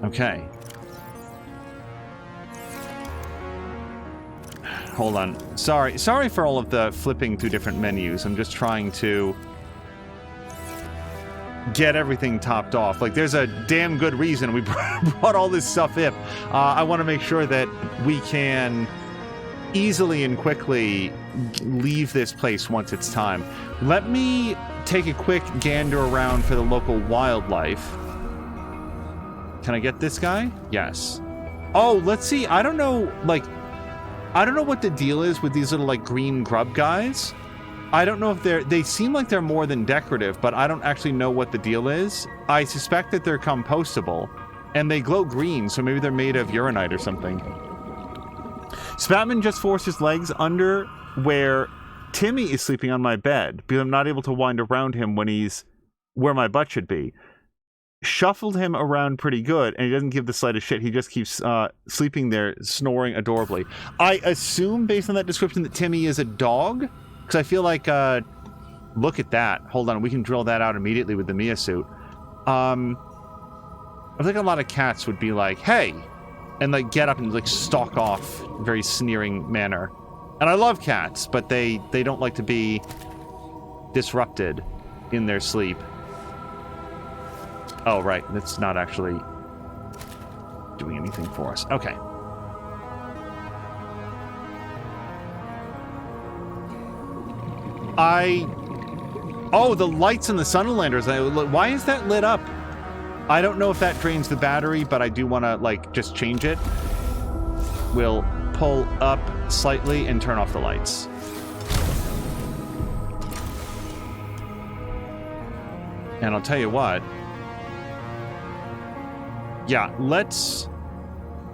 Okay. Hold on. Sorry for all of the flipping through different menus. I'm just trying to get everything topped off. Like, there's a damn good reason we brought all this stuff up. I want to make sure that we can easily and quickly leave this place once it's time. Let me take a quick gander around for the local wildlife. Can I get this guy? Yes. Oh, let's see. I don't know what the deal is with these little, like, green grub guys. I don't know if they seem like they're more than decorative, but I don't actually know what the deal is. I suspect that they're compostable, and they glow green, so maybe they're made of uranite or something. Spatman just forced his legs under where Timmy is sleeping on my bed, because I'm not able to wind around him when he's where my butt should be. Shuffled him around pretty good, and he doesn't give the slightest shit. He just keeps sleeping there, snoring adorably. I assume, based on that description, that Timmy is a dog, because I feel like, look at that. Hold on, we can drill that out immediately with the Mia suit. I think a lot of cats would be like, hey, and like get up and like stalk off in a very sneering manner. And I love cats, but they don't like to be disrupted in their sleep. Oh, right. That's not actually doing anything for us. Okay. Oh, the lights in the Sunlanders. Why is that lit up? I don't know if that drains the battery, but I do want to, like, just change it. We'll pull up slightly and turn off the lights. And I'll tell you what. Yeah, let's...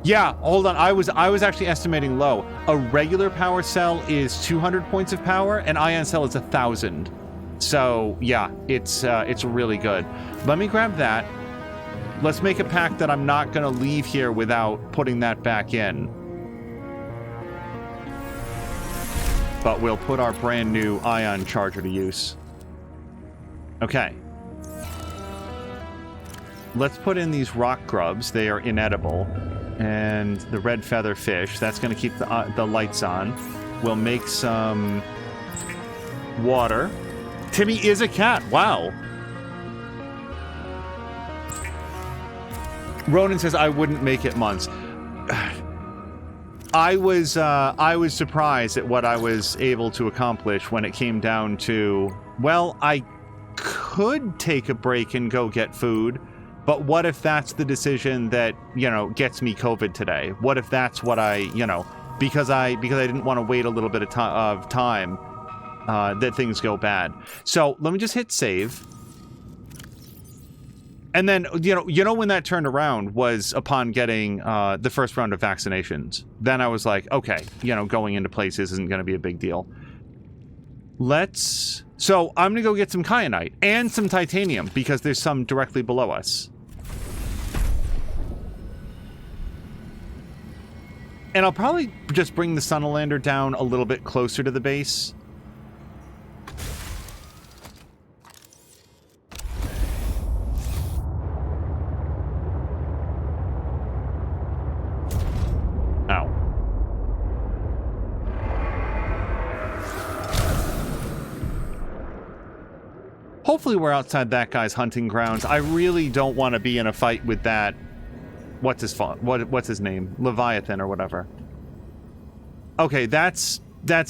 Yeah, hold on. I was actually estimating low. A regular power cell is 200 points of power, and ion cell is 1,000. So, yeah, it's really good. Let me grab that. Let's make a pact that I'm not going to leave here without putting that back in. But we'll put our brand new ion charger to use. Okay. Let's put in these rock grubs. They are inedible. And the red feather fish. That's going to keep the lights on. We'll make some water. Timmy is a cat. Wow. Ronan says, I wouldn't make it months. I was surprised at what I was able to accomplish when it came down to, well, I could take a break and go get food, but what if that's the decision that, you know, gets me COVID today? What if that's what I, you know, because I didn't want to wait a little bit of time, that things go bad. So let me just hit save. And then, you know when that turned around was upon getting the first round of vaccinations. Then I was like, okay, you know, going into places isn't going to be a big deal. So I'm going to go get some kyanite and some titanium because there's some directly below us. And I'll probably just bring the Sunlander down a little bit closer to the base. Hopefully we're outside that guy's hunting grounds. I really don't want to be in a fight with that... What's his name? Leviathan or whatever. Okay, that's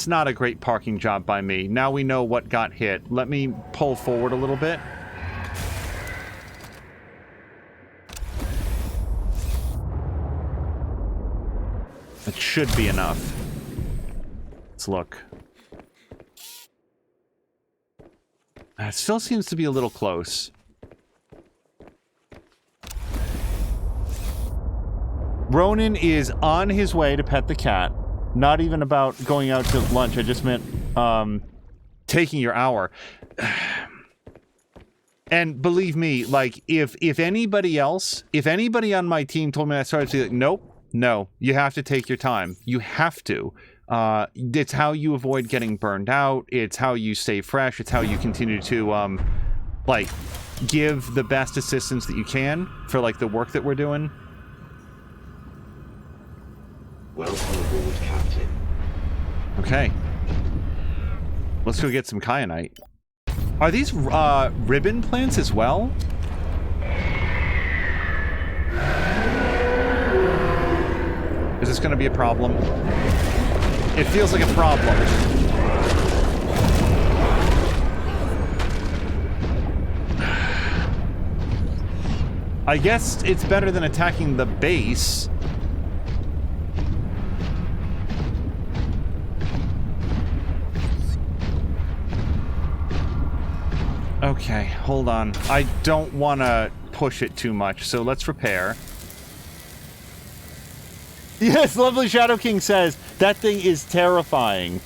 not a great parking job by me. Now we know what got hit. Let me pull forward a little bit. It should be enough. Let's look. It still seems to be a little close. Ronan is on his way to pet the cat. Not even about going out to lunch. I just meant taking your hour. And believe me, like, if anybody on my team told me I started to be like, nope, no, you have to take your time. You have to. It's how you avoid getting burned out. It's how you stay fresh. It's how you continue to, like, give the best assistance that you can for, like, the work that we're doing. Welcome aboard, Captain. Okay. Let's go get some kyanite. Are these ribbon plants as well? Is this going to be a problem? It feels like a problem. I guess it's better than attacking the base. Okay, hold on. I don't want to push it too much, so let's repair. Yes, Lovely Shadow King says, that thing is terrifying.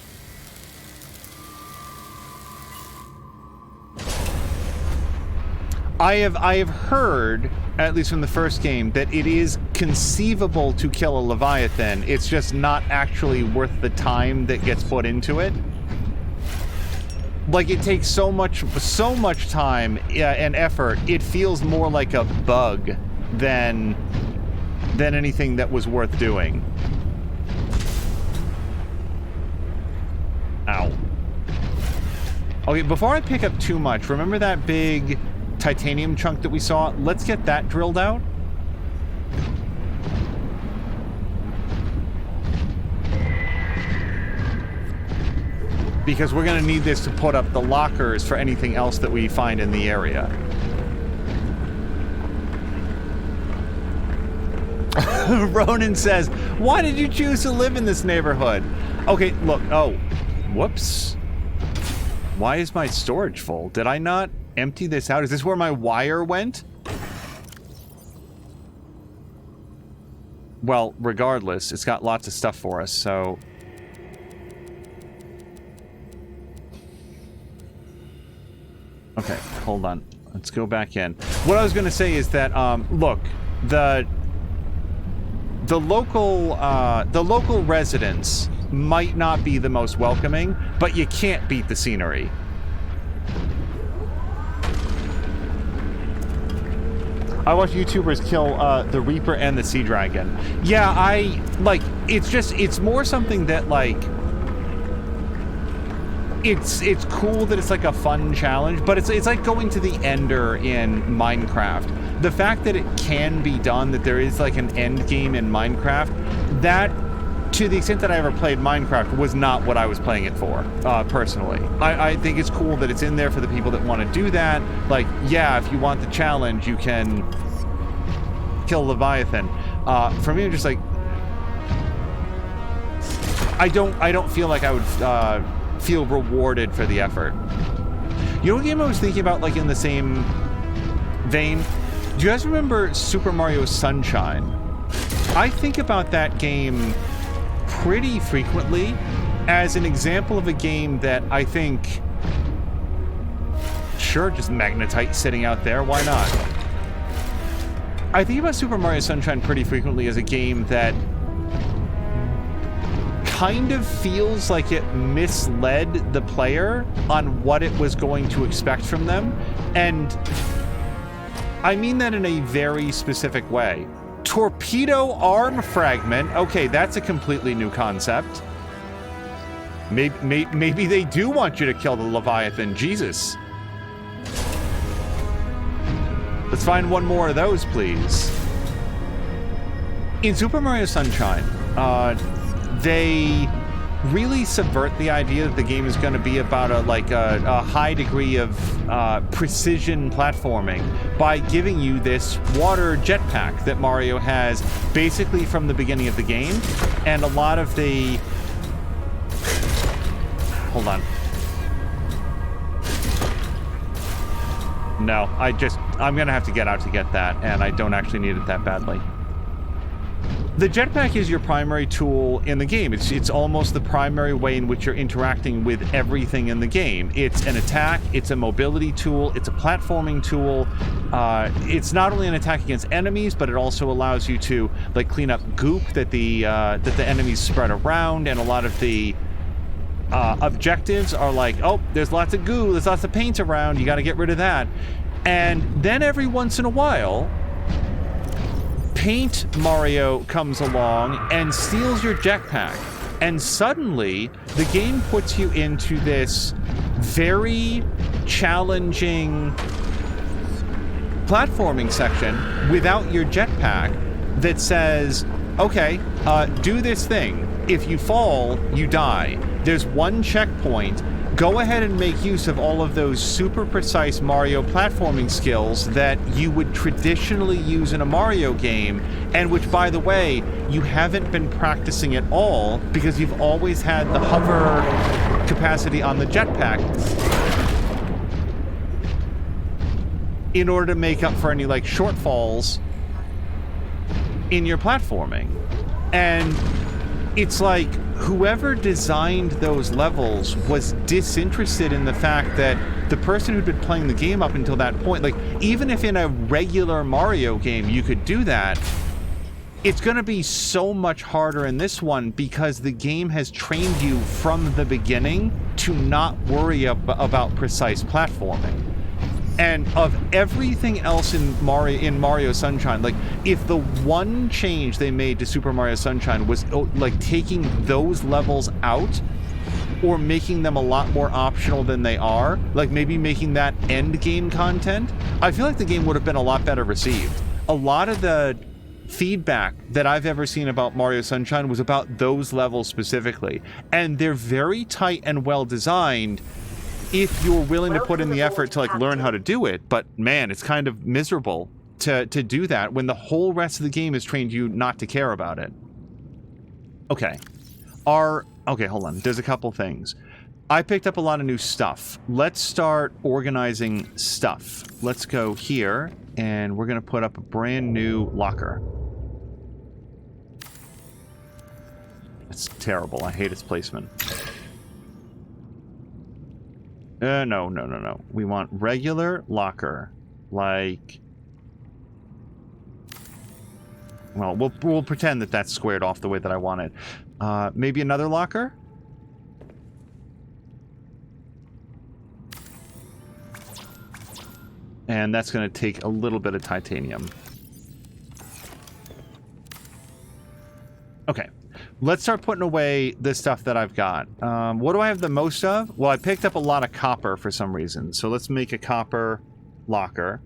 I have heard, at least from the first game, that it is conceivable to kill a Leviathan. It's just not actually worth the time that gets put into it. Like, it takes so much time and effort. It feels more like a bug than anything that was worth doing. Ow. Okay, before I pick up too much, remember that big titanium chunk that we saw? Let's get that drilled out. Because we're going to need this to put up the lockers for anything else that we find in the area. Ronan says, why did you choose to live in this neighborhood? Okay, look. Oh, whoops. Why is my storage full? Did I not empty this out? Is this where my wire went? Well, regardless, it's got lots of stuff for us, so... Okay, hold on. Let's go back in. What I was going to say is that, look, the local residents might not be the most welcoming, but you can't beat the scenery. I watch YouTubers kill the Reaper and the Sea Dragon. Yeah, it's more something that, like, it's cool that it's like a fun challenge, but it's like going to the Ender in Minecraft. The fact that it can be done, that there is like an end game in Minecraft, that, to the extent that I ever played Minecraft, was not what I was playing it for, personally. I think it's cool that it's in there for the people that want to do that. Like, yeah, if you want the challenge, you can kill Leviathan. For me, I'm just like, I don't feel like I would feel rewarded for the effort. You know what game I was thinking about, like, in the same vein? Do you guys remember Super Mario Sunshine? I think about that game pretty frequently as an example of a game that I think, sure, just magnetite sitting out there, why not? I think about Super Mario Sunshine pretty frequently as a game that kind of feels like it misled the player on what it was going to expect from them, and I mean that in a very specific way. Torpedo arm fragment. Okay, that's a completely new concept. Maybe they do want you to kill the Leviathan. Jesus. Let's find one more of those, please. In Super Mario Sunshine, they really subvert the idea that the game is going to be about a high degree of precision platforming by giving you this water jetpack that Mario has basically from the beginning of the game, and a lot of the hold on. No, I'm gonna have to get out to get that, and I don't actually need it that badly. The jetpack is your primary tool in the game. It's almost the primary way in which you're interacting with everything in the game. It's an attack, it's a mobility tool, it's a platforming tool. It's not only an attack against enemies, but it also allows you to like clean up goop that the enemies spread around, and a lot of the objectives are like, oh, there's lots of goo, there's lots of paint around, you got to get rid of that. And then every once in a while, Paint Mario comes along and steals your jetpack, and suddenly the game puts you into this very challenging platforming section without your jetpack that says, okay, do this thing. If you fall, you die. There's one checkpoint. Go ahead and make use of all of those super precise Mario platforming skills that you would traditionally use in a Mario game, and which, by the way, you haven't been practicing at all because you've always had the hover capacity on the jetpack in order to make up for any, like, shortfalls in your platforming. And it's like whoever designed those levels was disinterested in the fact that the person who'd been playing the game up until that point, like, even if in a regular Mario game you could do that, it's going to be so much harder in this one because the game has trained you from the beginning to not worry about precise platforming. And of everything else in Mario Sunshine, like, if the one change they made to Super Mario Sunshine was like taking those levels out or making them a lot more optional than they are, like maybe making that end game content, I feel like the game would have been a lot better received. A lot of the feedback that I've ever seen about Mario Sunshine was about those levels specifically, and they're very tight and well designed if you're willing to put in the effort to, like, learn how to do it. But man, it's kind of miserable to do that when the whole rest of the game has trained you not to care about it. Okay. Okay, hold on. There's a couple things. I picked up a lot of new stuff. Let's start organizing stuff. Let's go here, and we're going to put up a brand new locker. It's terrible. I hate its placement. No. We want regular locker. Like, well, we'll pretend that that's squared off the way that I want it. Maybe another locker? And that's going to take a little bit of titanium. Okay. Let's start putting away the stuff that I've got. What do I have the most of? Well, I picked up a lot of copper for some reason. So let's make a copper locker.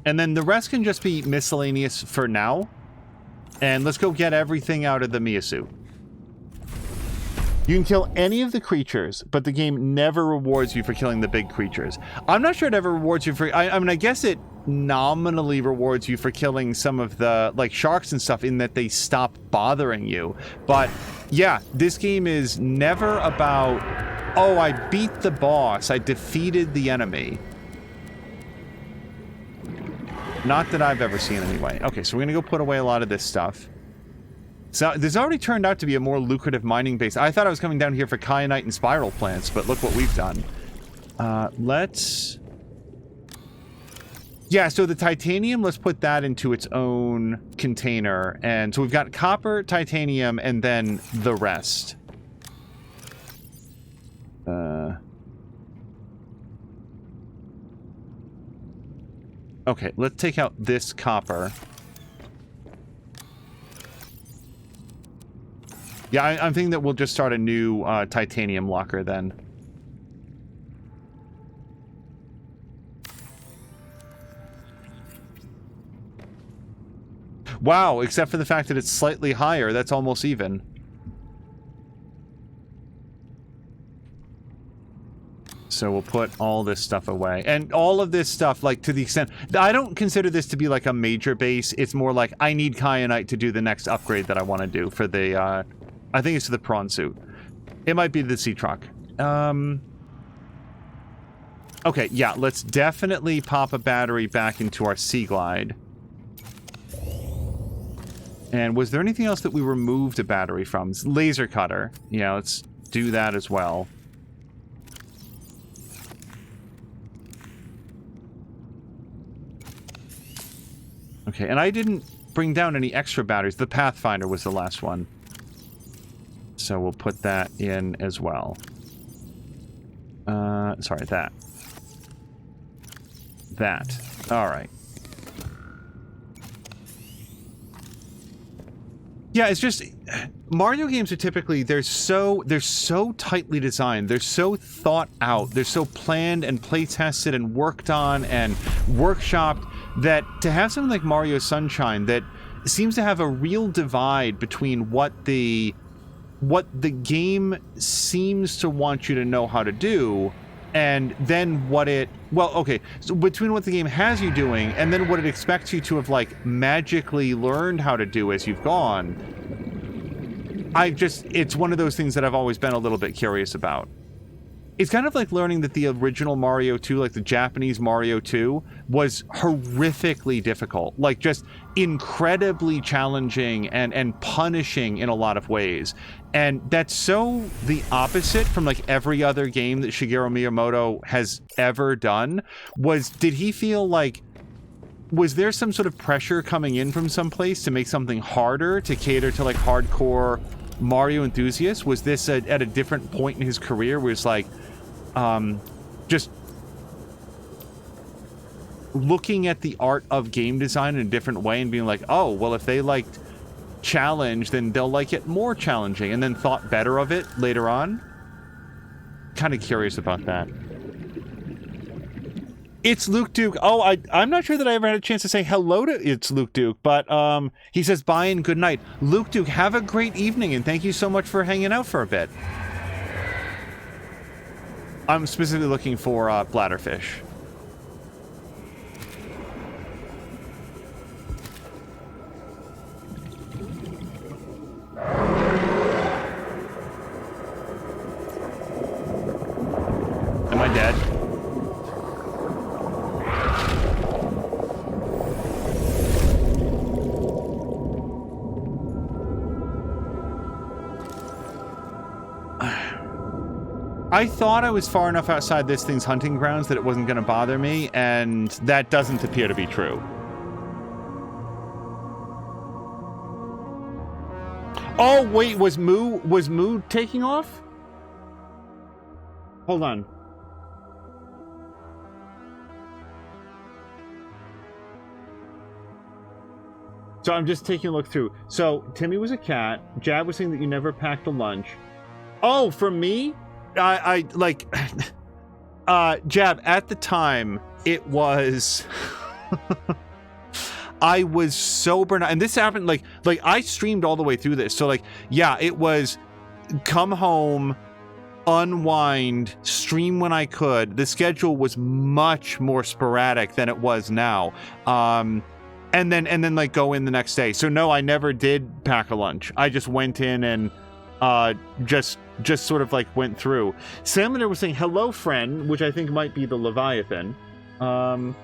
And then the rest can just be miscellaneous for now. And let's go get everything out of the Mia suit. You can kill any of the creatures, but the game never rewards you for killing the big creatures. I'm not sure it ever rewards you for... I mean, I guess it nominally rewards you for killing some of the, like, sharks and stuff in that they stop bothering you. But, yeah, this game is never about, oh, I beat the boss, I defeated the enemy. Not that I've ever seen, anyway. Okay, so we're going to go put away a lot of this stuff. So this already turned out to be a more lucrative mining base. I thought I was coming down here for kyanite and spiral plants, but look what we've done. Let's... Yeah, so the titanium, let's put that into its own container. And so we've got copper, titanium, and then the rest. Okay, let's take out this copper. Yeah, I'm thinking that we'll just start a new titanium locker then. Wow, except for the fact that it's slightly higher, that's almost even. So we'll put all this stuff away. And all of this stuff, like, to the extent... I don't consider this to be, like, a major base. It's more like, I need kyanite to do the next upgrade that I want to do for the, I think it's the prawn suit. It might be the sea truck. Okay, yeah, let's definitely pop a battery back into our Sea Glide. And was there anything else that we removed a battery from? Laser cutter. Yeah, let's do that as well. Okay, and I didn't bring down any extra batteries. The Pathfinder was the last one. So we'll put that in as well. Sorry, that. That. Alright. Yeah, it's just... Mario games are typically... They're so tightly designed. They're so thought out. They're so planned and play-tested and worked on and workshopped that to have something like Mario Sunshine that seems to have a real divide between what the game seems to want you to know how to do and then what it... Well, okay, so between what the game has you doing and then what it expects you to have, like, magically learned how to do as you've gone, it's one of those things that I've always been a little bit curious about. It's kind of like learning that the original Mario 2, like the Japanese Mario 2, was horrifically difficult. Like, just incredibly challenging and punishing in a lot of ways. And that's so the opposite from, like, every other game that Shigeru Miyamoto has ever done. Did he feel like... Was there some sort of pressure coming in from someplace to make something harder to cater to, like, hardcore Mario enthusiasts? Was this at a different point in his career where it's like... just looking at the art of game design in a different way and being like, oh, well, if they liked challenge, then they'll like it more challenging, and then thought better of it later on. Kind of curious about that. It's Luke Duke. Oh, I'm not sure that I ever had a chance to say hello to It's Luke Duke, but he says bye and good night. Luke Duke, have a great evening, and thank you so much for hanging out for a bit. I'm specifically looking for bladderfish. Am I dead? I thought I was far enough outside this thing's hunting grounds that it wasn't going to bother me, and that doesn't appear to be true. Oh, wait, was Moo taking off? Hold on. So I'm just taking a look through. So Timmy was a cat. Jab was saying that you never packed a lunch. Oh, for me? I like Jab, at the time it was I was so burnt out, and this happened like I streamed all the way through this, so like, yeah, it was come home, unwind, stream when I could. The schedule was much more sporadic than it was now, and then like go in the next day. So no, I never did pack a lunch. I just went in and just sort of like went through. Salamander was saying hello, friend, which I think might be the Leviathan. Hello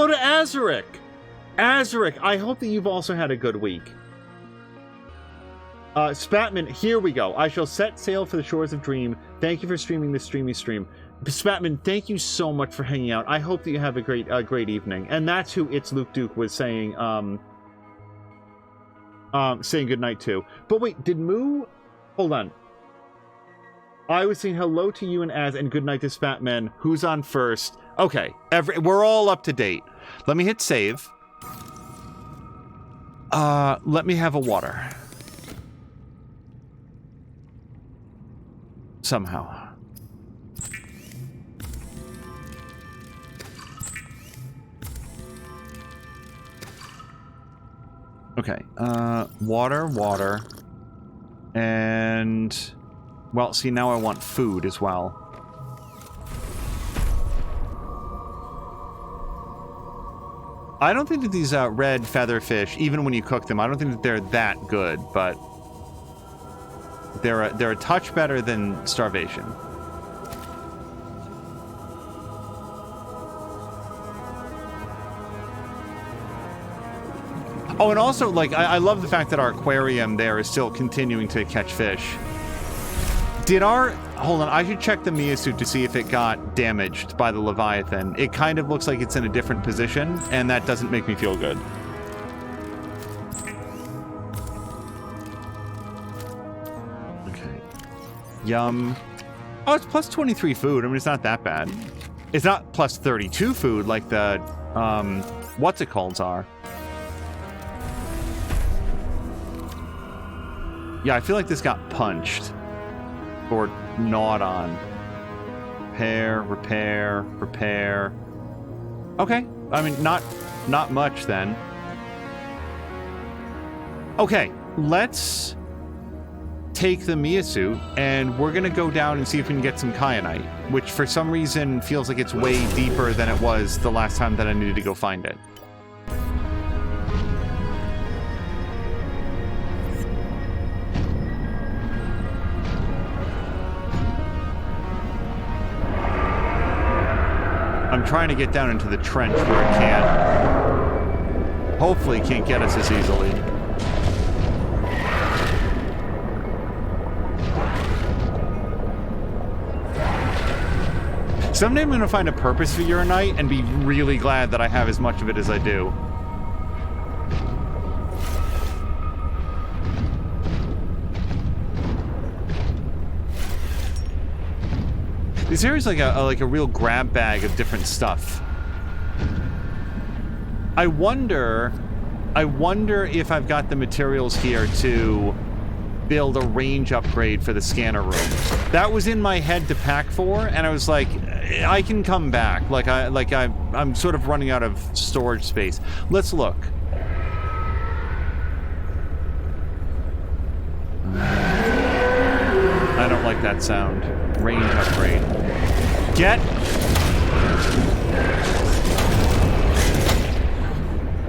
to Azaric. Azaric, I hope that you've also had a good week. Spatman, here we go. I shall set sail for the shores of Dream. Thank you for streaming this streamy stream. Spatman, thank you so much for hanging out. I hope that you have a great evening. And that's who It's Luke Duke was saying saying goodnight to. But wait, did Moo... Hold on. I was saying hello to you and Az, and goodnight to Spatman. Who's on first? Okay, we're all up to date. Let me hit save. Let me have a water. Somehow. Okay, water, and Well, see, now I want food as well. I don't think that these red featherfish, even when you cook them, I don't think that they're that good, but they're a touch better than starvation. Oh, and also, like, I love the fact that our aquarium there is still continuing to catch fish. Hold on, I should check the Mia suit to see if it got damaged by the Leviathan. It kind of looks like it's in a different position, and that doesn't make me feel good. Okay. Yum. Oh, it's plus 23 food. I mean, it's not that bad. It's not plus 32 food like the, what's-it-calls are. Yeah, I feel like this got punched. Or gnawed on. Repair. Okay. I mean, not much then. Okay, let's take the Mia suit, and we're gonna go down and see if we can get some kyanite, which for some reason feels like it's way deeper than it was the last time that I needed to go find it. I'm trying to get down into the trench where it can't. Hopefully it can't get us as easily. Someday I'm going to find a purpose for Uranite and be really glad that I have as much of it as I do. This area is like a real grab bag of different stuff. I wonder if I've got the materials here to build a range upgrade for the scanner room. That was in my head to pack for, and I was like, I can come back. I'm sort of running out of storage space. Let's look. I don't like that sound. Range upgrade. Get!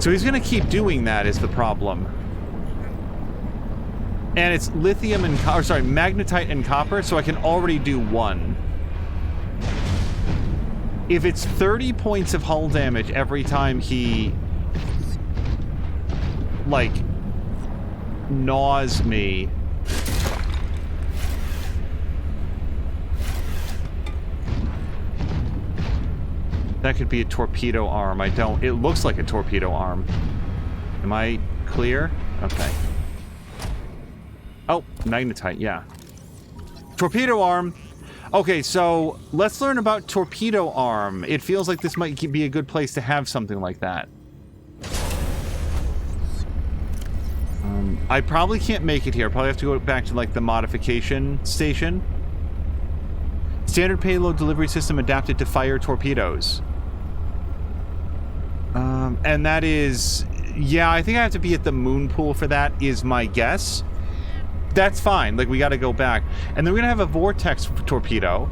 So he's gonna keep doing that is the problem. And it's lithium and magnetite and copper, so I can already do one. If it's 30 points of hull damage every time he, like, gnaws me. That could be a torpedo arm. It looks like a torpedo arm. Am I clear? Okay. Oh, magnetite, yeah. Torpedo arm. Okay, so let's learn about torpedo arm. It feels like this might be a good place to have something like that. I probably can't make it here. I probably have to go back to, like, the modification station. Standard payload delivery system adapted to fire torpedoes. And that is... Yeah, I think I have to be at the moon pool for that, is my guess. That's fine. Like, we gotta go back. And then we're gonna have a vortex torpedo.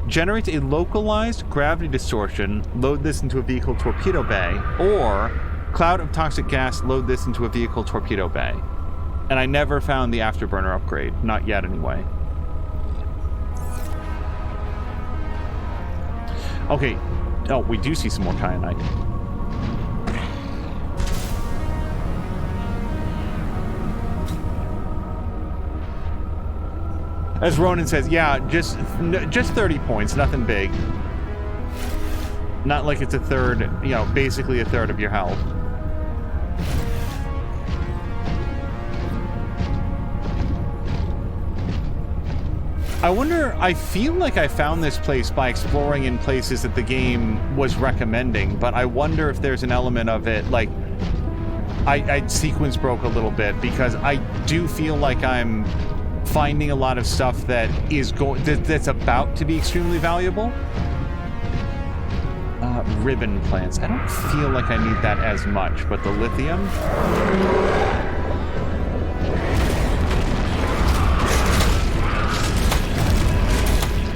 Generates a localized gravity distortion. Load this into a vehicle torpedo bay. Or, cloud of toxic gas. Load this into a vehicle torpedo bay. And I never found the afterburner upgrade. Not yet, anyway. Okay. Oh, we do see some more kyanite. As Ronan says, yeah, just 30 points, nothing big. Not like it's a third, you know, basically a third of your health. I wonder, I feel like I found this place by exploring in places that the game was recommending, but I wonder if there's an element of it, like, I sequence broke a little bit, because I do feel like I'm finding a lot of stuff that is that's about to be extremely valuable. Ribbon plants. I don't feel like I need that as much, but the lithium...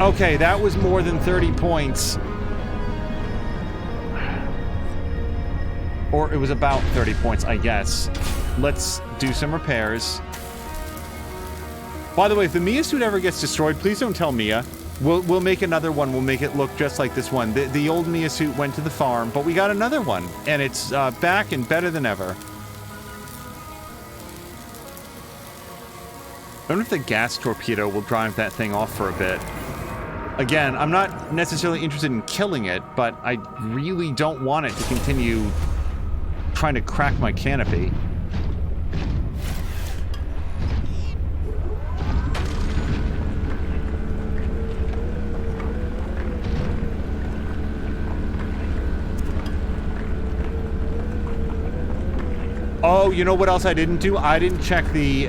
Okay, that was more than 30 points. Or it was about 30 points, I guess. Let's do some repairs. By the way, if the Mia suit ever gets destroyed, please don't tell Mia. We'll make another one. We'll make it look just like this one. The old Mia suit went to the farm, but we got another one, and it's back and better than ever. I wonder if the gas torpedo will drive that thing off for a bit. Again, I'm not necessarily interested in killing it, but I really don't want it to continue trying to crack my canopy. Oh, you know what else I didn't do? I didn't check the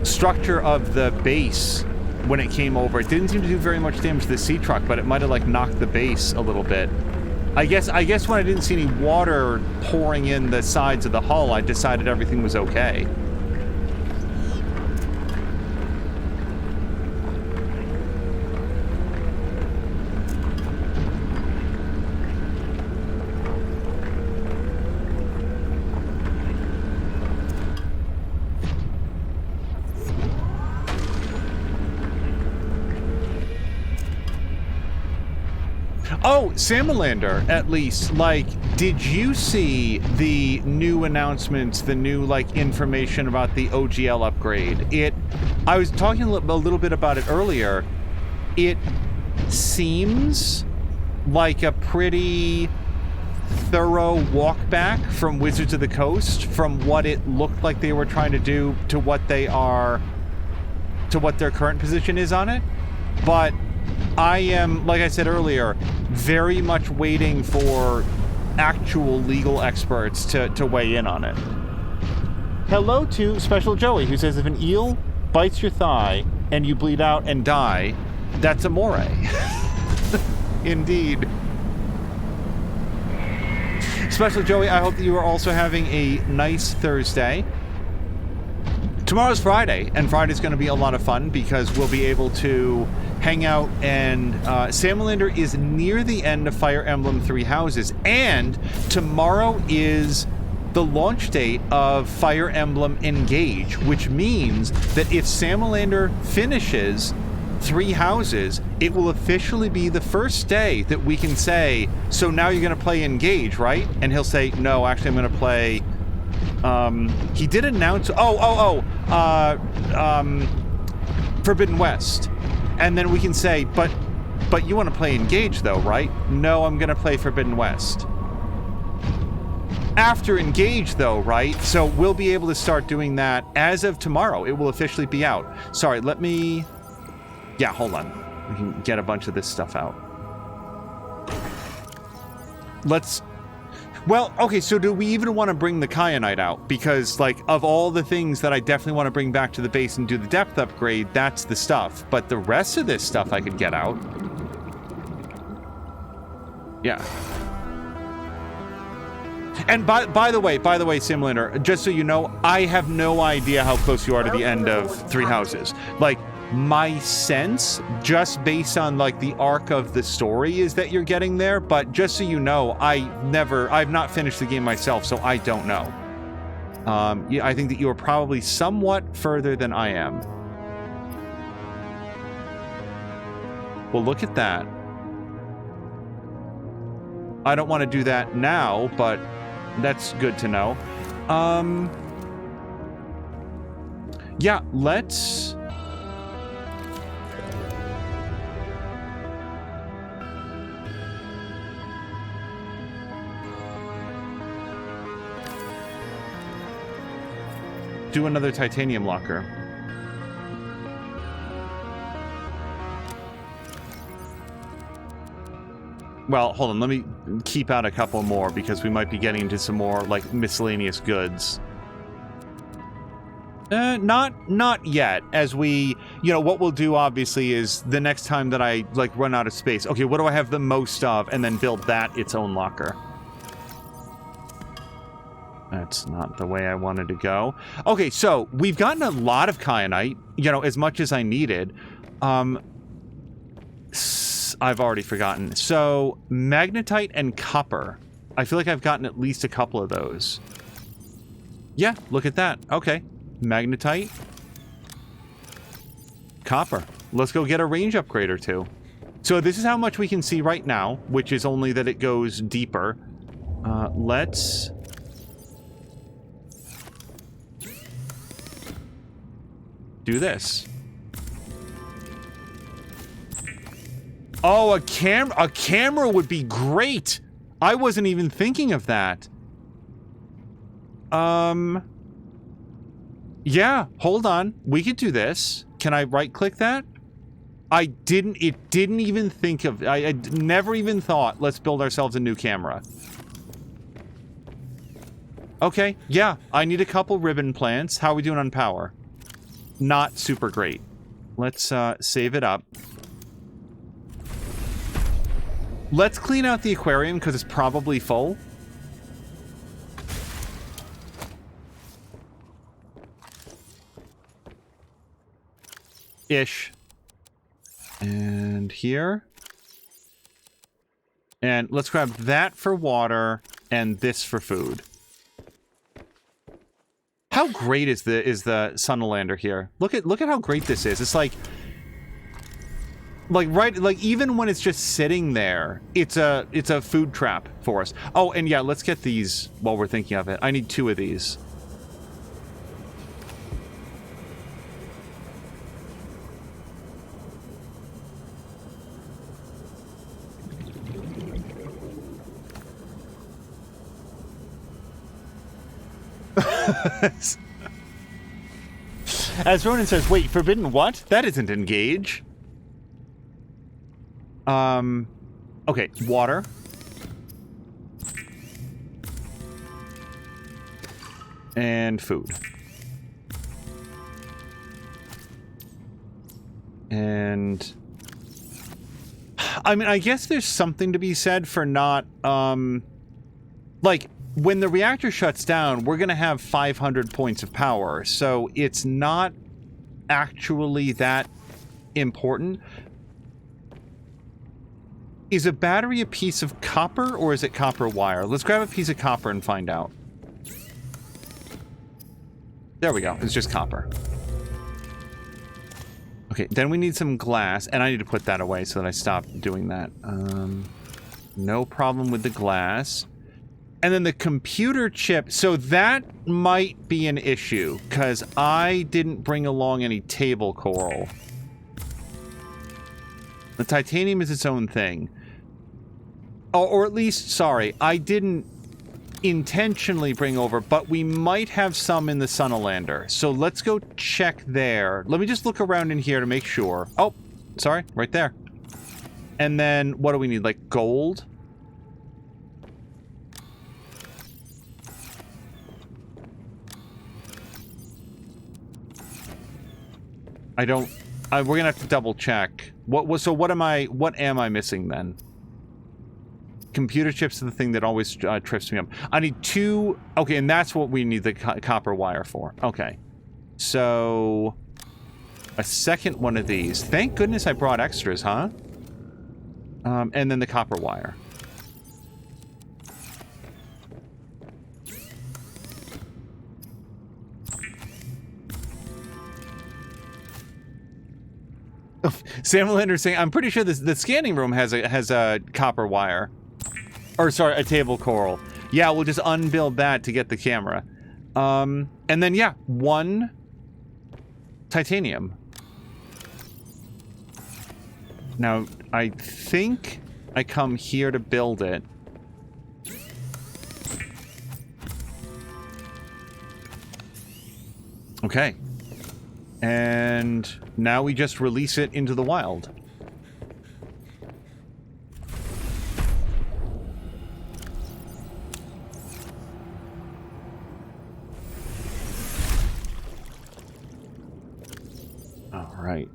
structure of the base when it came over. It didn't seem to do very much damage to the sea truck, but it might have like knocked the base a little bit. I guess when I didn't see any water pouring in the sides of the hull, I decided everything was okay. Oh, Salamander, at least, like, did you see the new announcements, the new, like, information about the OGL upgrade? I was talking a little bit about it earlier. It seems like a pretty thorough walk back from Wizards of the Coast, from what it looked like they were trying to do to what they are, to what their current position is on it. But I am, like I said earlier, very much waiting for actual legal experts to weigh in on it. Hello to Special Joey, who says if an eel bites your thigh and you bleed out and die, that's amore. Indeed. Special Joey, I hope that you are also having a nice Thursday. Tomorrow's Friday, and Friday's going to be a lot of fun because we'll be able to hang out, and Salamander is near the end of Fire Emblem Three Houses, and tomorrow is the launch date of Fire Emblem Engage, which means that if Salamander finishes Three Houses, it will officially be the first day that we can say, so now you're going to play Engage, right? And he'll say, no, actually I'm going to play... he did announce... Forbidden West. And then we can say, but you want to play Engage, though, right? No, I'm going to play Forbidden West. After Engage, though, right? So we'll be able to start doing that as of tomorrow. It will officially be out. Sorry, let me... Yeah, hold on. We can get a bunch of this stuff out. Let's... Well, okay, so do we even want to bring the Kyanite out? Because, like, of all the things that I definitely want to bring back to the base and do the depth upgrade, that's the stuff. But the rest of this stuff I could get out. Yeah. And by the way, Simlander, just so you know, I have no idea how close you are to the end of Three Houses. Like, my sense, just based on like the arc of the story, is that you're getting there, but just so you know, I've not finished the game myself, so I don't know. Yeah, I think that you are probably somewhat further than I am. Well, look at that. I don't want to do that now, but that's good to know. Yeah, let's... do another titanium locker. Well, hold on, let me keep out a couple more because we might be getting into some more like miscellaneous goods. Not yet. As we, you know, what we'll do obviously is the next time that I like run out of space. Okay, what do I have the most of? And then build that its own locker. That's not the way I wanted to go. Okay, so we've gotten a lot of kyanite, you know, as much as I needed. I've already forgotten. So, magnetite and copper. I feel like I've gotten at least a couple of those. Yeah, look at that. Okay. Magnetite. Copper. Let's go get a range upgrade or two. So this is how much we can see right now, which is only that it goes deeper. Let's... do this. Oh, a camera would be great. I wasn't even thinking of that. Yeah, hold on. We could do this. Can I right-click that? It didn't even think of... I never even thought, let's build ourselves a new camera. Okay, yeah, I need a couple ribbon plants. How are we doing on power? Not super great. Let's save it up. Let's clean out the aquarium because it's probably full. Ish. And here. And let's grab that for water and this for food. How great is the Sunlander here? Look at how great this is. It's like even when it's just sitting there, it's a food trap for us. Oh, and yeah, let's get these while we're thinking of it. I need 2 of these. As Ronan says, wait, forbidden what? That isn't engage. Okay, water. And food. And... I mean, I guess there's something to be said for not, like, when the reactor shuts down, we're going to have 500 points of power, so it's not actually that important. Is a battery a piece of copper, or is it copper wire? Let's grab a piece of copper and find out. There we go. It's just copper. Okay, then we need some glass, and I need to put that away so that I stop doing that. No problem with the glass. And then the computer chip, so that might be an issue, because I didn't bring along any table coral. The titanium is its own thing. Oh, or at least, sorry, I didn't intentionally bring over, but we might have some in the Sunlander. So let's go check there. Let me just look around in here to make sure. Oh, sorry, right there. And then, what do we need, like gold? we're gonna have to double check. What am I missing then? Computer chips are the thing that always trips me up. I need 2, okay, and that's what we need the copper wire for. Okay. So, a second one of these. Thank goodness I brought extras, huh? And then the copper wire. Sam Lander saying, I'm pretty sure the scanning room has a copper wire. Or, sorry, a table coral. Yeah, we'll just unbuild that to get the camera. And then, yeah, 1 titanium. Now, I think I come here to build it. Okay. And now we just release it into the wild. All right.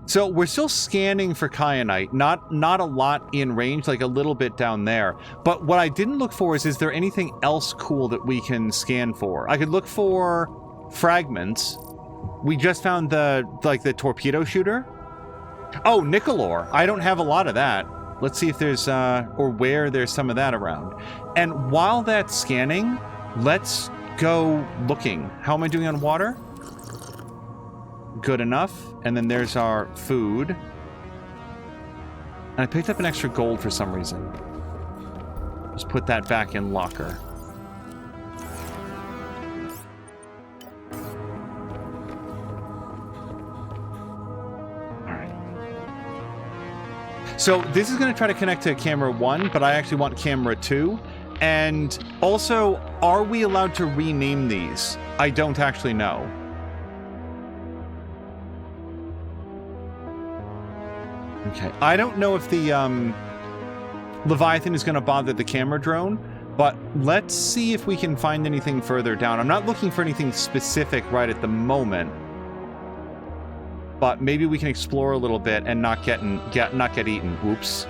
So we're still scanning for kyanite, not a lot in range, like a little bit down there. But what I didn't look for is there anything else cool that we can scan for? I could look for fragments. We just found the torpedo shooter. Oh, nickel ore. I don't have a lot of that. Let's see if there's, or where there's some of that around. And while that's scanning, let's go looking. How am I doing on water? Good enough. And then there's our food. And I picked up an extra gold for some reason. Just put that back in locker. So this is going to try to connect to camera 1, but I actually want camera 2. And also, are we allowed to rename these? I don't actually know. Okay, I don't know if the Leviathan is going to bother the camera drone, but let's see if we can find anything further down. I'm not looking for anything specific right at the moment. But maybe we can explore a little bit and not get eaten. Oops.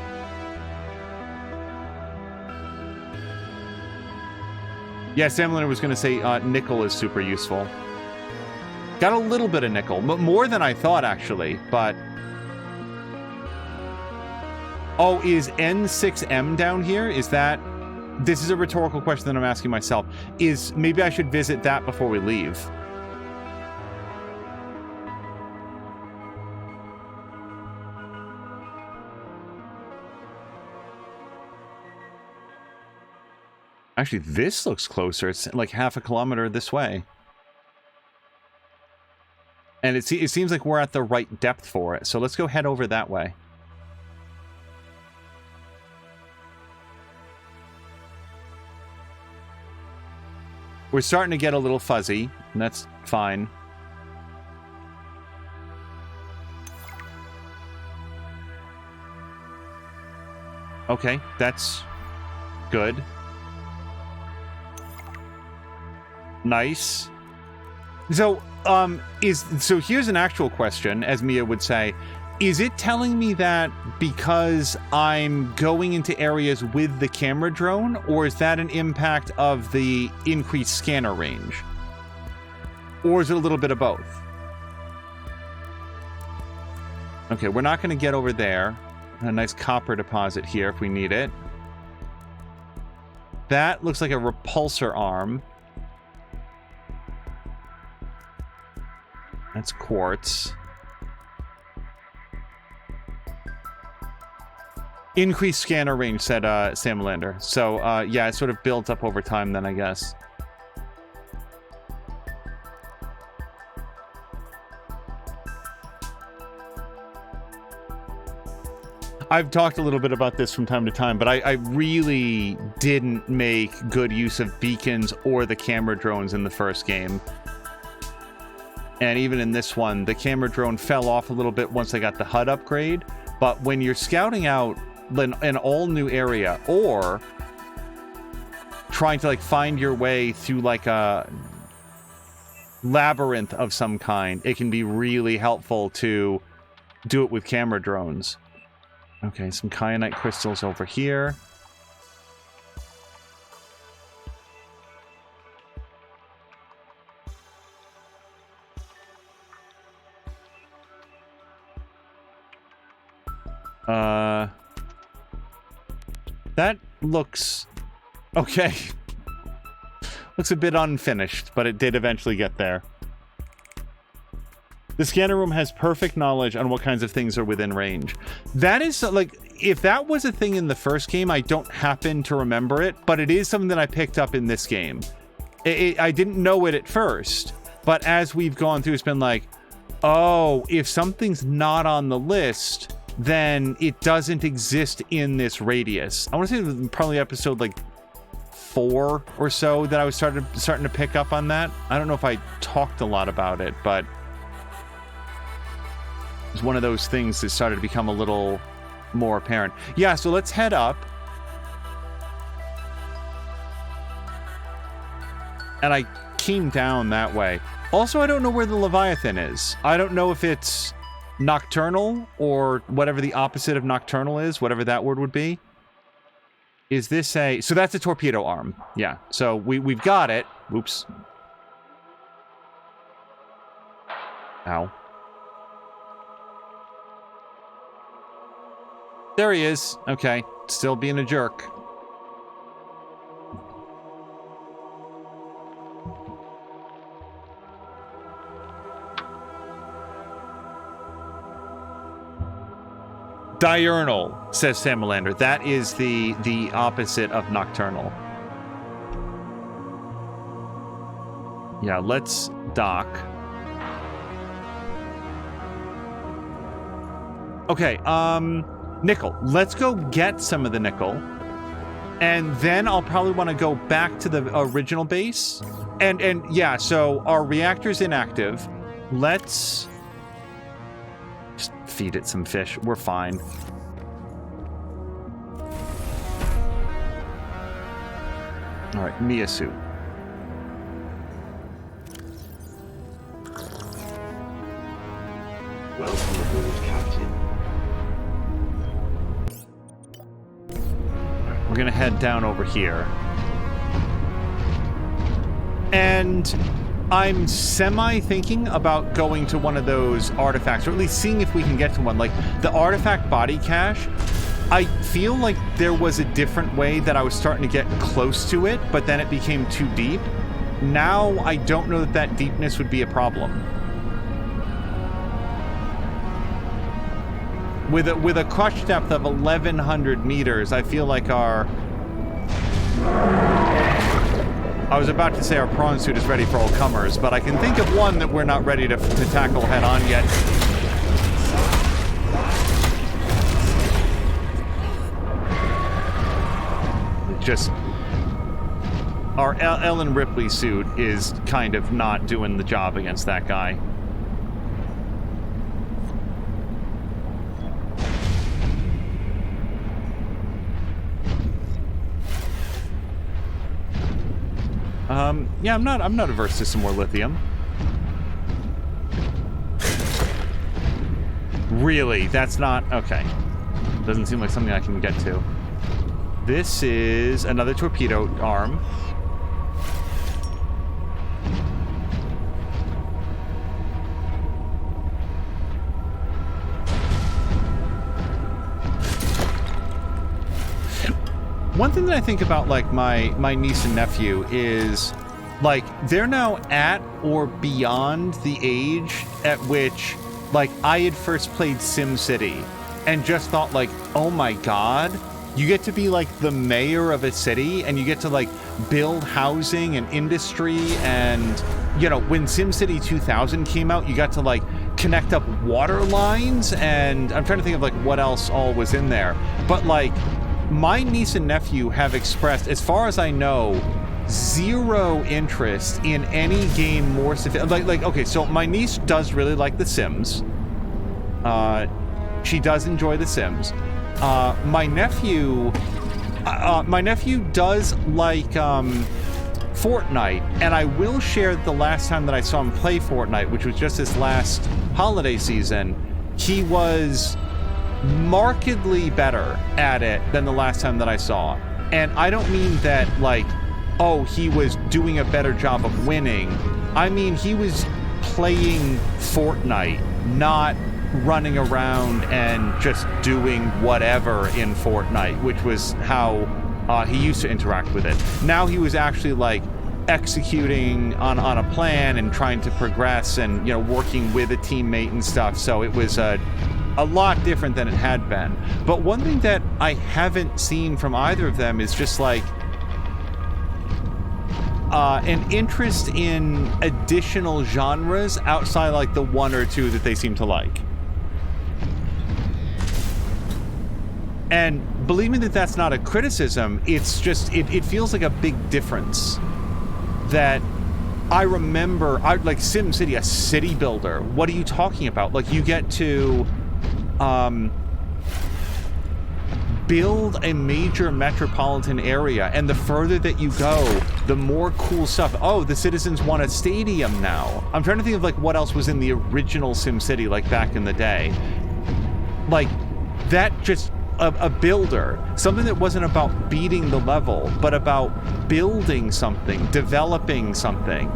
Yeah, Samliner was going to say nickel is super useful. Got a little bit of nickel, more than I thought actually. But oh, is N6M down here? Is that? This is a rhetorical question that I'm asking myself. Is maybe I should visit that before we leave? Actually, this looks closer. It's like half a kilometer this way. And it seems like we're at the right depth for it. So let's go head over that way. We're starting to get a little fuzzy, and that's fine. Okay, that's good. Nice. So, here's an actual question, as Mia would say. Is it telling me that because I'm going into areas with the camera drone, or is that an impact of the increased scanner range? Or is it a little bit of both? Okay, we're not going to get over there. A nice copper deposit here if we need it. That looks like a repulsor arm. That's quartz. Increased scanner range, said Sam Lander. So, yeah, it sort of builds up over time then, I guess. I've talked a little bit about this from time to time, but I really didn't make good use of beacons or the camera drones in the first game. And even in this one, the camera drone fell off a little bit once I got the HUD upgrade. But when you're scouting out an all-new area, or trying to, like, find your way through, like, a labyrinth of some kind, it can be really helpful to do it with camera drones. Okay, some kyanite crystals over here. That looks okay. Looks a bit unfinished, but it did eventually get there. The scanner room has perfect knowledge on what kinds of things are within range. That is, like, if that was a thing in the first game, I don't happen to remember it, but it is something that I picked up in this game. I didn't know it at first, but as we've gone through, it's been like, oh, if something's not on the list, then it doesn't exist in this radius. I want to say it was probably episode like 4 or so that I was starting to pick up on that. I don't know if I talked a lot about it, but it was one of those things that started to become a little more apparent. Yeah, so let's head up. And I came down that way. Also, I don't know where the Leviathan is. I don't know if it's nocturnal or whatever the opposite of nocturnal is, whatever that word would be. Is this a... So that's a torpedo arm. Yeah, so we've got it. Oops. Ow. There he is. Okay. Still being a jerk. Diurnal, says Samalander. That is the opposite of nocturnal. Yeah, let's dock. Okay, nickel. Let's go get some of the nickel. And then I'll probably want to go back to the original base. And yeah, so our reactor's inactive. Let's just feed it some fish. We're fine. All right, Mia suit. Welcome aboard, Captain. We're gonna head down over here. And I'm semi-thinking about going to one of those artifacts, or at least seeing if we can get to one. Like, the artifact body cache, I feel like there was a different way that I was starting to get close to it, but then it became too deep. Now, I don't know that that deepness would be a problem. With a crush depth of 1,100 meters, I feel like our... I was about to say our prawn suit is ready for all comers, but I can think of one that we're not ready to tackle head on yet. Just... Our Ellen Ripley suit is kind of not doing the job against that guy. Yeah, I'm not averse to some more lithium. Really? That's not... Okay. Doesn't seem like something I can get to. This is another torpedo arm. One thing that I think about, like, my niece and nephew is, like, they're now at or beyond the age at which, like, I had first played SimCity and just thought, like, oh my god, you get to be, like, the mayor of a city and you get to, like, build housing and industry and, you know, when SimCity 2000 came out, you got to, like, connect up water lines and I'm trying to think of, like, what else all was in there. But, like, my niece and nephew have expressed, as far as I know, zero interest in any game more like, okay, so my niece does really like The Sims. She does enjoy The Sims. My nephew does like Fortnite, and I will share the last time that I saw him play Fortnite, which was just this last holiday season, he was markedly better at it than the last time that I saw. And I don't mean that, like, oh, he was doing a better job of winning. I mean, he was playing Fortnite, not running around and just doing whatever in Fortnite, which was how he used to interact with it. Now he was actually, like, executing on a plan and trying to progress and, you know, working with a teammate and stuff. So it was a lot different than it had been. But one thing that I haven't seen from either of them is just, like, an interest in additional genres outside, like, the one or two that they seem to like. And believe me that that's not a criticism, it's just, it feels like a big difference that I remember, like, SimCity, a city builder, what are you talking about? Like, you get to build a major metropolitan area, and the further that you go, the more cool stuff. Oh, the citizens want a stadium now. I'm trying to think of, like, what else was in the original SimCity, like, back in the day. Like, that just a builder, something that wasn't about beating the level, but about building something, developing something,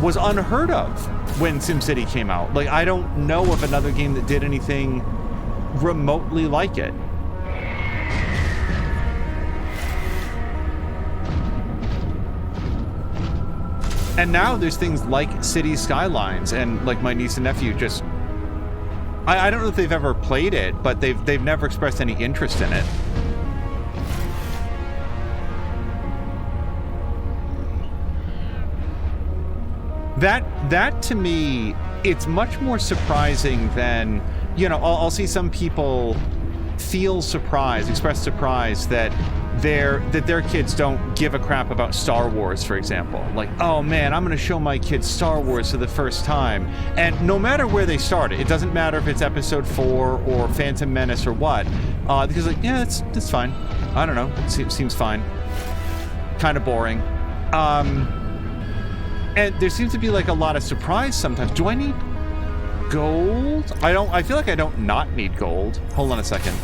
was unheard of when SimCity came out. Like, I don't know of another game that did anything remotely like it. And now there's things like City Skylines, and like my niece and nephew just... I don't know if they've ever played it, but they've never expressed any interest in it. That to me, it's much more surprising than, you know, I'll see some people feel surprised, express surprise that their kids don't give a crap about Star Wars, for example. Like, oh man, I'm gonna show my kids Star Wars for the first time. And no matter where they start, it doesn't matter if it's episode 4 or Phantom Menace or what, because like, yeah, it's fine. I don't know, it seems fine. Kind of boring. And there seems to be like a lot of surprise sometimes. Do I need gold? I feel like I don't not need gold. Hold on a second.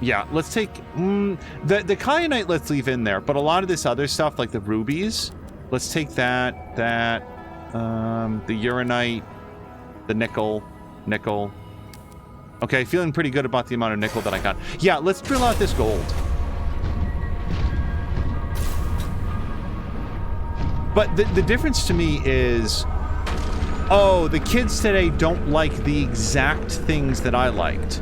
Yeah, let's take the kyanite. Let's leave in there, but a lot of this other stuff, like the rubies, let's take that, the uranite, the nickel. Okay, feeling pretty good about the amount of nickel that I got. Yeah, let's drill out this gold. But the difference to me is, oh, the kids today don't like the exact things that I liked.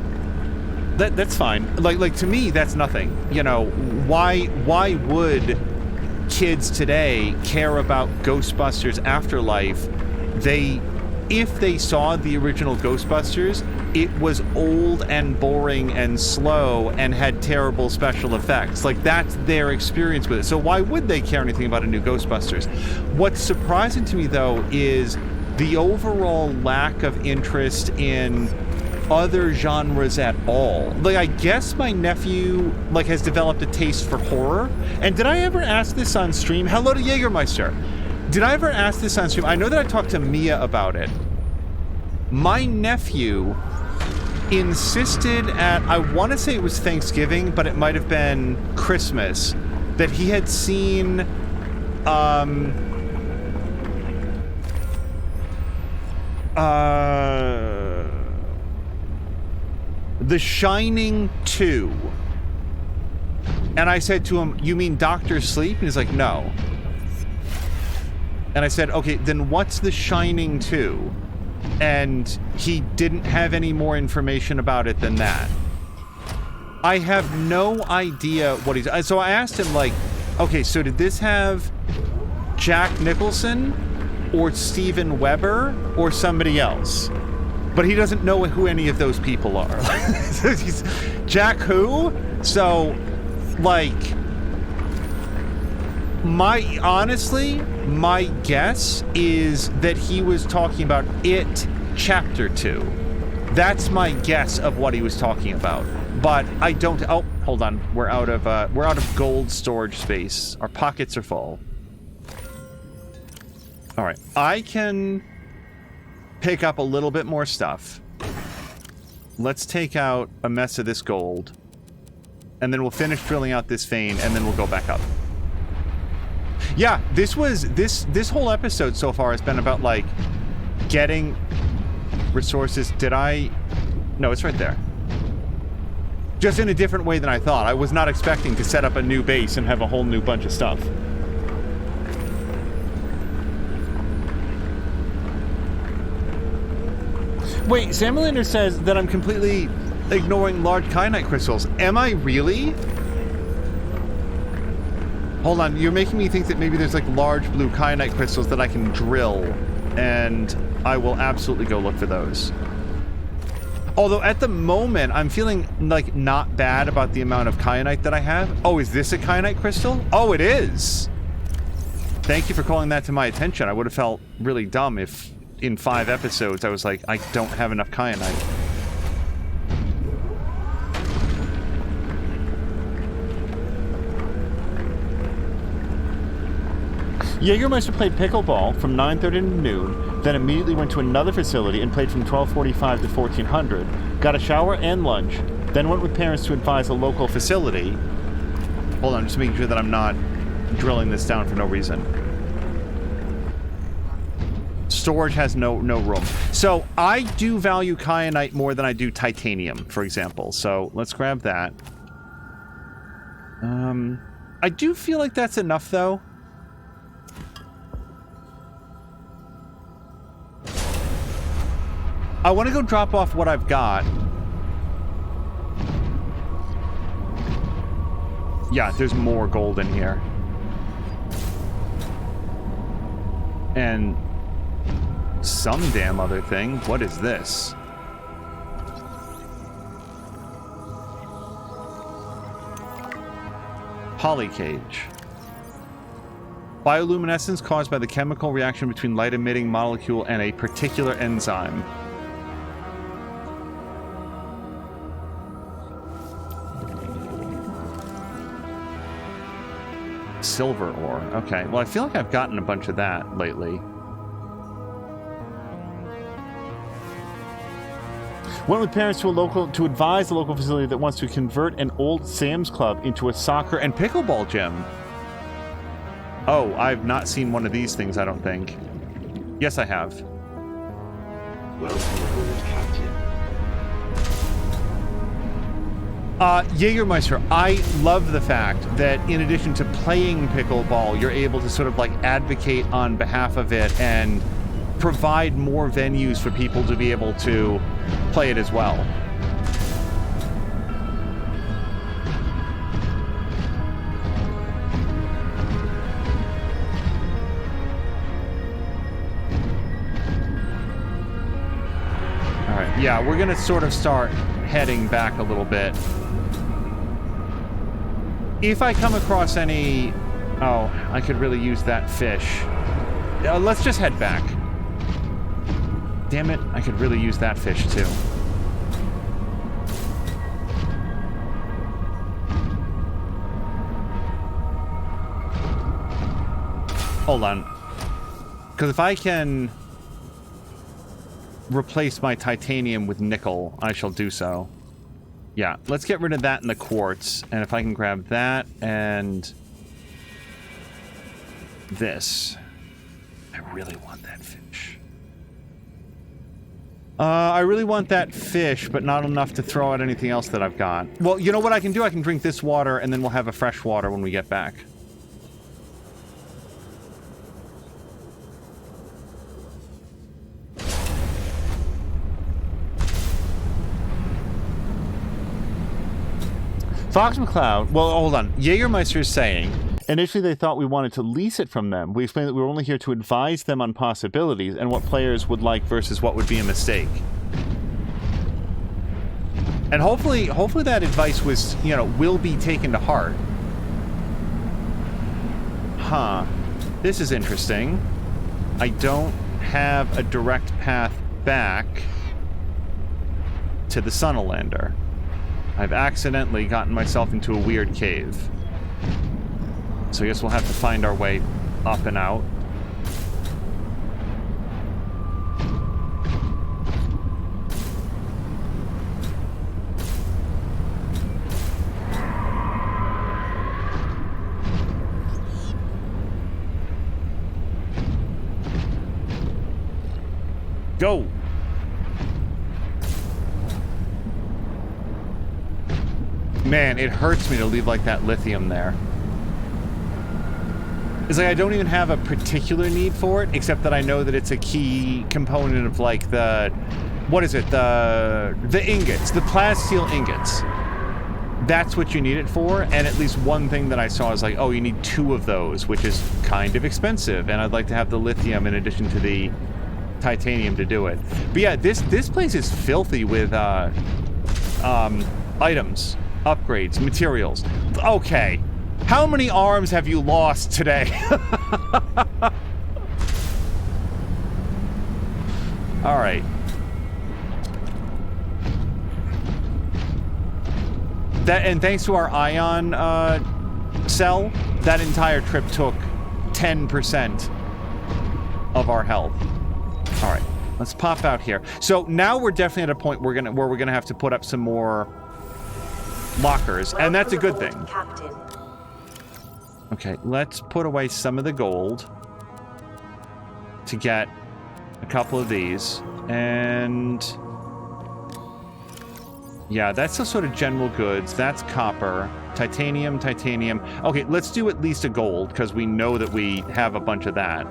That's fine. Like to me, that's nothing. You know, why would kids today care about Ghostbusters Afterlife? If they saw the original Ghostbusters, it was old and boring and slow and had terrible special effects. Like, that's their experience with it. So why would they care anything about a new Ghostbusters? What's surprising to me, though, is the overall lack of interest in other genres at all. Like, I guess my nephew like has developed a taste for horror. And did I ever ask this on stream? Hello to Jägermeister. Did I ever ask this on stream? I know that I talked to Mia about it. My nephew insisted at, I want to say it was Thanksgiving, but it might have been Christmas, that he had seen The Shining 2. And I said to him, you mean Dr. Sleep? And he's like, no. And I said, okay, then what's The Shining 2? And he didn't have any more information about it than that. I have no idea what he's... So I asked him, like, okay, so did this have Jack Nicholson or Steven Weber or somebody else? But he doesn't know who any of those people are. He's, Jack who? So, like, honestly, my guess is that he was talking about It Chapter 2. That's my guess of what he was talking about. But I don't... Oh, hold on. We're out of gold storage space. Our pockets are full. All right. I can pick up a little bit more stuff. Let's take out a mess of this gold. And then we'll finish drilling out this vein, and then we'll go back up. Yeah, this whole episode so far has been about, like, getting resources. No, it's right there. Just in a different way than I thought. I was not expecting to set up a new base and have a whole new bunch of stuff. Wait, Samalander says that I'm completely ignoring large kyanite crystals. Am I really? Hold on, you're making me think that maybe there's like large blue kyanite crystals that I can drill, and I will absolutely go look for those. Although at the moment, I'm feeling like not bad about the amount of kyanite that I have. Oh, is this a kyanite crystal? Oh, it is! Thank you for calling that to my attention. I would have felt really dumb if in 5 episodes I was like, I don't have enough kyanite. Jägermeister played pickleball from 9:30 to noon, then immediately went to another facility and played from 12:45 to 1400. Got a shower and lunch, then went with parents to advise a local facility. Hold on, just making sure that I'm not drilling this down for no reason. Storage has no room. So I do value kyanite more than I do titanium, for example. So let's grab that. I do feel like that's enough, though. I want to go drop off what I've got. Yeah, there's more gold in here. And some damn other thing. What is this? Polycage. Bioluminescence caused by the chemical reaction between light-emitting molecule and a particular enzyme. Silver ore. Okay, well, I feel like I've gotten a bunch of that lately. Went with parents to advise the local facility that wants to convert an old Sam's Club into a soccer and pickleball gym. Oh, I've not seen one of these things, I don't think. Yes, I have. Welcome aboard, Captain. Jägermeister, I love the fact that in addition to playing pickleball, you're able to sort of like advocate on behalf of it and provide more venues for people to be able to play it as well. All right, yeah, we're gonna sort of start heading back a little bit. If I come across any... Oh, I could really use that fish. Let's just head back. Damn it, I could really use that fish too. Hold on. Because if I can replace my titanium with nickel, I shall do so. Yeah, let's get rid of that in the quartz. And if I can grab that and this. I really want that fish. I really want that fish, but not enough to throw out anything else that I've got. Well, you know what I can do? I can drink this water, and then we'll have a fresh water when we get back. Fox McCloud, well, hold on. Jägermeister is saying, initially they thought we wanted to lease it from them. We explained that we were only here to advise them on possibilities and what players would like versus what would be a mistake. And hopefully that advice was, you know, will be taken to heart. Huh. This is interesting. I don't have a direct path back to the Sunalander. I've accidentally gotten myself into a weird cave. So I guess we'll have to find our way up and out. Go! Man, it hurts me to leave like that lithium there. It's like I don't even have a particular need for it, except that I know that it's a key component of like the... What is it? The ingots. The plasteel ingots. That's what you need it for, and at least one thing that I saw is like, oh, you need 2 of those, which is kind of expensive, and I'd like to have the lithium in addition to the titanium to do it. But yeah, this place is filthy with items. Upgrades, materials. Okay. How many arms have you lost today? Alright. And thanks to our ion cell, that entire trip took 10% of our health. Let's pop out here. So now we're definitely at a point where we're gonna have to put up some more lockers, and that's a good thing. Captain. Okay, let's put away some of the gold to get a couple of these, and yeah, that's the sort of general goods. That's copper, titanium, titanium. Okay, let's do at least a gold because we know that we have a bunch of that.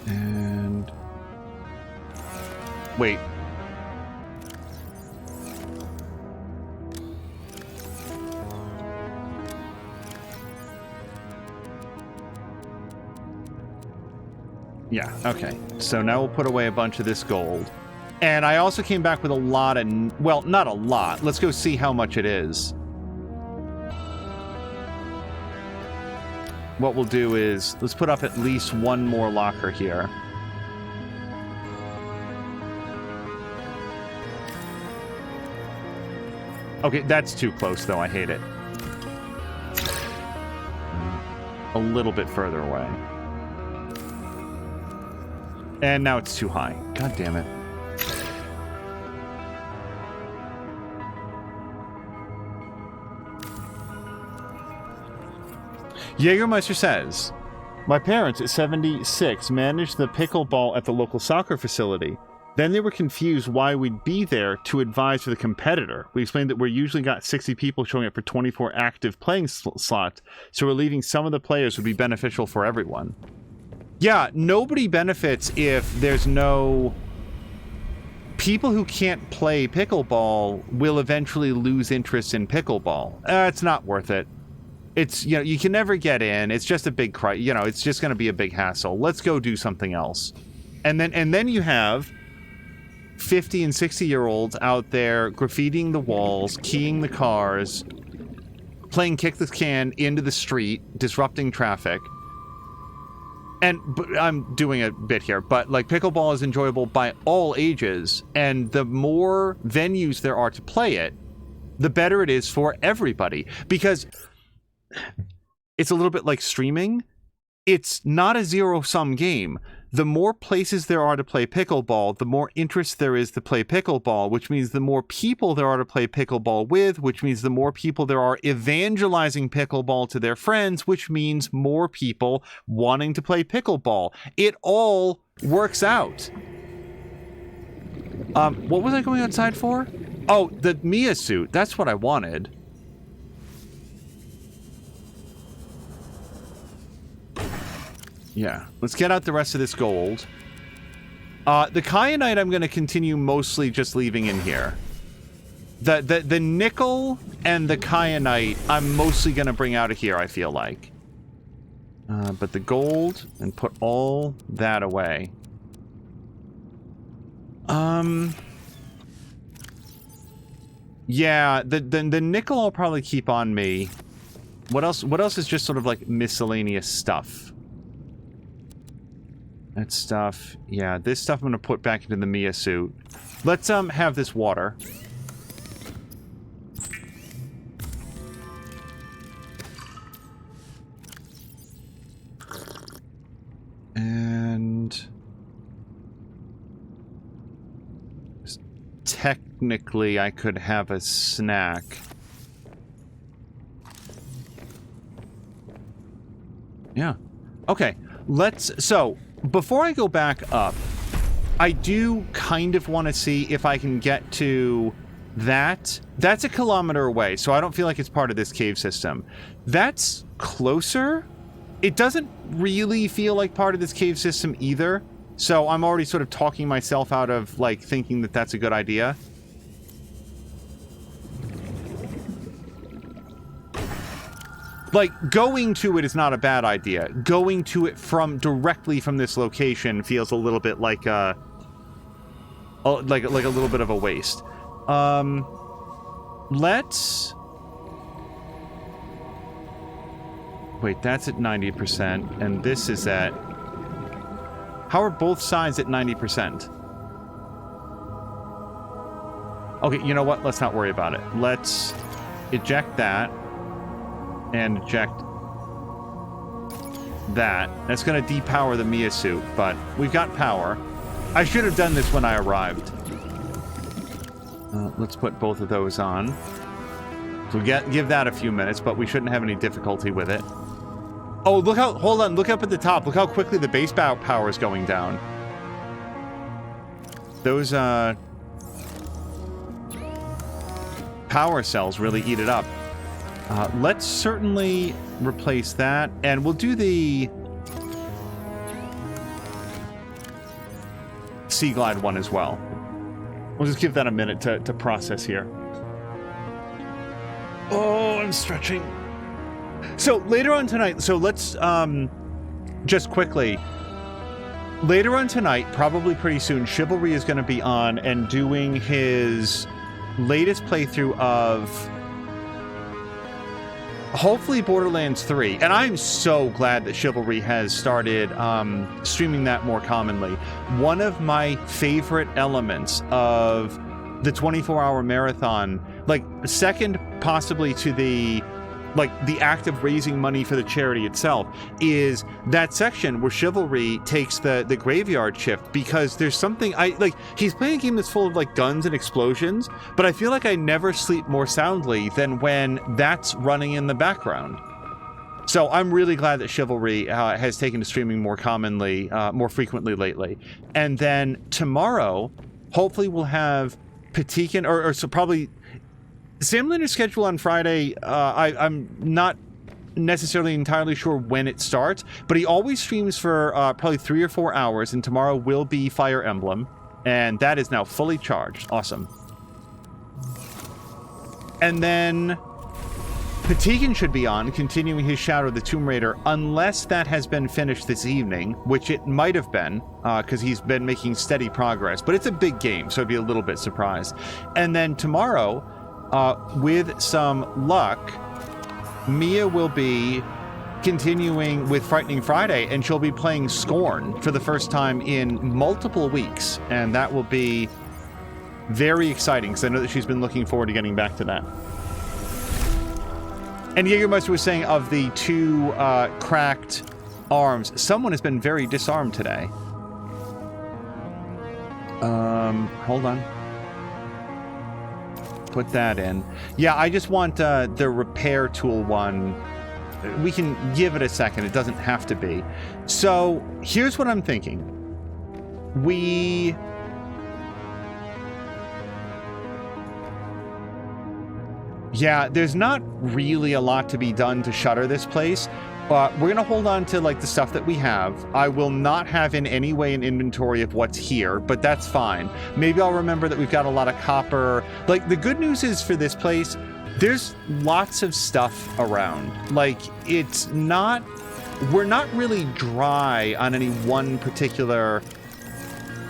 And wait. Yeah, okay. So now we'll put away a bunch of this gold. And I also came back with a lot of... Well, not a lot. Let's go see how much it is. What we'll do is... Let's put up at least one more locker here. Okay, that's too close, though. I hate it. A little bit further away. And now it's too high. God damn it. Jägermeister says, my parents at 76 managed the pickleball at the local soccer facility. Then they were confused why we'd be there to advise for the competitor. We explained that we're usually got 60 people showing up for 24 active playing slots, so relieving some of the players would be beneficial for everyone. Yeah, nobody benefits if there's no... People who can't play pickleball will eventually lose interest in pickleball. It's not worth it. It's, you know, you can never get in. It's just a big it's just going to be a big hassle. Let's go do something else. And then you have 50 and 60-year-olds out there graffitiing the walls, keying the cars, playing kick the can into the street, disrupting traffic. And I'm doing a bit here, but like pickleball is enjoyable by all ages, and the more venues there are to play it, the better it is for everybody. Because it's a little bit like streaming. It's not a zero-sum game. The more places there are to play pickleball, the more interest there is to play pickleball, which means the more people there are to play pickleball with, which means the more people there are evangelizing pickleball to their friends, which means more people wanting to play pickleball. It all works out. What was I going outside for? Oh, the Mia suit. That's what I wanted. Yeah, let's get out the rest of this gold. The kyanite I'm going to continue mostly just leaving in here. The nickel and the kyanite I'm mostly going to bring out of here, I feel like. But the gold, and put all that away. Yeah, the nickel I'll probably keep on me. What else is just sort of like miscellaneous stuff? That stuff. Yeah, this stuff I'm going to put back into the Mia suit. Let's have this water. And technically I could have a snack. Yeah. Okay. So before I go back up, I do kind of want to see if I can get to that. That's a kilometer away, so I don't feel like it's part of this cave system. That's closer. It doesn't really feel like part of this cave system either, so I'm already sort of talking myself out of, like, thinking that that's a good idea. Like, going to it is not a bad idea. Going to it directly from this location feels a little bit like a little bit of a waste. Let's... Wait, that's at 90%, and this is at... How are both sides at 90%? Okay, you know what? Let's not worry about it. Let's eject that and eject that. That's going to depower the Mia suit, but we've got power. I should have done this when I arrived. Let's put both of those on. So give that a few minutes, but we shouldn't have any difficulty with it. Oh, look how... Hold on. Look up at the top. Look how quickly the base power is going down. Those, power cells really eat it up. Let's certainly replace that, and we'll do the Sea Glide one as well. We'll just give that a minute to process here. Oh, I'm stretching. So later on tonight, so let's just quickly. Later on tonight, probably pretty soon, Chivalry is going to be on and doing his latest playthrough of hopefully Borderlands 3. And I'm so glad that Chivalry has started streaming that more commonly. One of my favorite elements of the 24-hour marathon, like second possibly to the act of raising money for the charity itself, is that section where Chivalry takes the graveyard shift, because there's something he's playing a game that's full of like guns and explosions, but I feel like I never sleep more soundly than when that's running in the background. So I'm really glad that Chivalry has taken to streaming more commonly, more frequently lately. And then tomorrow, hopefully we'll have Patikin, or so probably Samlinder's schedule on Friday. I'm not necessarily entirely sure when it starts, but he always streams for probably 3 or 4 hours, and tomorrow will be Fire Emblem, and that is now fully charged. Awesome. And then Patikin should be on, continuing his Shadow of the Tomb Raider, unless that has been finished this evening, which it might have been, because he's been making steady progress, but it's a big game, so I'd be a little bit surprised. And then tomorrow, with some luck, Mia will be continuing with Frightening Friday, and she'll be playing Scorn for the first time in multiple weeks, and that will be very exciting, because I know that she's been looking forward to getting back to that. And Jägermeister was saying of the 2 cracked arms, someone has been very disarmed today. Hold on. Put that in. Yeah, I just want the repair tool one. We can give it a second. It doesn't have to be. So here's what I'm thinking. Yeah, there's not really a lot to be done to shutter this place. We're going to hold on to like the stuff that we have. I will not have in any way an inventory of what's here, but that's fine. Maybe I'll remember that we've got a lot of copper. Like, the good news is for this place, there's lots of stuff around. Like, we're not really dry on any one particular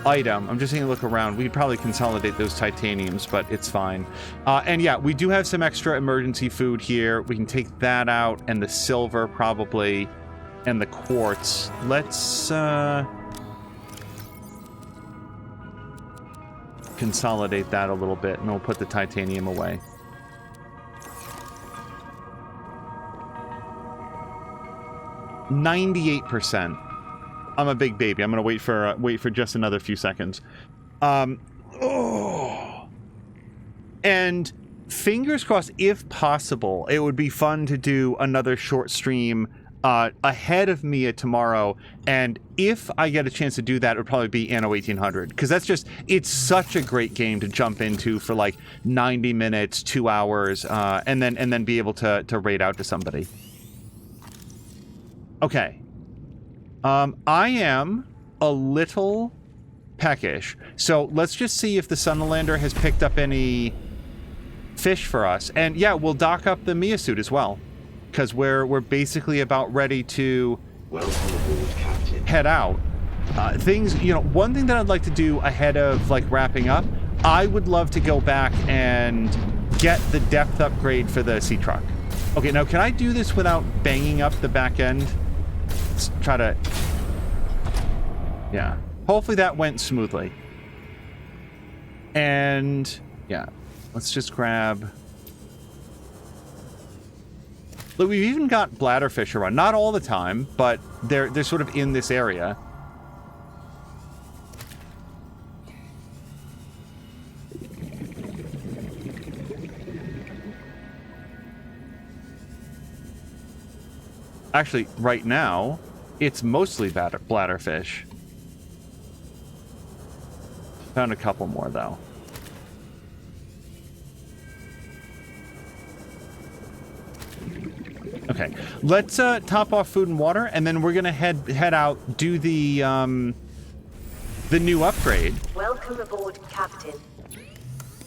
item. I'm just taking a look around. We'd probably consolidate those titaniums, but it's fine. And yeah, we do have some extra emergency food here. We can take that out, and the silver probably, and the quartz. Let's consolidate that a little bit, and we'll put the titanium away. %. I'm a big baby. I'm gonna wait for just another few seconds. And fingers crossed, if possible, it would be fun to do another short stream ahead of Mia tomorrow. And if I get a chance to do that, it would probably be Anno 1800, because it's such a great game to jump into for like 90 minutes, 2 hours, and then be able to raid out to somebody. Okay. I am a little peckish, so let's just see if the Sunlander has picked up any fish for us. And yeah, we'll dock up the Mia suit as well, because we're basically about ready to head out. Things, one thing that I'd like to do ahead of like wrapping up, I would love to go back and get the depth upgrade for the sea truck. Okay, now can I do this without banging up the back end? Let's try to... Yeah. Hopefully that went smoothly. And... yeah. let's just grab... Look, we've even got bladderfish around. Not all the time, but they're sort of in this area. Actually, right now, it's mostly bladderfish. Found a couple more, though. Okay, let's top off food and water, and then we're gonna head out, do the new upgrade. Welcome aboard, Captain.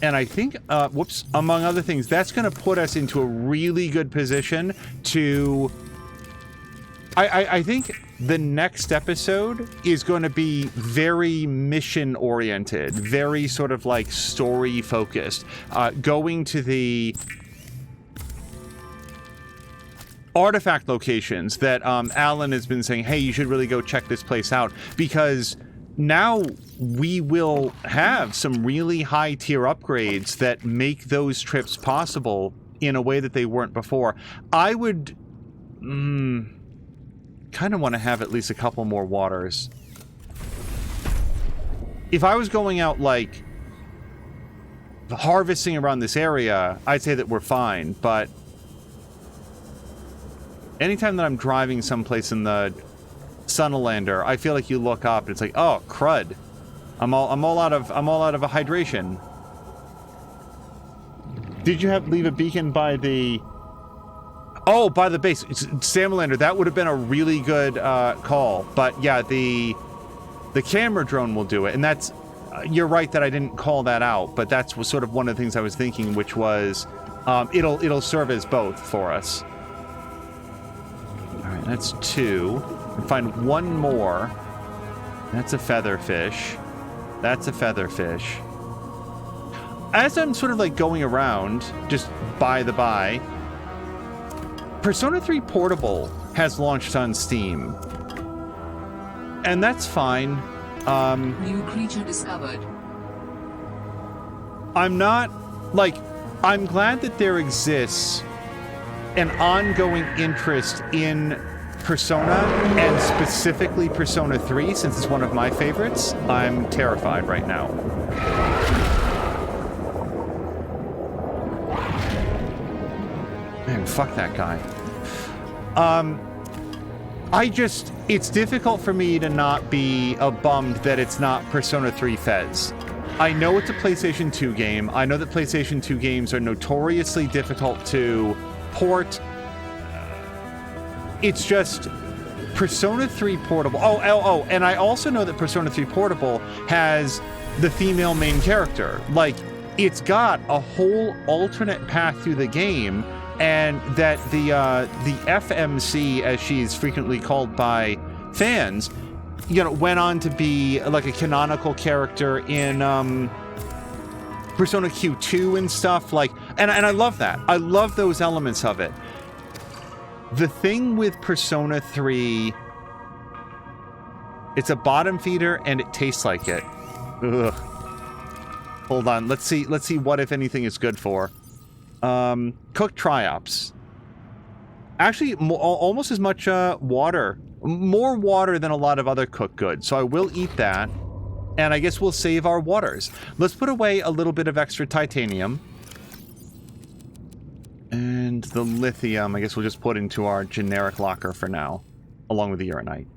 And I think, whoops, among other things, that's gonna put us into a really good position to... I think the next episode is going to be very mission-oriented, very sort of like story-focused. Going to the artifact locations that Alan has been saying, hey, you should really go check this place out, because now we will have some really high-tier upgrades that make those trips possible in a way that they weren't before. I would... kind of want to have at least a couple more waters. If I was going out, like, harvesting around this area, I'd say that we're fine, but anytime that I'm driving someplace in the Sunalander, I feel like you look up and it's like, oh, crud. I'm all out of a hydration. Did you leave a beacon by the... Oh, by the base. Samalander, that would have been a really good call. But yeah, the camera drone will do it. And that's... you're right that I didn't call that out, but that's sort of one of the things I was thinking, which was it'll serve as both for us. All right, that's 2. And find one more. That's a featherfish. That's a featherfish. As I'm sort of like going around, just by the by, Persona 3 Portable has launched on Steam. And that's fine. New creature discovered. I'm not, like, I'm glad that there exists an ongoing interest in Persona, and specifically Persona 3, since it's one of my favorites. I'm terrified right now. Man, fuck that guy. It's difficult for me to not be bummed that it's not Persona 3 Fez. I know it's a PlayStation 2 game. I know that PlayStation 2 games are notoriously difficult to port. It's just Persona 3 Portable. Oh, and I also know that Persona 3 Portable has the female main character. Like, it's got a whole alternate path through the game, and that the FMC, as she's frequently called by fans, you know, went on to be like a canonical character in Persona Q2 and stuff. Like, and I love that. I love those elements of it. The thing with Persona 3, it's a bottom feeder and it tastes like it. Ugh. Hold on. Let's see what, if anything, is good for. Cooked triops. Actually, almost as much water. More water than a lot of other cooked goods. So I will eat that. And I guess we'll save our waters. Let's put away a little bit of extra titanium. And the lithium, I guess we'll just put into our generic locker for now. Along with the uranite.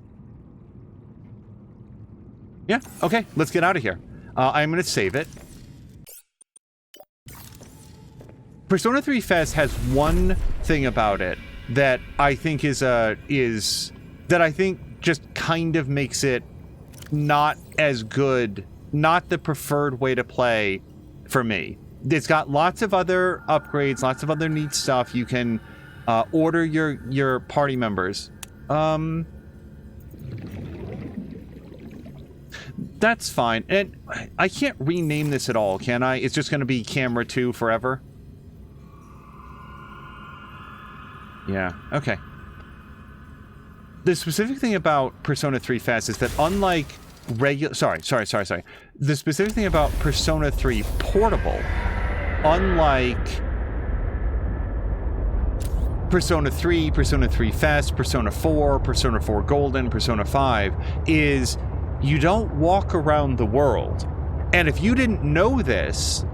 Yeah, okay. Let's get out of here. I'm going to save it. Persona 3 Fez has one thing about it that I think that I think just kind of makes it not as good, not the preferred way to play for me. It's got lots of other upgrades, lots of other neat stuff. You can order your party members. That's fine. And I can't rename this at all, can I? It's just going to be Camera 2 forever. Yeah, okay. The specific thing about Persona 3 Fez is that unlike regular... Sorry. The specific thing about Persona 3 Portable unlike Persona 3, Persona 3 Fest, Persona 4, Persona 4 Golden, Persona 5, is you don't walk around the world. And if you didn't know this,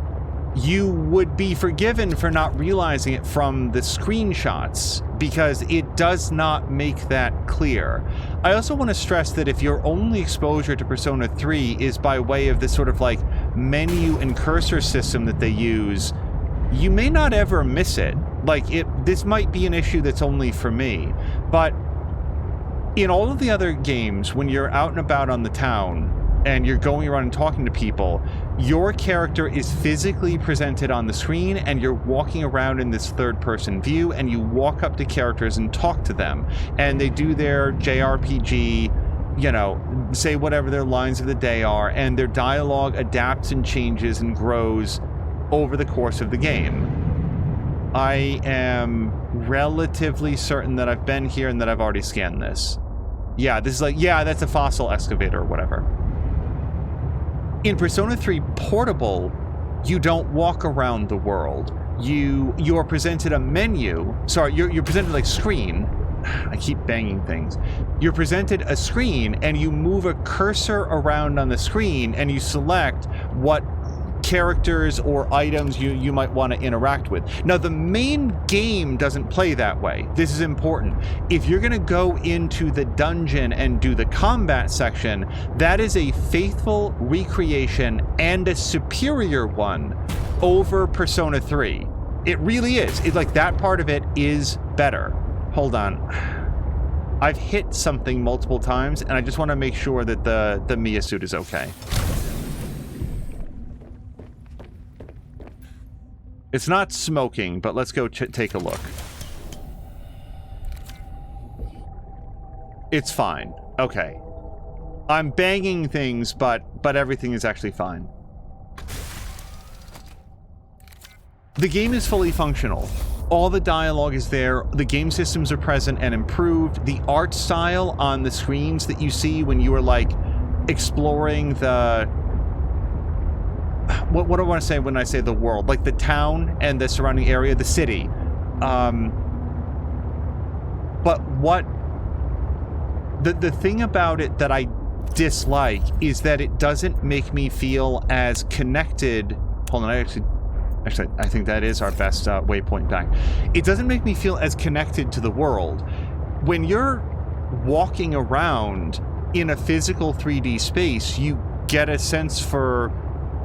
you would be forgiven for not realizing it from the screenshots, because it does not make that clear. I also want to stress that if your only exposure to Persona 3 is by way of this sort of like menu and cursor system that they use, you may not ever miss it. Like, this might be an issue that's only for me, but in all of the other games, when you're out and about on the town and you're going around and talking to people, your character is physically presented on the screen and you're walking around in this third-person view, and you walk up to characters and talk to them, and they do their JRPG, you know, say whatever their lines of the day are, and their dialogue adapts and changes and grows over the course of the game. I am relatively certain that I've been here and that I've already scanned this. Yeah, this is like, yeah, that's a fossil excavator or whatever. In Persona 3 Portable, you don't walk around the world. You're presented a menu. Sorry, you're presented like screen. I keep banging things. You're presented a screen and you move a cursor around on the screen and you select what characters or items you might want to interact with. Now, the main game doesn't play that way. This is important. If you're going to go into the dungeon and do the combat section, that is a faithful recreation and a superior one over Persona 3. It really is. It's like that part of it is better. Hold on. I've hit something multiple times and I just want to make sure that the Mia suit is okay. It's not smoking, but let's go take a look. It's fine. Okay. I'm banging things, but everything is actually fine. The game is fully functional. All the dialogue is there. The game systems are present and improved. The art style on the screens that you see when you are like exploring the... What do I want to say when I say the world? Like the town and the surrounding area, the city. But what... The thing about it that I dislike is that it doesn't make me feel as connected... Hold on, actually, I think that is our best waypoint back. It doesn't make me feel as connected to the world. When you're walking around in a physical 3D space, you get a sense for...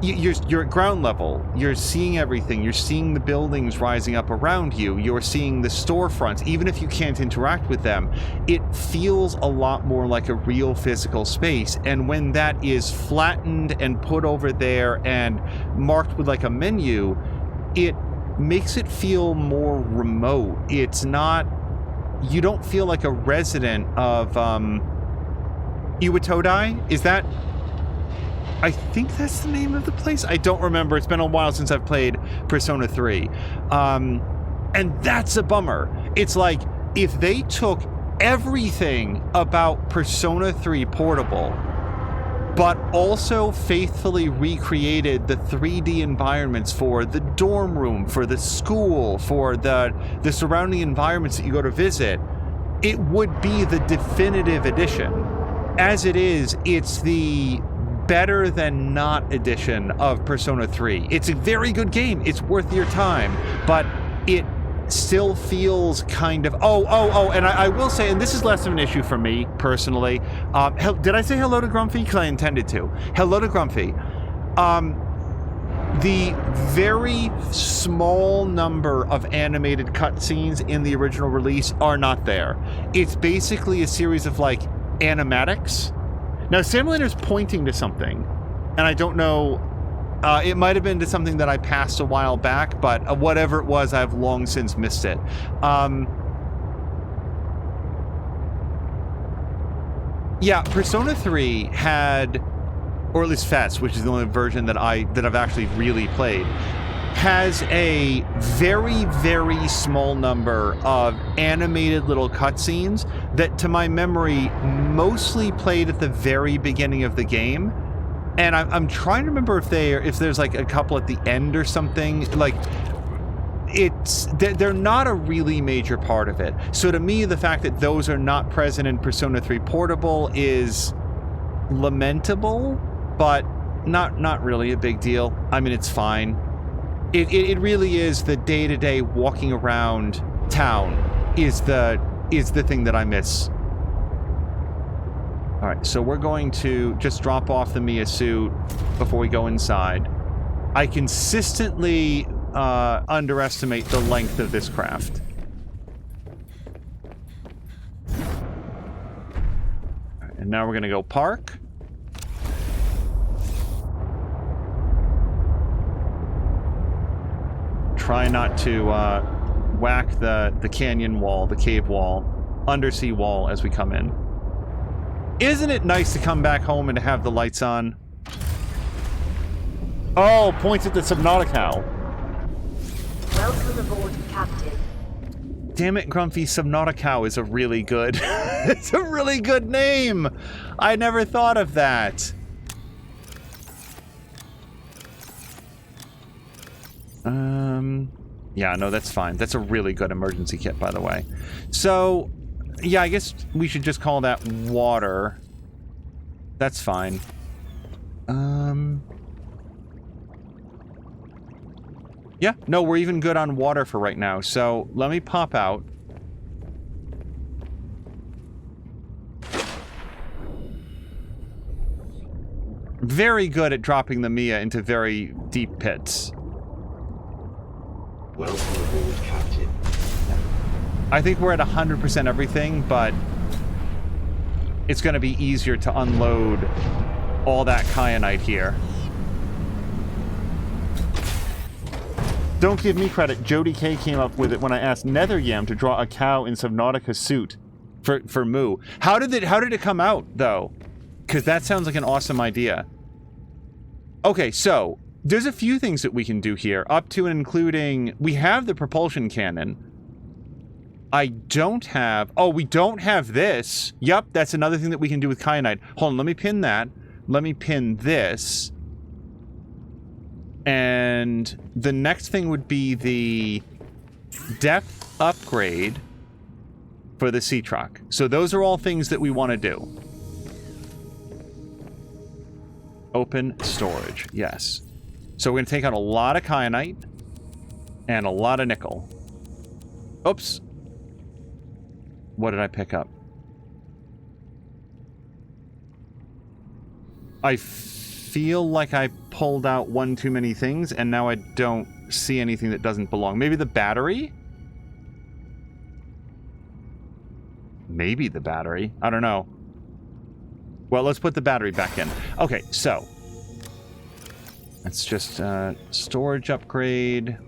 You're at ground level. You're seeing everything. You're seeing the buildings rising up around you. You're seeing the storefronts. Even if you can't interact with them, it feels a lot more like a real physical space. And when that is flattened and put over there and marked with like a menu, it makes it feel more remote. It's not... You don't feel like a resident of Iwatodai? Is that... I think that's the name of the place. I don't remember. It's been a while since I've played Persona 3. And that's a bummer. It's like, if they took everything about Persona 3 Portable, but also faithfully recreated the 3D environments for the dorm room, for the school, for the surrounding environments that you go to visit, it would be the definitive edition. As it is, it's the better than not edition of Persona 3. It's a very good game. It's worth your time, but it still feels kind of... and I will say, and this is less of an issue for me, personally. Did I say hello to Grumpy? Because I intended to. Hello to Grumpy. The very small number of animated cutscenes in the original release are not there. It's basically a series of, like, animatics. Now, Simulator's pointing to something, and I don't know, it might have been to something that I passed a while back, but whatever it was, I've long since missed it. Yeah, Persona 3 had, or at least Fest, which is the only version that I've actually really played, has a very, very small number of animated little cutscenes that, to my memory, mostly played at the very beginning of the game. And I'm trying to remember if there's like a couple at the end or something. Like, they're not a really major part of it. So to me, the fact that those are not present in Persona 3 Portable is lamentable, but not really a big deal. I mean, it's fine. It really is the day-to-day walking around town is the thing that I miss. All right, so we're going to just drop off the Mia suit before we go inside. I consistently underestimate the length of this craft. All right, and now we're going to go park. Try not to whack the canyon wall, the cave wall, undersea wall as we come in. Isn't it nice to come back home and to have the lights on? Oh, points at the Subnautica. Welcome aboard, Captain. Damn it, Grumpy, Subnautica is a really good... it's a really good name! I never thought of that. Yeah, no, that's fine. That's a really good emergency kit, by the way. So, yeah, I guess we should just call that water. That's fine. Yeah, no, we're even good on water for right now. So, let me pop out. Very good at dropping the Mia into very deep pits. Welcome aboard, Captain. I think we're at 100% everything, but it's going to be easier to unload all that kyanite here. Don't give me credit. Jody K came up with it when I asked Netheryam to draw a cow in Subnautica suit for Moo. How did it come out, though? Because that sounds like an awesome idea. Okay, so there's a few things that we can do here, up to and including... We have the propulsion cannon. I don't have... Oh, we don't have this. Yep, that's another thing that we can do with kyanite. Hold on, let me pin that. Let me pin this. And the next thing would be the depth upgrade for the sea truck. So those are all things that we want to do. Open storage, yes. So we're going to take out a lot of kyanite and a lot of nickel. Oops. What did I pick up? I feel like I pulled out one too many things, and now I don't see anything that doesn't belong. Maybe the battery? Maybe the battery. I don't know. Well, let's put the battery back in. Okay, so... Let's just, storage upgrade.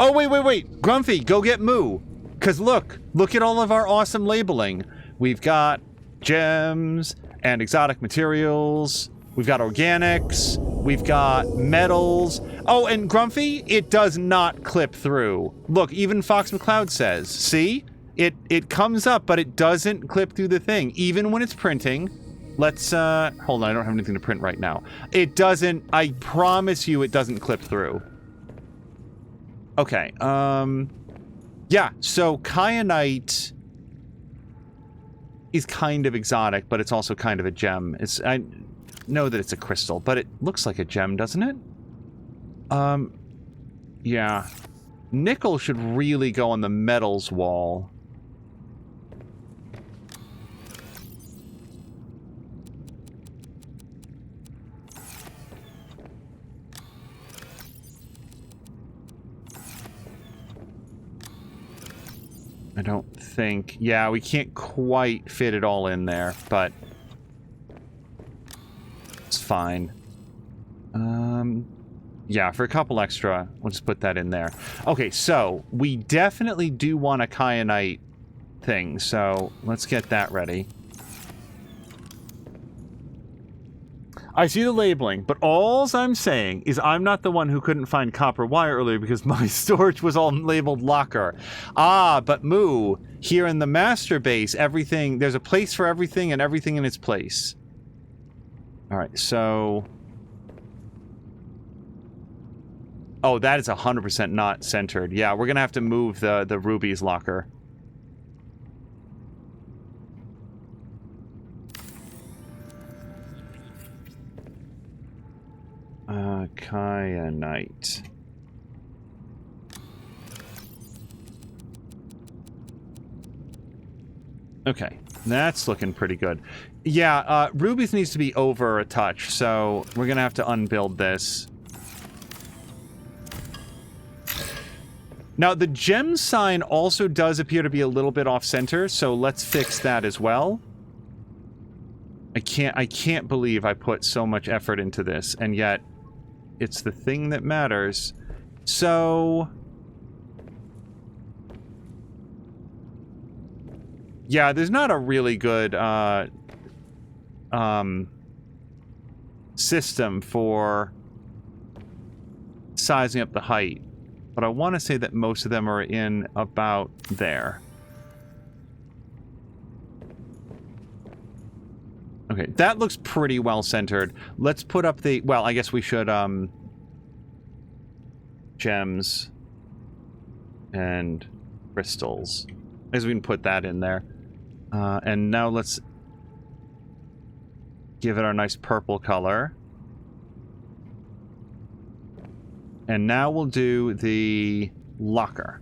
Oh, wait. Grumpy, go get Moo. Because look at all of our awesome labeling. We've got gems and exotic materials. We've got organics. We've got metals. Oh, and Grumpy, it does not clip through. Look, even Fox McCloud says, see? It comes up, but it doesn't clip through the thing, even when it's printing. Let's, hold on, I don't have anything to print right now. It doesn't, I promise you it doesn't clip through. Okay, yeah, so kyanite is kind of exotic, but it's also kind of a gem. I know that it's a crystal, but it looks like a gem, doesn't it? Yeah. Nickel should really go on the metals wall. I don't think... Yeah, we can't quite fit it all in there, but... It's fine. Yeah, for a couple extra, we'll just put that in there. Okay, so, we definitely do want a kyanite thing, so let's get that ready. I see the labeling, but all I'm saying is I'm not the one who couldn't find copper wire earlier because my storage was all labeled locker. Ah, but Moo, here in the master base, everything, there's a place for everything and everything in its place. All right, so... Oh, that is 100% not centered. Yeah, we're going to have to move the rubies locker. Kyanite. Okay, that's looking pretty good. Yeah, rubies needs to be over a touch, so we're going to have to unbuild this. Now, the gem sign also does appear to be a little bit off-center, so let's fix that as well. I can't believe I put so much effort into this, and yet it's the thing that matters. So... yeah, there's not a really good system for sizing up the height. But I want to say that most of them are in about there. Okay, that looks pretty well centered. Let's put up the... well, I guess we should, gems and crystals. I guess we can put that in there. And now let's give it our nice purple color. And now we'll do the locker.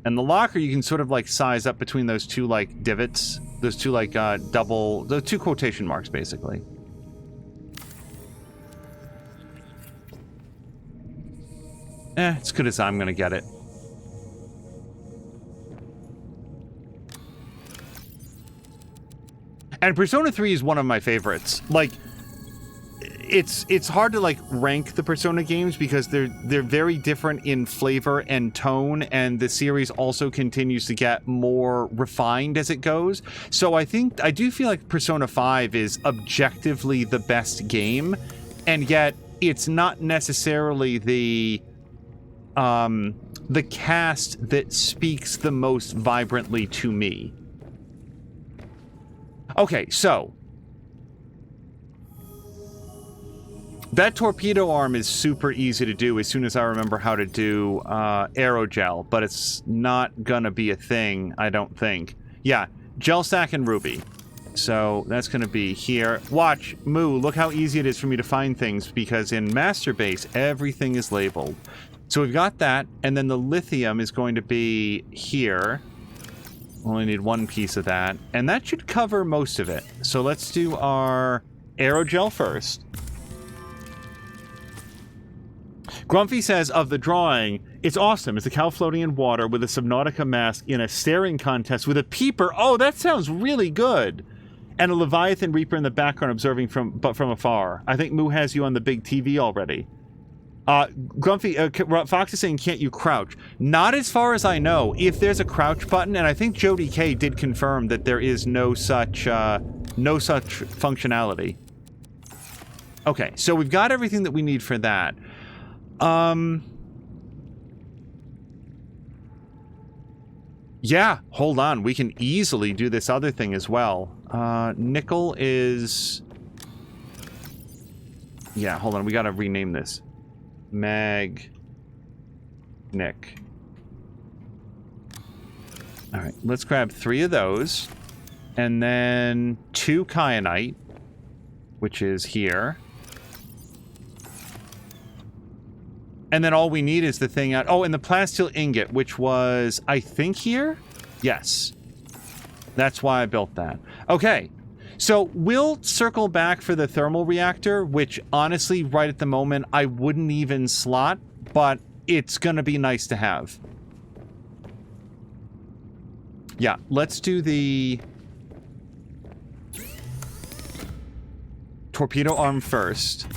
And the locker you can sort of like size up between those two like divots. Those two like those two quotation marks basically. It's good as I'm gonna get it. And Persona 3 is one of my favorites. Like, it's hard to like rank the Persona games because they're very different in flavor and tone, and the series also continues to get more refined as it goes. So I do feel like Persona 5 is objectively the best game, and yet it's not necessarily the cast that speaks the most vibrantly to me. Okay, so that torpedo arm is super easy to do as soon as I remember how to do aerogel, but it's not gonna be a thing, I don't think. Yeah, gel stack and ruby. So that's gonna be here. Watch, Moo, look how easy it is for me to find things, because in Master Base, everything is labeled. So we've got that, and then the lithium is going to be here. Only need one piece of that, and that should cover most of it. So let's do our aerogel first. Grumpy says, of the drawing, it's awesome. It's a cow floating in water with a Subnautica mask in a staring contest with a peeper. Oh, that sounds really good. And a Leviathan Reaper in the background observing from afar. I think Moo has you on the big TV already. Grumpy, Fox is saying, can't you crouch? Not as far as I know. If there's a crouch button, and I think Jody K did confirm that there is no such functionality. Okay, so we've got everything that we need for that. Yeah, hold on. We can easily do this other thing as well. Nickel is... yeah, hold on. We gotta rename this. Mag... Nick. Alright, let's grab 3 of those. And then 2 kyanite, which is here. And then all we need is the thing out... oh, and the plasteel ingot, which was, I think, here? Yes. That's why I built that. Okay. So we'll circle back for the thermal reactor, which honestly, right at the moment, I wouldn't even slot, but it's going to be nice to have. Yeah, let's do the torpedo arm first.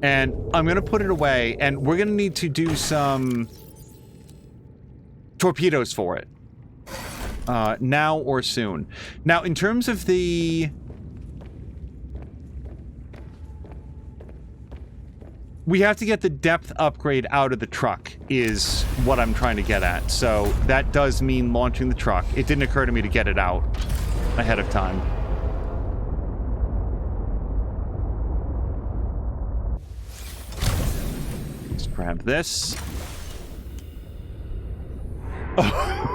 And I'm going to put it away, and we're going to need to do some torpedoes for it. Now or soon. Now, in terms of the... we have to get the depth upgrade out of the truck, is what I'm trying to get at. So that does mean launching the truck. It didn't occur to me to get it out. ahead of time. Let's grab this. Oh.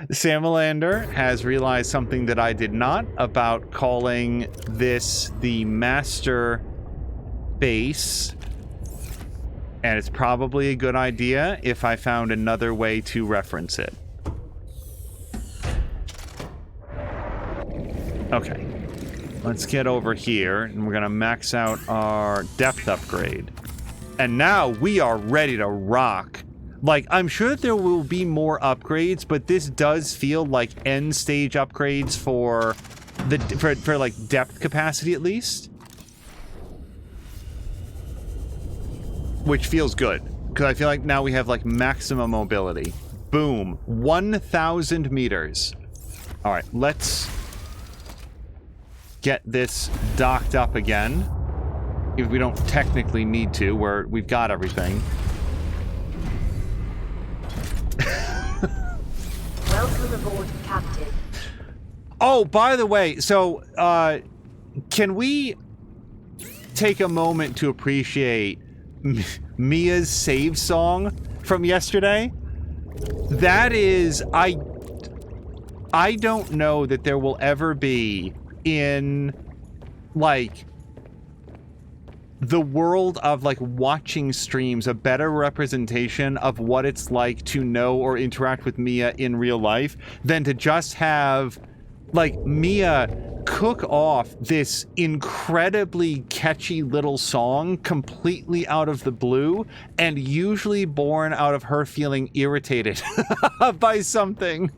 Samalander has realized something that I did not about calling this the master base. And it's probably a good idea if I found another way to reference it. Okay. Let's get over here, and we're going to max out our depth upgrade. And now we are ready to rock. Like, I'm sure that there will be more upgrades, but this does feel like end stage upgrades for the for like depth capacity at least. Which feels good, because I feel like now we have like maximum mobility. Boom. 1,000 meters. All right, let's get this docked up again. If we don't technically need to, we've got everything. Welcome aboard, Captain. Oh, by the way, so can we take a moment to appreciate Mia's save song from yesterday? That is, I don't know that there will ever be in like the world of like watching streams a better representation of what it's like to know or interact with Mia in real life than to just have like Mia cook off this incredibly catchy little song completely out of the blue, and usually born out of her feeling irritated by something.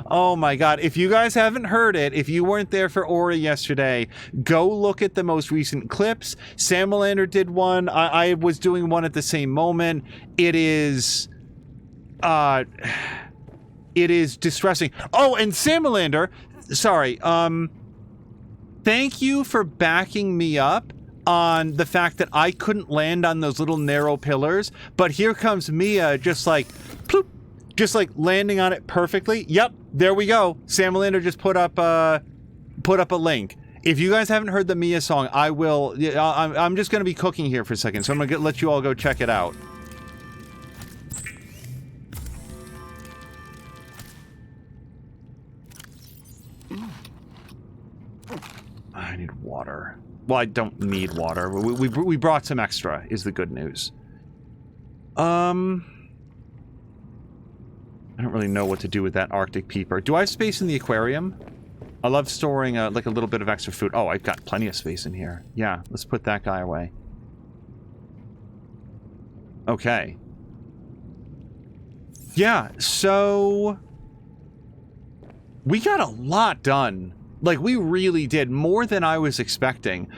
Oh my god, if you guys haven't heard it, if you weren't there for Aura yesterday, go look at the most recent clips. Samalander did one, I was doing one at the same moment. It is distressing. Oh, and Samalander, sorry, thank you for backing me up on the fact that I couldn't land on those little narrow pillars, but here comes Mia just like, ploop, just like landing on it perfectly. Yep, there we go. Samalander just put up a link. If you guys haven't heard the Mia song, I will. I'm just going to be cooking here for a second, so I'm going to let you all go check it out. I need water. Well, I don't need water. We brought some extra, is the good news. I don't really know what to do with that Arctic peeper. Do I have space in the aquarium? I love storing like a little bit of extra food. Oh, I've got plenty of space in here. Yeah, let's put that guy away. Okay. Yeah, so we got a lot done. Like, we really did, more than I was expecting.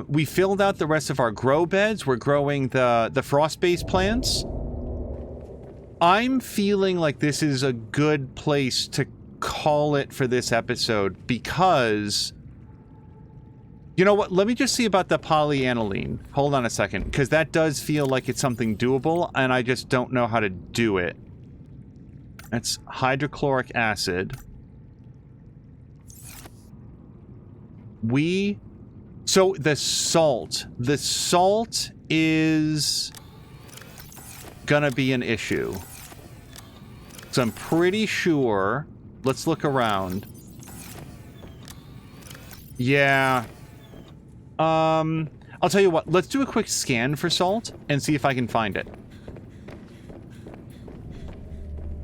We filled out the rest of our grow beds. We're growing the frost-based plants. I'm feeling like this is a good place to call it for this episode because... You know what? Let me just see about the polyaniline. Hold on a second, because that does feel like it's something doable, and I just don't know how to do it. That's hydrochloric acid. So the salt is gonna be an issue. So I'm pretty sure, let's look around. Yeah. I'll tell you what, let's do a quick scan for salt and see if I can find it.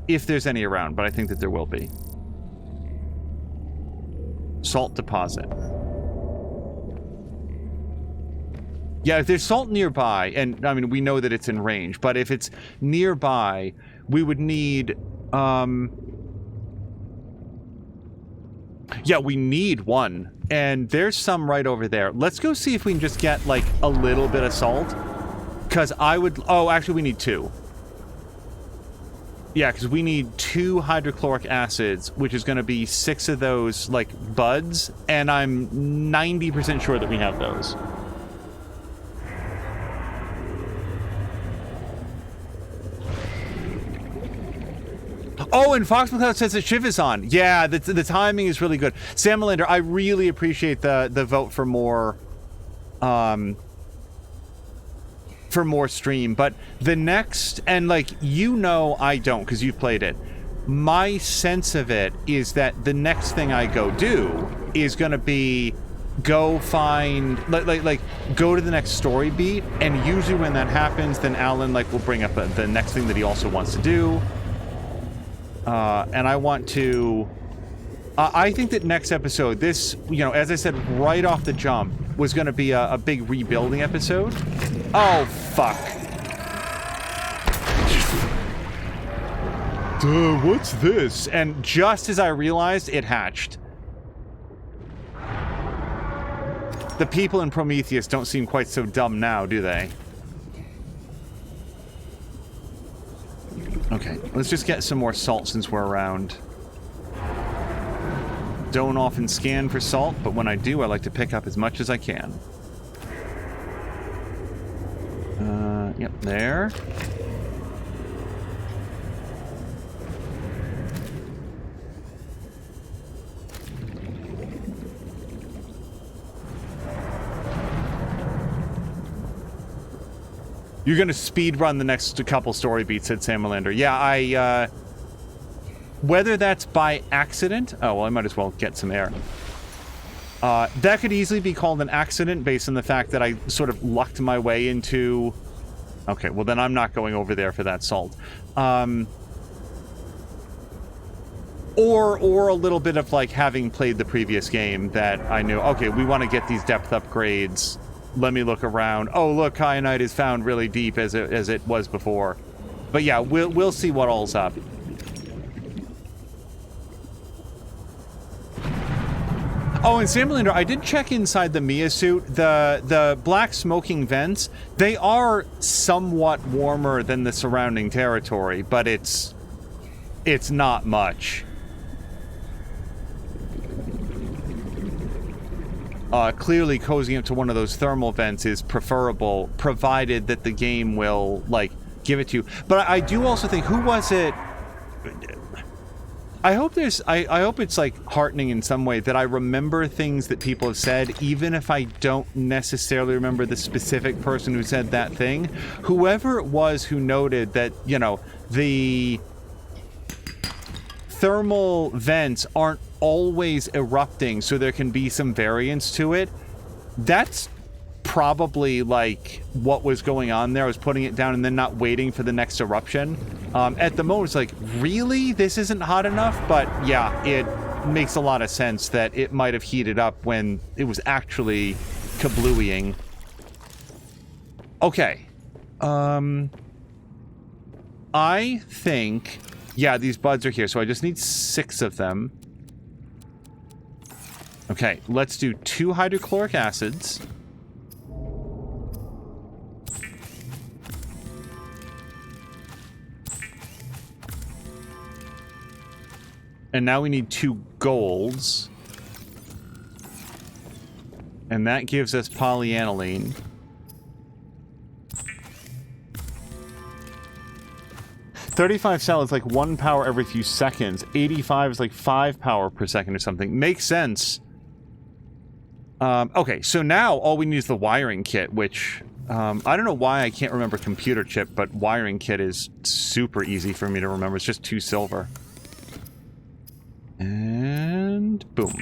If there's any around, but I think that there will be. Salt deposit. Yeah, if there's salt nearby, and I mean, we know that it's in range, but if it's nearby, we would need, yeah, we need one. And there's some right over there. Let's go see if we can just get, like, a little bit of salt. Because I would... Oh, actually, we need 2. Yeah, because we need 2 hydrochloric acids, which is going to be 6 of those, like, buds. And I'm 90% sure that we have those. Oh, and Fox McCloud says that Shiv is on. Yeah, the timing is really good. Sam Melander, I really appreciate the vote for more stream. But the next, and like, you know I don't because you've played it. My sense of it is that the next thing I go do is going to be go find, like go to the next story beat, and usually when that happens, then Alan like will bring up the next thing that he also wants to do. And I want to... I think that next episode, this, you know, as I said right off the jump, was going to be a big rebuilding episode. Oh, fuck. Duh, what's this? And just as I realized, it hatched. The people in Prometheus don't seem quite so dumb now, do they? Okay, let's just get some more salt since we're around. Don't often scan for salt, but when I do, I like to pick up as much as I can. Yep, there. You're gonna speed run the next couple story beats, said Sam Melander. Yeah, whether that's by accident... Oh, well, I might as well get some air. That could easily be called an accident based on the fact that I sort of lucked my way into... Okay, well, then I'm not going over there for that salt. Or a little bit of, like, having played the previous game that I knew, okay, we want to get these depth upgrades. Let me look around. Oh, look, kyanite is found really deep as it was before. But yeah, we'll see what all's up. Oh, and Sam Melander, I did check inside the Mia suit. The black smoking vents, they are somewhat warmer than the surrounding territory, but it's not much. Clearly cozying up to one of those thermal vents is preferable, provided that the game will, like, give it to you. But I do also think, who was it? I hope it's, like, heartening in some way that I remember things that people have said, even if I don't necessarily remember the specific person who said that thing. Whoever it was who noted that, you know, the thermal vents aren't always erupting, so there can be some variance to it. That's probably like what was going on there. I was putting it down and then not waiting for the next eruption. At the moment, it's like, really? This isn't hot enough? But yeah, it makes a lot of sense that it might have heated up when it was actually kablooeying. Okay. I think... Yeah, these buds are here, so I just need 6 of them. Okay, let's do 2 hydrochloric acids. And now we need 2 golds. And that gives us polyaniline. 35 cell is like 1 power every few seconds. 85 is like 5 power per second or something. Makes sense. Okay, so now all we need is the wiring kit, which... I don't know why I can't remember computer chip, but wiring kit is super easy for me to remember. It's just 2 silver. And... boom.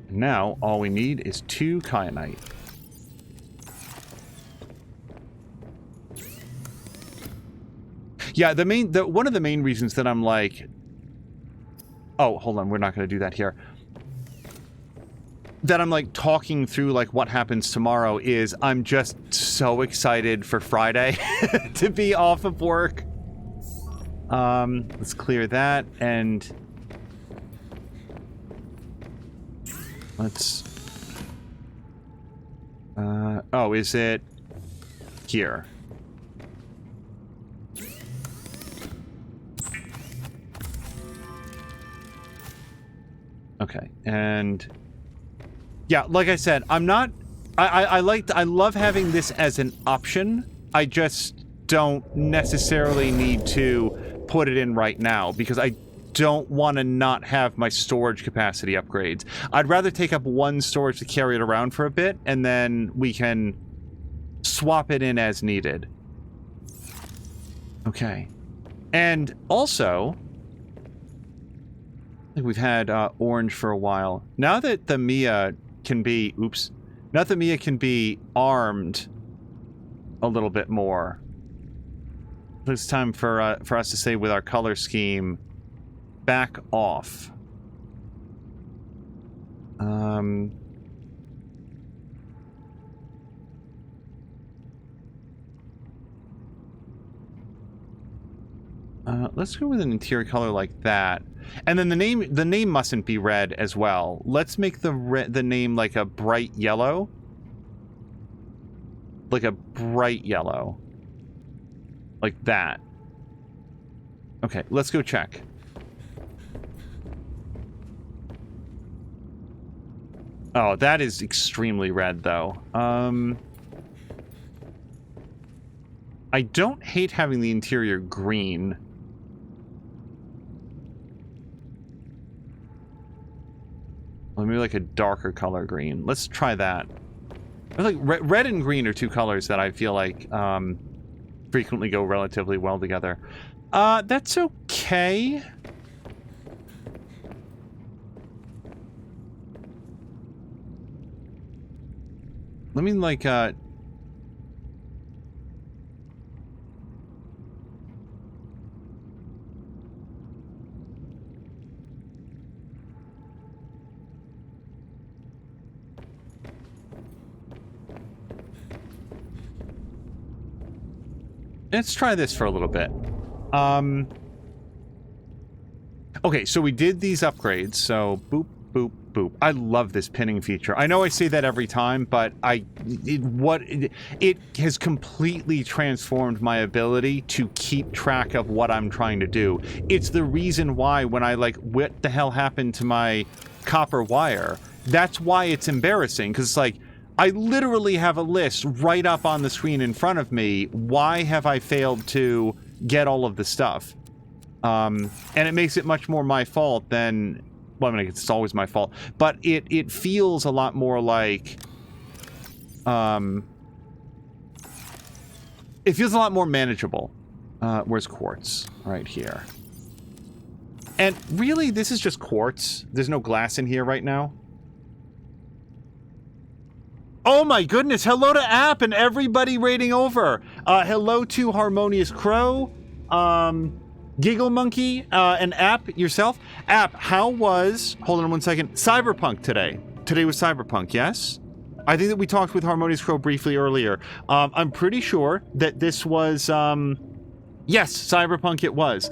Now, all we need is 2 kyanite. Yeah, one of the main reasons that I'm like... Oh, hold on, we're not going to do that here. That I'm like talking through like what happens tomorrow is I'm just so excited for Friday to be off of work. Let's clear that and let's... oh, is it here? Okay, and yeah, like I said, I'm not... I love having this as an option. I just don't necessarily need to put it in right now because I don't want to not have my storage capacity upgrades. I'd rather take up one storage to carry it around for a bit, and then we can swap it in as needed. Okay. And also, I think we've had orange for a while. Now that the Mia can be... Oops. Now that the Mia can be armed a little bit more, it's time for us to say with our color scheme, back off. Let's go with an interior color like that, and then the name mustn't be red as well. Let's make the name like a bright yellow, like that. Okay, let's go check. Oh, that is extremely red, though. I don't hate having the interior green. Well, maybe like a darker color green. Let's try that. I feel like red and green are two colors that I feel like frequently go relatively well together. That's okay. Let me like let's try this for a little bit. Okay, so we did these upgrades. So boop, boop, boop. I love this pinning feature. I know I say that every time, but it has completely transformed my ability to keep track of what I'm trying to do. It's the reason why when I like, what the hell happened to my copper wire? That's why it's embarrassing, because it's like, I literally have a list right up on the screen in front of me. Why have I failed to get all of the stuff? And it makes it much more my fault than... Well, I mean, it's always my fault. But it feels a lot more like... it feels a lot more manageable. Where's quartz? Right here. And really, this is just quartz. There's no glass in here right now. Oh my goodness, hello to App and everybody raiding over. Hello to Harmonious Crow, Giggle Monkey, and App yourself. App, how was, hold on one second, Cyberpunk today? Today was Cyberpunk, yes? I think that we talked with Harmonious Crow briefly earlier. I'm pretty sure that this was, yes, Cyberpunk it was.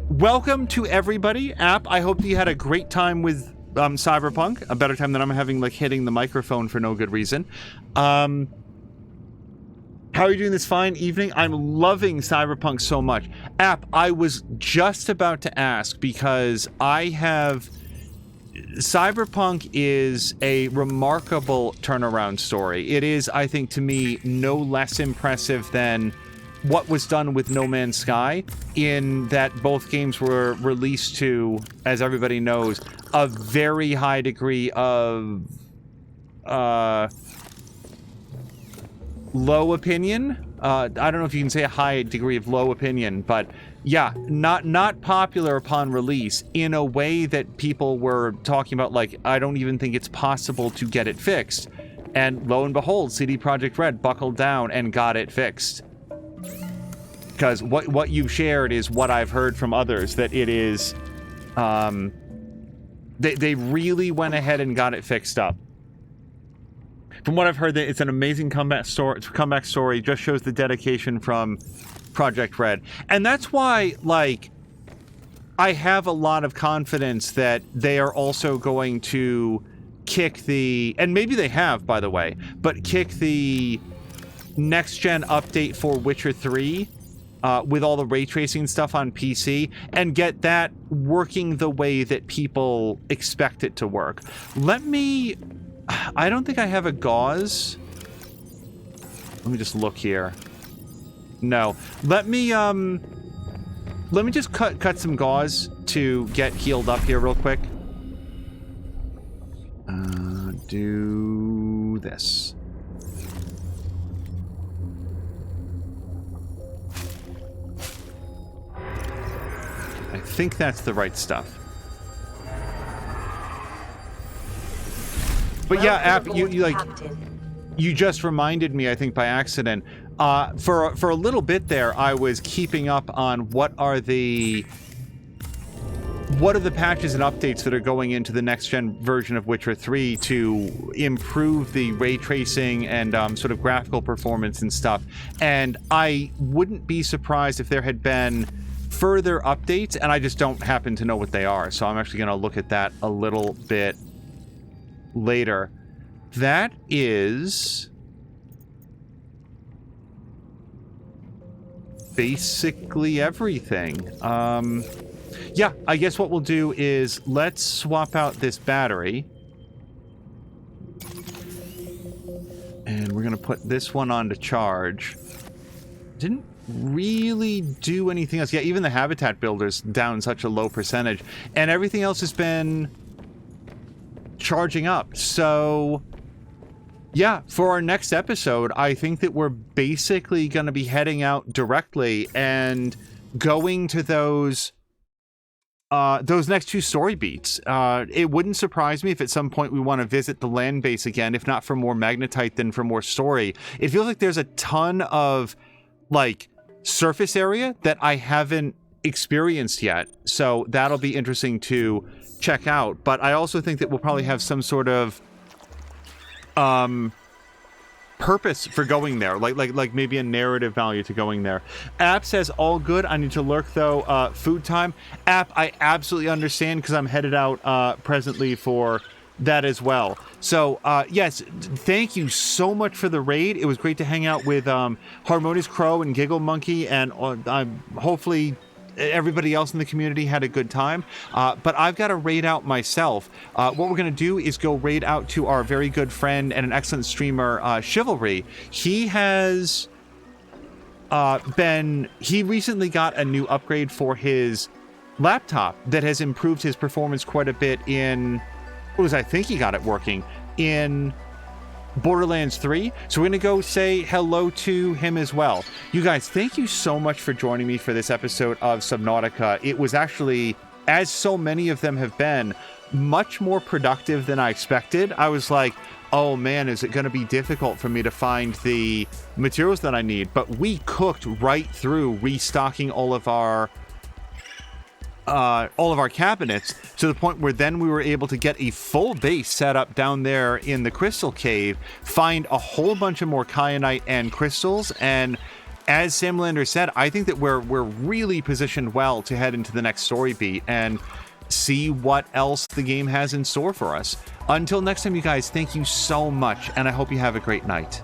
Welcome to everybody, App. I hope that you had a great time with Cyberpunk, a better time than I'm having, like, hitting the microphone for no good reason. How are you doing this fine evening? I'm loving Cyberpunk so much. App, I was just about to ask, because Cyberpunk is a remarkable turnaround story. It is, I think, to me, no less impressive than what was done with No Man's Sky, in that both games were released to, as everybody knows, a very high degree of low opinion. I don't know if you can say a high degree of low opinion, but yeah, not popular upon release, in a way that people were talking about, like, I don't even think it's possible to get it fixed. And lo and behold, CD Projekt Red buckled down and got it fixed. Because what you've shared is what I've heard from others, that it is, they really went ahead and got it fixed up. From what I've heard, that it's an amazing comeback story, just shows the dedication from Project Red. And that's why, like, I have a lot of confidence that they are also going to kick the, and maybe they have, by the way, but kick the next-gen update for Witcher 3 with all the ray tracing stuff on PC, and get that working the way that people expect it to work. I don't think I have a gauze. Let me just look here. No. Let me just cut some gauze to get healed up here real quick. Do this. I think that's the right stuff. But yeah, App, you like, you just reminded me, I think by accident, for a little bit there, I was keeping up on what are the patches and updates that are going into the next-gen version of Witcher 3 to improve the ray tracing and sort of graphical performance and stuff. And I wouldn't be surprised if there had been further updates, and I just don't happen to know what they are. So I'm actually going to look at that a little bit later. That is basically everything. Yeah, I guess what we'll do is let's swap out this battery. And we're going to put this one on to charge. Didn't really do anything else. Yeah, even the habitat builder's down such a low percentage. And everything else has been charging up. So yeah, for our next episode, I think that we're basically going to be heading out directly and going to those next two story beats. It wouldn't surprise me if at some point we want to visit the land base again, if not for more magnetite then for more story. It feels like there's a ton of like surface area that I haven't experienced yet, so that'll be interesting to check out. But I also think that we'll probably have some sort of purpose for going there, like maybe a narrative value to going there. App says all good. I need to lurk though. Food time. App, I absolutely understand because I'm headed out presently for that as well. So yes, thank you so much for the raid. It was great to hang out with Harmonious Crow and Giggle Monkey, and hopefully everybody else in the community had a good time. But I've got to raid out myself. What we're going to do is go raid out to our very good friend and an excellent streamer, Chivalry. He has he recently got a new upgrade for his laptop that has improved his performance quite a bit in, I think he got it working in Borderlands 3. So we're going to go say hello to him as well. You guys, thank you so much for joining me for this episode of Subnautica. It was actually, as so many of them have been, much more productive than I expected. I was like, oh man, is it going to be difficult for me to find the materials that I need? But we cooked right through restocking all of our cabinets to the point where then we were able to get a full base set up down there in the crystal cave, find a whole bunch of more kyanite and crystals, and as Samlander said, I think that we're really positioned well to head into the next story beat and see what else the game has in store for us. Until next time, you guys, thank you so much, and I hope you have a great night.